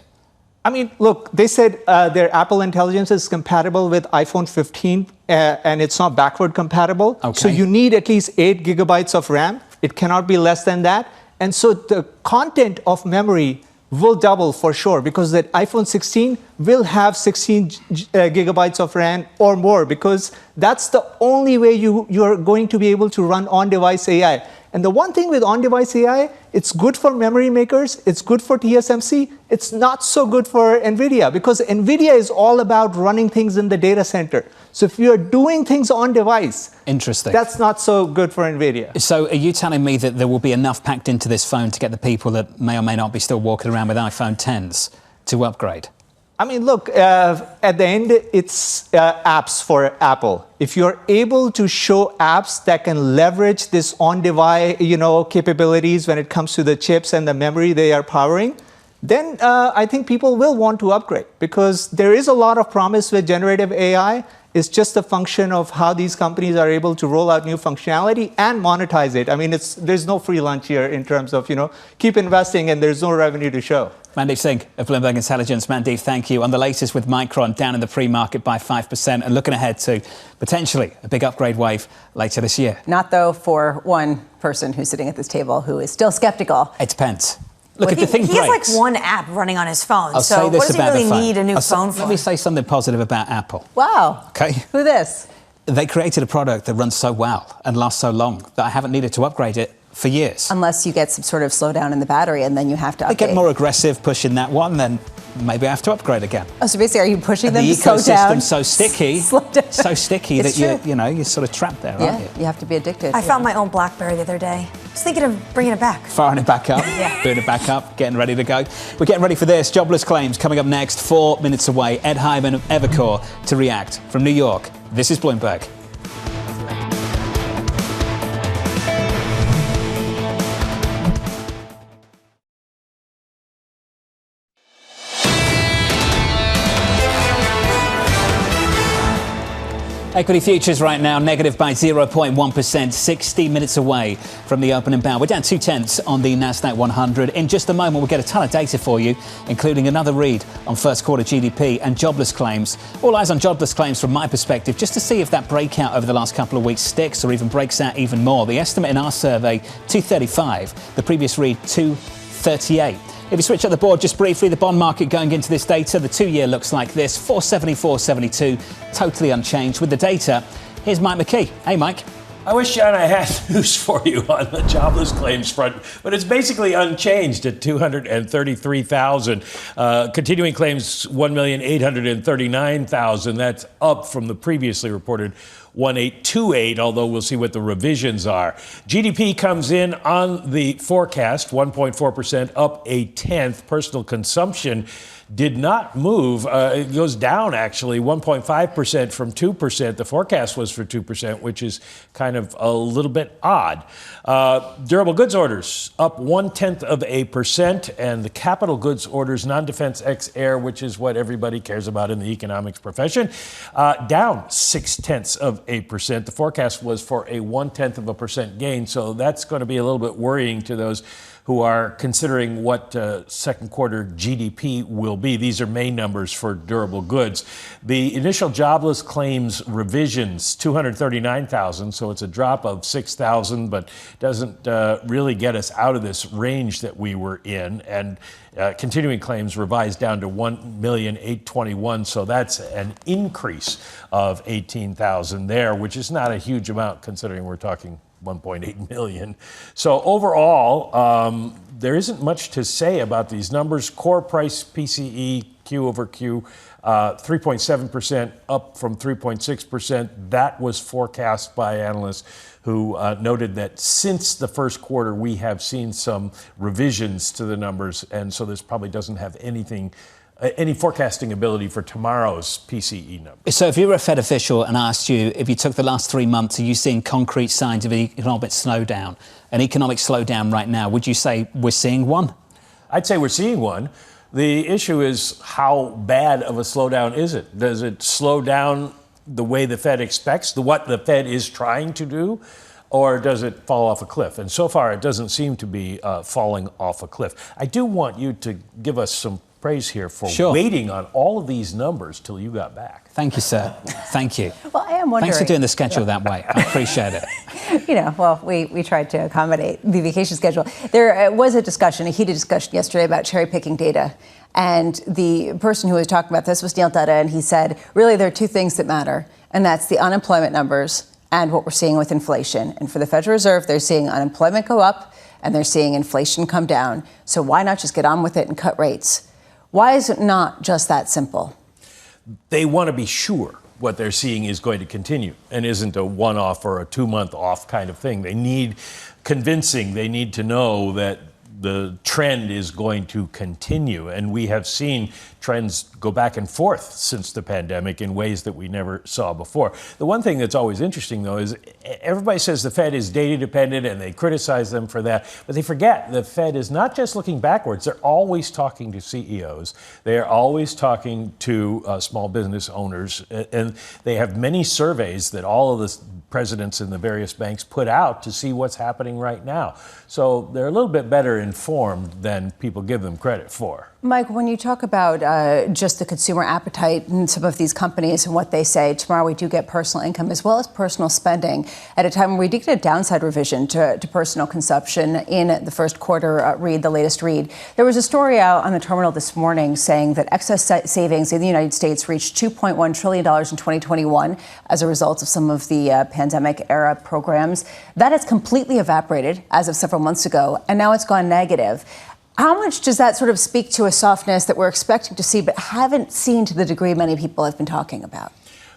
I mean, look, they said their Apple Intelligence is compatible with iPhone 15, and it's not backward compatible. Okay. So you need at least 8 gigabytes of RAM. It cannot be less than that. And so the content of memory will double for sure because that iPhone 16 will have 16 gigabytes of RAM or more because that's the only way you're going to be able to run on-device AI. And the one thing with on-device AI, it's good for memory makers, it's good for TSMC, it's not so good for NVIDIA because NVIDIA is all about running things in the data center. So if you're doing things on device, interesting, that's not so good for NVIDIA. So are you telling me that there will be enough packed into this phone to get the people that may or may not be still walking around with iPhone 10s to upgrade? I mean, look, at the end, it's apps for Apple. If you're able to show apps that can leverage this on-device, capabilities when it comes to the chips and the memory they are powering, then I think people will want to upgrade, because there is a lot of promise with generative AI. It's just a function of how these companies are able to roll out new functionality and monetize it. I mean, there's no free lunch here in terms of, keep investing and there's no revenue to show. Mandeep Singh of Bloomberg Intelligence. Mandeep, thank you. On the latest with Micron down in the pre-market by 5% and looking ahead to potentially a big upgrade wave later this year. Not, though, for one person who's sitting at this table who is still skeptical. It depends. Look, if the thing he breaks, has like one app running on his phone. I'll So say what this does he about really the phone. need a new phone for? Let me say something positive about Apple. Wow. Okay. Who this? They created a product that runs so well and lasts so long that I haven't needed to upgrade it for years. Unless you get some sort of slowdown in the battery and then you have to update. They get more aggressive pushing that one, then maybe I have to upgrade again. Oh, so basically, are you pushing them the to slow down? ecosystem's so sticky, so sticky It's that true. you're sort of trapped there, aren't you? You have to be addicted. I found my own BlackBerry the other day. I was thinking of bringing it back. Firing it back up, booting it back up, getting ready to go. We're getting ready for this. Jobless claims coming up next, 4 minutes away. Ed Hyman of Evercore to react from New York. This is Bloomberg. Equity futures right now negative by 0.1%, 60 minutes away from the opening bell. We're down 0.2 on the Nasdaq 100. In just a moment, we'll get a ton of data for you, including another read on first quarter GDP and jobless claims. All eyes on jobless claims from my perspective, just to see if that breakout over the last couple of weeks sticks or even breaks out even more. The estimate in our survey, 235. The previous read, 238. If you switch up the board just briefly, the bond market going into this data, the 2-year looks like this, 470, 472, totally unchanged. With the data, here's Mike McKee. Hey, Mike. I wish, John, I had news for you on the jobless claims front, but it's basically unchanged at 233,000. Continuing claims, 1,839,000. That's up from the previously reported 1,828, although we'll see what the revisions are. GDP comes in on the forecast, 1.4%, up 0.1. Personal consumption did not move. It goes down, actually, 1.5% from 2%. The forecast was for 2%, which is kind of a little bit odd. Durable goods orders up 0.1%, and the capital goods orders, non-defense ex-air, which is what everybody cares about in the economics profession, down 0.6%. The forecast was for a 0.1% gain, so that's going to be a little bit worrying to those who are considering what second quarter GDP will be. These are May numbers for durable goods. The initial jobless claims revisions, 239,000, so it's a drop of 6,000, but doesn't really get us out of this range that we were in. And continuing claims revised down to 1,821,000, so that's an increase of 18,000 there, which is not a huge amount considering we're talking 1.8 million. So overall, there isn't much to say about these numbers. Core price PCE Q over Q, 3.7% up from 3.6%. That was forecast by analysts who noted that since the first quarter, we have seen some revisions to the numbers. And so this probably doesn't have any forecasting ability for tomorrow's PCE number. So if you were a Fed official and asked you, if you took the last 3 months, are you seeing concrete signs of economic slowdown, an economic slowdown right now, would you say we're seeing one? I'd say we're seeing one. The issue is, how bad of a slowdown is it? Does it slow down the way the Fed expects, what the Fed is trying to do? Or does it fall off a cliff? And so far, it doesn't seem to be falling off a cliff. I do want you to give us some praise here for waiting on all of these numbers till you got back. Thank you, sir. Thank you. Well, I am wondering. Thanks for doing the schedule that way. I appreciate it. We tried to accommodate the vacation schedule. There was a heated discussion yesterday about cherry picking data. And the person who was talking about this was Neil Dutta, and he said, really, there are two things that matter, and that's the unemployment numbers and what we're seeing with inflation. And for the Federal Reserve, they're seeing unemployment go up and they're seeing inflation come down. So why not just get on with it and cut rates? Why is it not just that simple? They want to be sure what they're seeing is going to continue and isn't a one-off or a 2-month off kind of thing. They need convincing. They need to know that the trend is going to continue. And we have seen trends go back and forth since the pandemic in ways that we never saw before. The one thing that's always interesting, though, is everybody says the Fed is data dependent and they criticize them for that. But they forget the Fed is not just looking backwards. They're always talking to CEOs. They are always talking to small business owners. And they have many surveys that all of the presidents in the various banks put out to see what's happening right now. So they're a little bit better informed than people give them credit for. Mike, when you talk about just the consumer appetite in some of these companies and what they say, tomorrow we do get personal income as well as personal spending at a time when we did get a downside revision to personal consumption in the first quarter read, the latest read. There was a story out on the terminal this morning saying that excess savings in the United States reached $2.1 trillion in 2021 as a result of some of the pandemic-era programs. That has completely evaporated as of several months ago, and now it's gone negative. How much does that sort of speak to a softness that we're expecting to see but haven't seen to the degree many people have been talking about?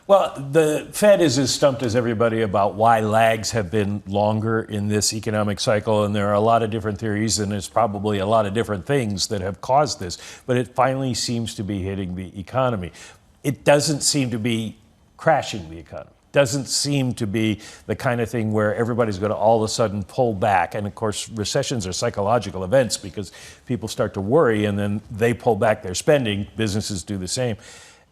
Well, the Fed is as stumped as everybody about why lags have been longer in this economic cycle, and there are a lot of different theories, and there's probably a lot of different things that have caused this, but it finally seems to be hitting the economy. It doesn't seem to be crashing the economy. Doesn't seem to be the kind of thing where everybody's going to all of a sudden pull back. And of course, recessions are psychological events because people start to worry and then they pull back their spending. Businesses do the same.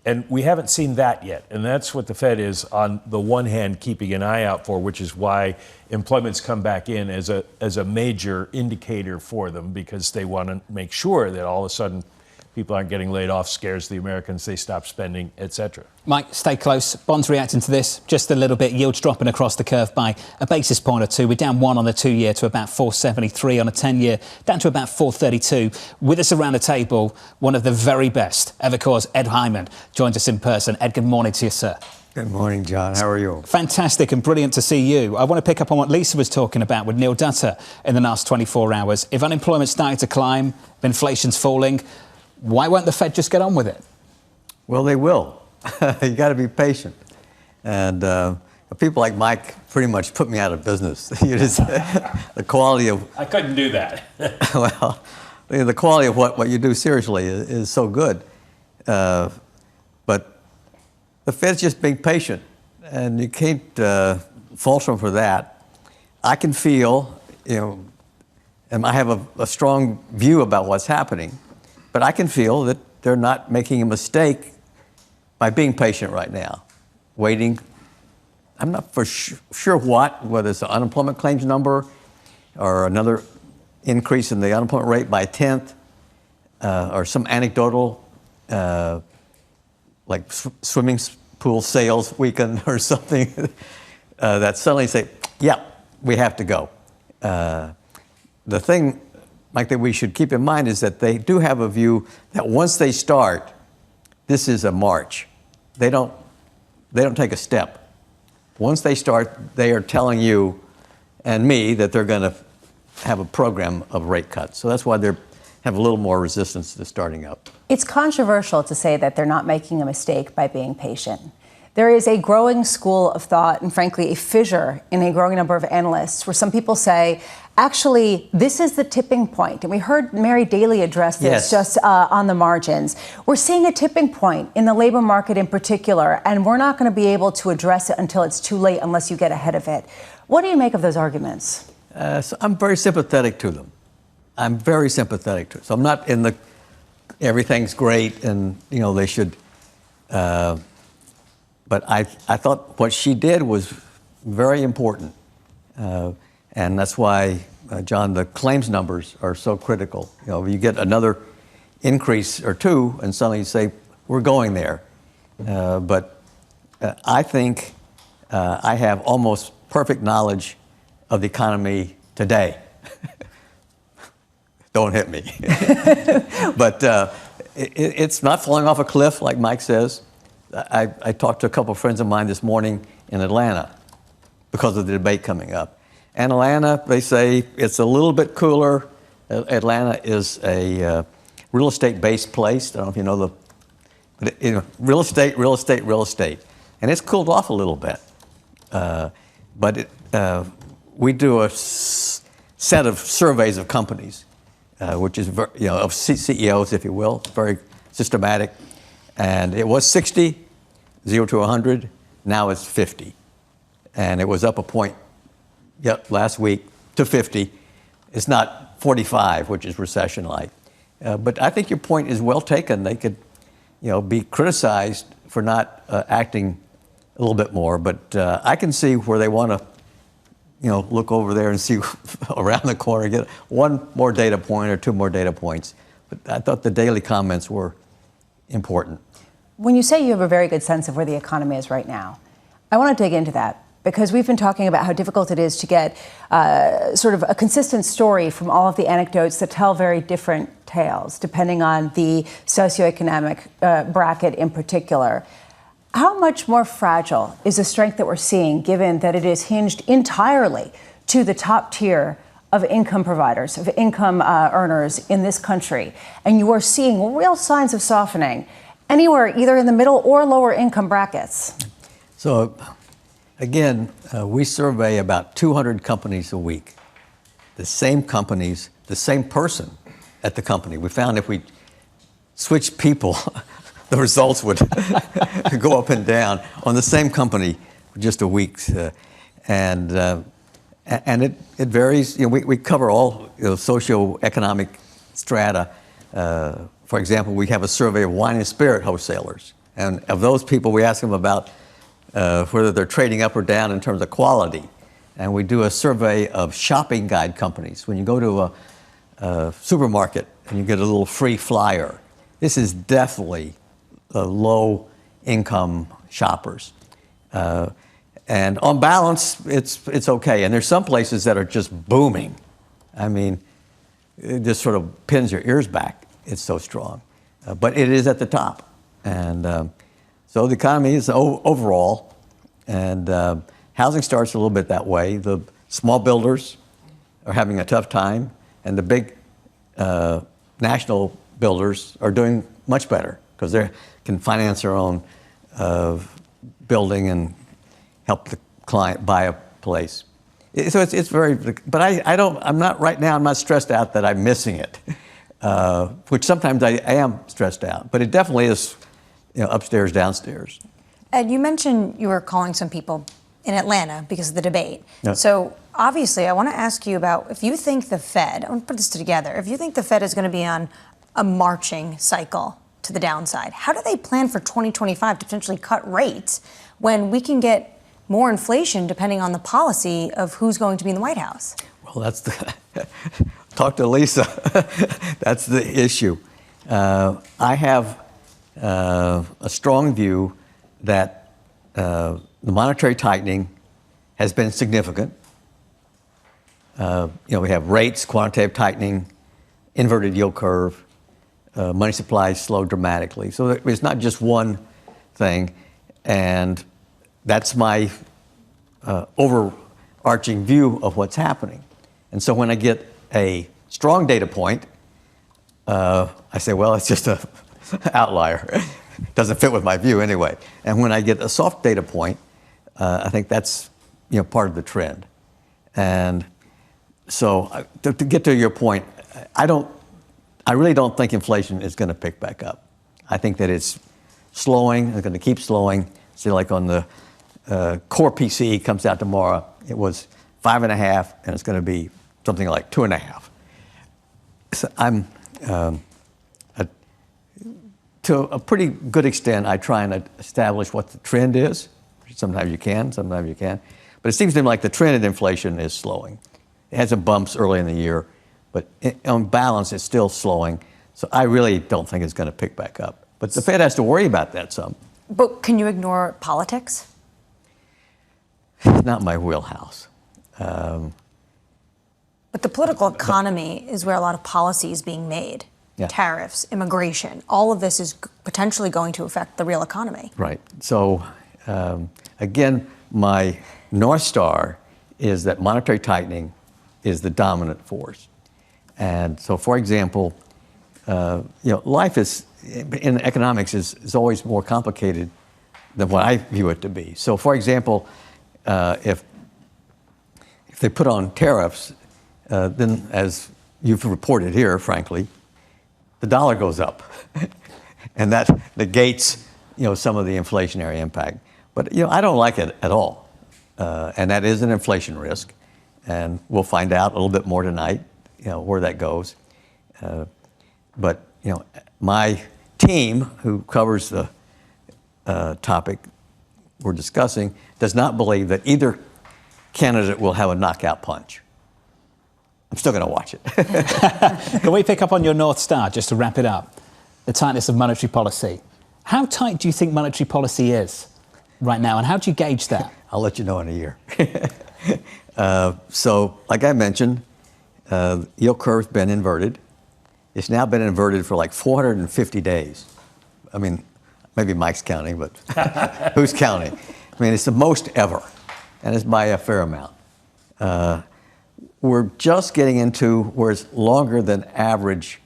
And we haven't seen that yet. And that's what the Fed is, on the one hand, keeping an eye out for, which is why employment's come back in as a major indicator for them, because they want to make sure that all of a sudden people aren't getting laid off, scares the Americans, they stop spending, etc. Mike, stay close. Bonds reacting to this just a little bit. Yields dropping across the curve by a basis point or two. We're down 1 on the 2-year to about 473, on a 10-year down to about 432. With us around the table, one of the very best, Evercore's Ed Hyman, joins us in person. Ed, good morning to you, sir. Good morning, John. How are you? Fantastic and brilliant to see you. I want to pick up on what Lisa was talking about with Neil Dutter in the last 24 hours. If unemployment's starting to climb, if inflation's falling, why won't the Fed just get on with it? Well, they will. You got to be patient. And people like Mike pretty much put me out of business. You just, the quality of... I couldn't do that. Well, the quality of what you do seriously is so good. But the Fed's just being patient, and you can't fault them for that. I can feel, and I have a strong view about what's happening, but I can feel that they're not making a mistake by being patient right now, waiting. I'm not for sure whether it's the unemployment claims number or another increase in the unemployment rate by 1/10, or some anecdotal, like swimming pool sales weekend or something, that suddenly say, yeah, we have to go. The thing, Mike, that we should keep in mind is that they do have a view that once they start, this is a march. They don't take a step. Once they start, they are telling you and me that they're going to have a program of rate cuts. So that's why they have a little more resistance to starting up. It's controversial to say that they're not making a mistake by being patient. There is a growing school of thought and, frankly, a fissure in a growing number of analysts where some people say, actually, this is the tipping point. And we heard Mary Daly address this just on the margins. We're seeing a tipping point in the labor market in particular, and we're not going to be able to address it until it's too late unless you get ahead of it. What do you make of those arguments? So I'm very sympathetic to them. I'm very sympathetic to it. So I'm not in the everything's great and, they should... But I thought what she did was very important. And that's why, John, the claims numbers are so critical. You get another increase or two, and suddenly you say, we're going there. But I think I have almost perfect knowledge of the economy today. Don't hit me. But it's not falling off a cliff, like Mike says. I talked to a couple of friends of mine this morning in Atlanta because of the debate coming up. And Atlanta, they say it's a little bit cooler. Atlanta is a real estate-based place. I don't know if you know real estate. And it's cooled off a little bit. But we do a set of surveys of companies. which is of CEOs, if you will, very systematic. And it was 60, 0 to 100. Now it's 50. And it was up a point last week to 50. It's not 45, which is recession-like. But I think your point is well taken. They could, be criticized for not acting a little bit more. But I can see where they want to, look over there and see around the corner, get one more data point or two more data points. But I thought the daily comments were important. When you say you have a very good sense of where the economy is right now, I want to dig into that because we've been talking about how difficult it is to get sort of a consistent story from all of the anecdotes that tell very different tales, depending on the socioeconomic bracket in particular. How much more fragile is the strength that we're seeing, given that it is hinged entirely to the top tier of income providers, of income earners in this country? And you are seeing real signs of softening anywhere, either in the middle or lower income brackets. So, again, we survey about 200 companies a week. The same companies, the same person at the company. We found if we switched people, the results would go up and down on the same company for just a week. And it varies. We cover all socioeconomic strata. For example, we have a survey of wine and spirit wholesalers. And of those people, we ask them about whether they're trading up or down in terms of quality. And we do a survey of shopping guide companies. When you go to a supermarket and you get a little free flyer, this is definitely low-income shoppers. And on balance, it's okay. And there's some places that are just booming. I mean, it just sort of pins your ears back. It's so strong. But it is at the top. And so the economy is overall, and housing starts a little bit that way. The small builders are having a tough time, and the big national builders are doing much better because they can finance their own building and help the client buy a place. So it's very, but I'm not stressed out that I'm missing it, which sometimes I am stressed out, but it definitely is, upstairs, downstairs. Ed, you mentioned you were calling some people in Atlanta because of the debate. Yeah. So obviously, I want to ask you about if you think the Fed, I want to put this together, if you think the Fed is going to be on a marching cycle to the downside, how do they plan for 2025 to potentially cut rates when we can get more inflation depending on the policy of who's going to be in the White House? Well, that's talk to Lisa. That's the issue. I have a strong view that the monetary tightening has been significant. We have rates, quantitative tightening, inverted yield curve, money supply slowed dramatically. So it's not just one thing, and that's my overarching view of what's happening. And so when I get a strong data point, I say, well, it's just an outlier. It doesn't fit with my view anyway. And when I get a soft data point, I think that's part of the trend. And so to get to your point, I really don't think inflation is going to pick back up. I think that it's slowing. It's going to keep slowing. See, like on the core PCE comes out tomorrow. It was 5.5, and it's going to be something like 2.5. So I'm, to a pretty good extent, I try and establish what the trend is. Sometimes you can, sometimes you can't. But it seems to me like the trend in inflation is slowing. It had some bumps early in the year, but on balance, it's still slowing. So I really don't think it's going to pick back up. But the Fed has to worry about that some. But can you ignore politics? It's not my wheelhouse. But the political economy is where a lot of policy is being made. Yeah. Tariffs, immigration, all of this is potentially going to affect the real economy. Right. So, again, my North Star is that monetary tightening is the dominant force. And so, for example, life in economics is always more complicated than what I view it to be. So, for example, if they put on tariffs, then as you've reported here, frankly, the dollar goes up. And that negates, some of the inflationary impact. But, I don't like it at all. And that is an inflation risk. And we'll find out a little bit more tonight, where that goes. But, my team, who covers the topic we're discussing, does not believe that either candidate will have a knockout punch. I'm still going to watch it. Can we pick up on your North Star, just to wrap it up? The tightness of monetary policy. How tight do you think monetary policy is right now, and how do you gauge that? I'll let you know in a year. So, like I mentioned, yield curve's been inverted. It's now been inverted for like 450 days. I mean, maybe Mike's counting, but who's counting? I mean, it's the most ever, and it's by a fair amount. We're just getting into where it's longer than average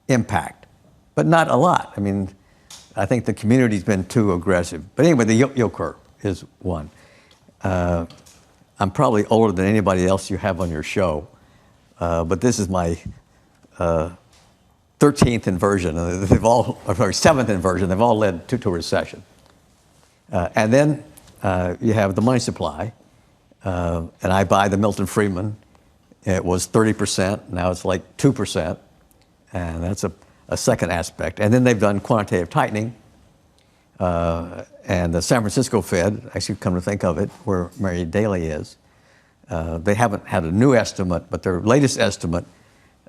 impact, but not a lot. I mean, I think the community's been too aggressive. But anyway, the yield curve is one. I'm probably older than anybody else you have on your show, but this is my 13th inversion. Seventh inversion. They've all led to a recession. And then you have the money supply, and I buy the Milton Friedman. It was 30%, now it's like 2%, and that's a second aspect. And then they've done quantitative tightening, and the San Francisco Fed, actually come to think of it, where Mary Daly is, they haven't had a new estimate, but their latest estimate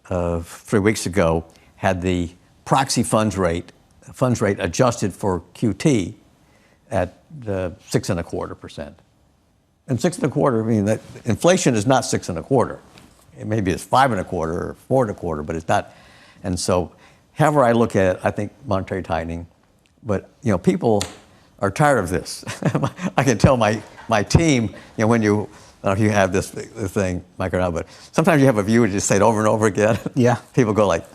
3 weeks ago had the proxy funds rate adjusted for QT at 6.25%. And 6.25%, I mean, that inflation is not 6.25%. Maybe it's 5.25% or 4.25%, but it's not. And so, however I look at it, I think monetary tightening. But people are tired of this. I can tell my team, when you, I don't know if you have this thing, Mike or not, but sometimes you have a view and you just say it over and over again. Yeah. People go like,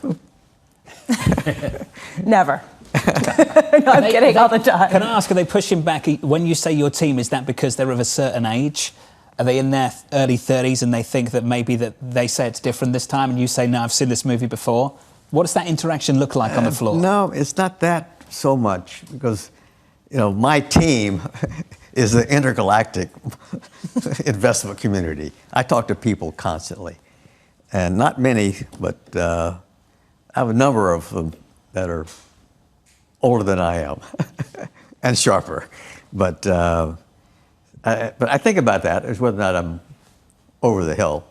Never. No, I'm kidding all the time. Can I ask, are they pushing back? When you say your team, is that because they're of a certain age? Are they in their early 30s and they think that maybe that they say it's different this time and you say, no, I've seen this movie before? What does that interaction look like on the floor? No, it's not that so much because, my team is the intergalactic investment community. I talk to people constantly, and not many, but I have a number of them that are older than I am and sharper. But I think about that as whether or not I'm over the hill.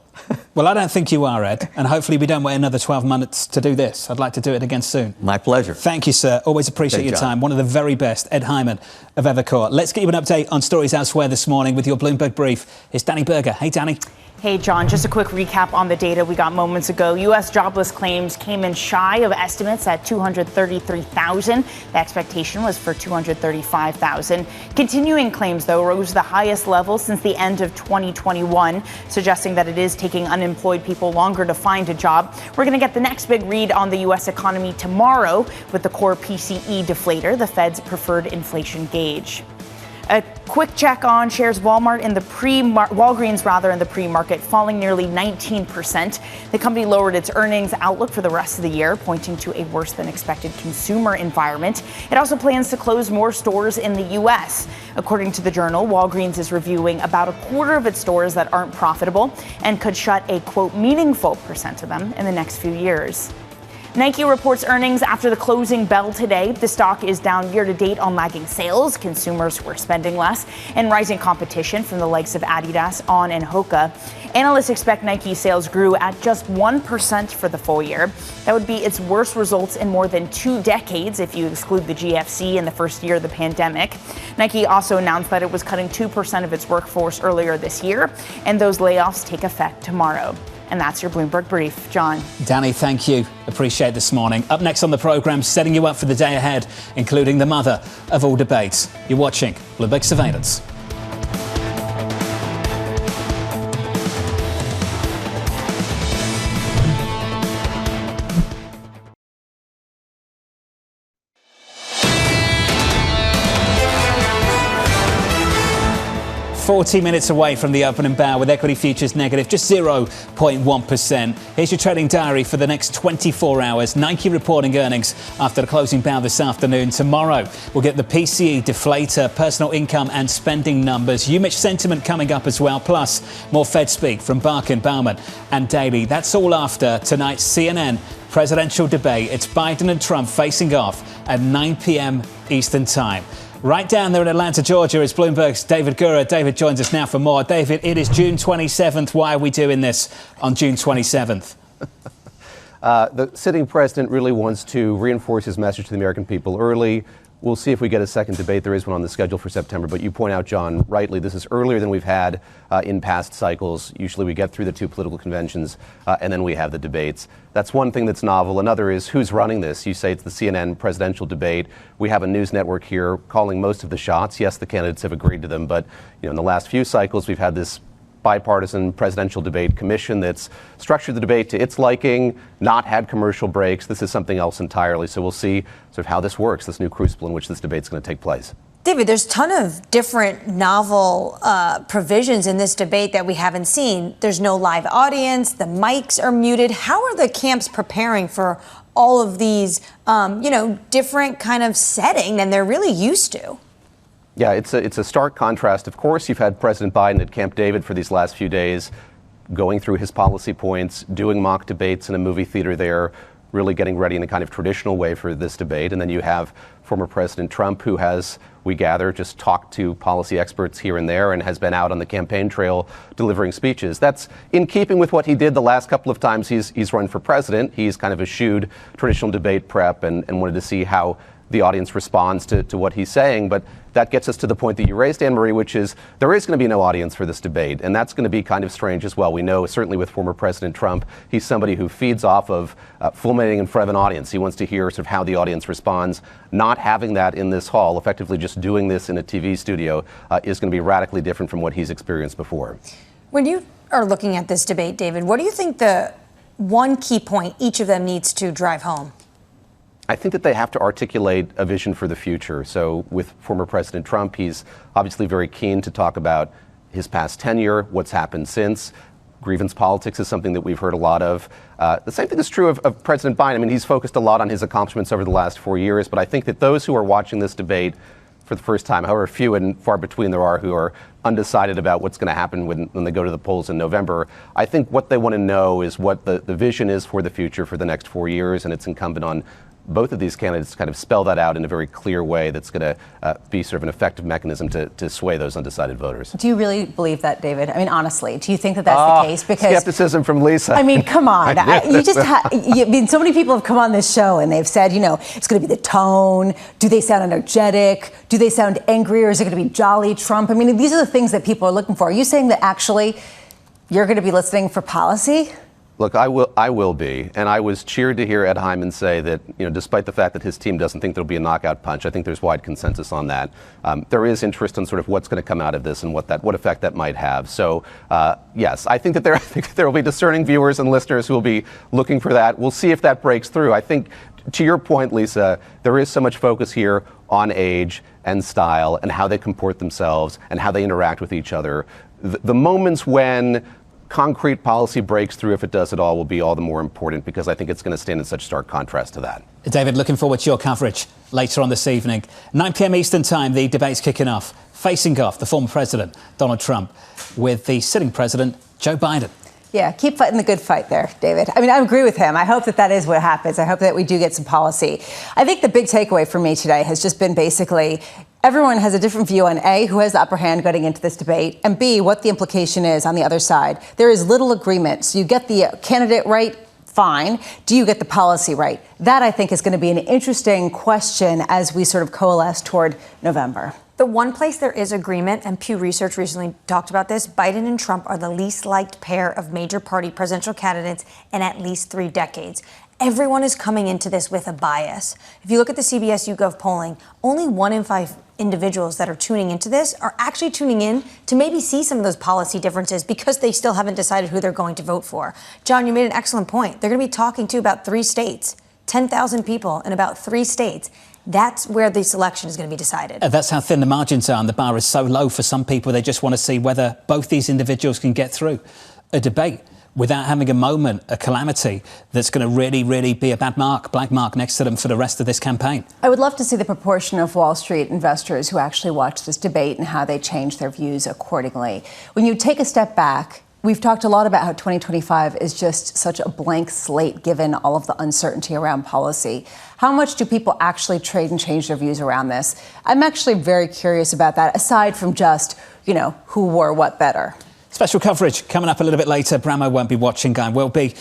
Well, I don't think you are, Ed, and hopefully we don't wait another 12 months to do this. I'd like to do it again soon. My pleasure. Thank you, sir. Always appreciate your time. One of the very best, Ed Hyman of Evercore. Let's get you an update on stories elsewhere this morning with your Bloomberg Brief. It's Danny Berger. Hey, Danny. Hey, John, just a quick recap on the data we got moments ago. U.S. jobless claims came in shy of estimates at 233,000. The expectation was for 235,000. Continuing claims, though, rose to the highest level since the end of 2021, suggesting that it is taking unemployed people longer to find a job. We're going to get the next big read on the U.S. economy tomorrow with the core PCE deflator, the Fed's preferred inflation gauge. A quick check on shares Walgreens in the pre-market, falling nearly 19%. The company lowered its earnings outlook for the rest of the year, pointing to a worse than expected consumer environment. It also plans to close more stores in the U.S. According to the Journal, Walgreens is reviewing about a quarter of its stores that aren't profitable and could shut a, quote, meaningful percent of them in the next few years. Nike reports earnings after the closing bell today. The stock is down year to date on lagging sales, consumers were spending less, and rising competition from the likes of Adidas, On, and Hoka. Analysts expect Nike sales grew at just 1% for the full year. That would be its worst results in more than 2 decades if you exclude the GFC in the first year of the pandemic. Nike also announced that it was cutting 2% of its workforce earlier this year, and those layoffs take effect tomorrow. And that's your Bloomberg Brief. John. Danny, thank you. Appreciate this morning. Up next on the programme, setting you up for the day ahead, including the mother of all debates. You're watching Bloomberg Surveillance. 40 minutes away from the opening bell with equity futures negative just 0.1%. Here's your trading diary for the next 24 hours. Nike reporting earnings after the closing bell this afternoon. Tomorrow, we'll get the PCE deflator, personal income and spending numbers. UMich sentiment coming up as well, plus more Fed speak from Barkin, Bauman and Daly. That's all after tonight's CNN presidential debate. It's Biden and Trump facing off at 9 p.m. Eastern Time. Right down there in Atlanta, Georgia, is Bloomberg's David Gura. David joins us now for more. David, it is June 27th. Why are we doing this on June 27th? The sitting president really wants to reinforce his message to the American people early. We'll see if we get a second debate. There is one on the schedule for September. But you point out, John, rightly, this is earlier than we've had in past cycles. Usually we get through the two political conventions and then we have the debates. That's one thing that's novel. Another is who's running this. You say it's the CNN presidential debate. We have a news network here calling most of the shots. Yes, the candidates have agreed to them. But in the last few cycles, we've had this bipartisan presidential debate commission that's structured the debate to its liking, not had commercial breaks. This is something else entirely. So we'll see sort of how this works, this new crucible in which this debate's going to take place. David, there's a ton of different novel provisions in this debate that we haven't seen. There's no live audience. The mics are muted. How are the camps preparing for all of these, different kind of setting than they're really used to? Yeah, it's a stark contrast. Of course, you've had President Biden at Camp David for these last few days, going through his policy points, doing mock debates in a movie theater there, really getting ready in a kind of traditional way for this debate. And then you have former President Trump, who has, we gather, just talked to policy experts here and there and has been out on the campaign trail delivering speeches. That's in keeping with what he did the last couple of times he's run for president. He's kind of eschewed traditional debate prep and wanted to see how the audience responds to what he's saying. But that gets us to the point that you raised, Anne-Marie, which is there is going to be no audience for this debate. And that's going to be kind of strange as well. We know, certainly with former President Trump, he's somebody who feeds off of fulminating in front of an audience. He wants to hear sort of how the audience responds. Not having that in this hall, effectively just doing this in a TV studio, is going to be radically different from what he's experienced before. When you are looking at this debate, David, what do you think the one key point each of them needs to drive home? I think that they have to articulate a vision for the future. So with former President Trump, he's obviously very keen to talk about his past tenure, what's happened since. Grievance politics is something that we've heard a lot of. The same thing is true of President Biden. I mean, he's focused a lot on his accomplishments over the last 4 years, but I think that those who are watching this debate for the first time, however few and far between there are who are undecided about what's going to happen when they go to the polls in November, I think what they want to know is what the vision is for the future for the next 4 years, and it's incumbent on both of these candidates kind of spell that out in a very clear way that's going to be sort of an effective mechanism to sway those undecided voters. Do you really believe that, David? I mean, honestly, do you think that that's the case? Because skepticism from Lisa. I mean, come on. So many people have come on this show and they've said, it's going to be the tone. Do they sound energetic? Do they sound angry, or is it going to be jolly Trump? I mean, these are the things that people are looking for. Are you saying that actually you're going to be listening for policy? Look, I will be. And I was cheered to hear Ed Hyman say that, despite the fact that his team doesn't think there'll be a knockout punch, I think there's wide consensus on that. There is interest in sort of what's going to come out of this and what effect that might have. So, yes, I think that there will be discerning viewers and listeners who will be looking for that. We'll see if that breaks through. I think, to your point, Lisa, there is so much focus here on age and style and how they comport themselves and how they interact with each other. The moments when concrete policy breaks through, if it does at all, will be all the more important because I think it's going to stand in such stark contrast to that. David, looking forward to your coverage later on this evening. 9 p.m. Eastern Time, the debate's kicking off. Facing off the former president, Donald Trump, with the sitting president, Joe Biden. Yeah, keep fighting the good fight there, David. I mean, I agree with him. I hope that is what happens. I hope that we do get some policy. I think the big takeaway for me today has just been basically everyone has a different view on A, who has the upper hand getting into this debate, and B, what the implication is on the other side. There is little agreement. So you get the candidate right, fine. Do you get the policy right? That, I think, is going to be an interesting question as we sort of coalesce toward November. The one place there is agreement, and Pew Research recently talked about this, Biden and Trump are the least liked pair of major party presidential candidates in at least 3 decades. Everyone is coming into this with a bias. If you look at the CBS YouGov polling, only 1 in 5 individuals that are tuning into this are actually tuning in to maybe see some of those policy differences because they still haven't decided who they're going to vote for. John, you made an excellent point. They're going to be talking, too, about 3 states. 10,000 people in about 3 states. That's where this election is going to be decided. That's how thin the margins are, and the bar is so low for some people. They just want to see whether both these individuals can get through a debate without having a moment, a calamity that's going to really, really be a black mark next to them for the rest of this campaign. I would love to see the proportion of Wall Street investors who actually watch this debate and how they change their views accordingly. When you take a step back, we've talked a lot about how 2025 is just such a blank slate given all of the uncertainty around policy. How much do people actually trade and change their views around this? I'm actually very curious about that, aside from just, who wore what better. Special coverage coming up a little bit later. Bramo won't be watching, I will be.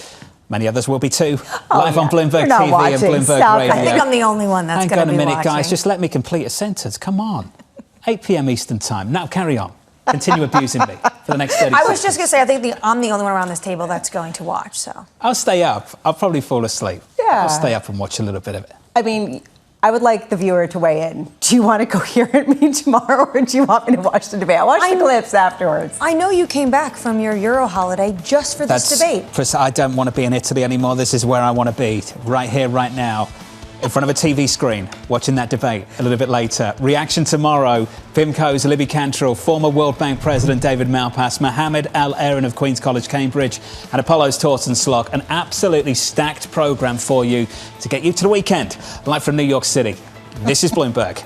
Many others will be too. Live on Bloomberg TV watching. and Bloomberg Stop Radio. I think I'm the only one that's going to be Hang on a minute, watching. guys. Just let me complete a sentence. Come on. 8 p.m. Eastern Time. Now carry on. Continue abusing me for the next 30 seconds. I was just going to say, I think I'm the only one around this table that's going to watch, so. I'll stay up. I'll probably fall asleep. Yeah. I'll stay up and watch a little bit of it. I mean, I would like the viewer to weigh in. Do you want to coherent me tomorrow, or do you want me to watch the debate? I'll watch the clips afterwards. I know you came back from your Euro holiday just for this debate. I don't want to be in Italy anymore. This is where I want to be, right here, right now, in front of a TV screen, watching that debate a little bit later. Reaction tomorrow, PIMCO's Libby Cantrell, former World Bank President David Malpass, Mohammed Al-Erin of Queen's College, Cambridge, and Apollo's Torsten Slok. An absolutely stacked programme for you to get you to the weekend, live from New York City. This is Bloomberg.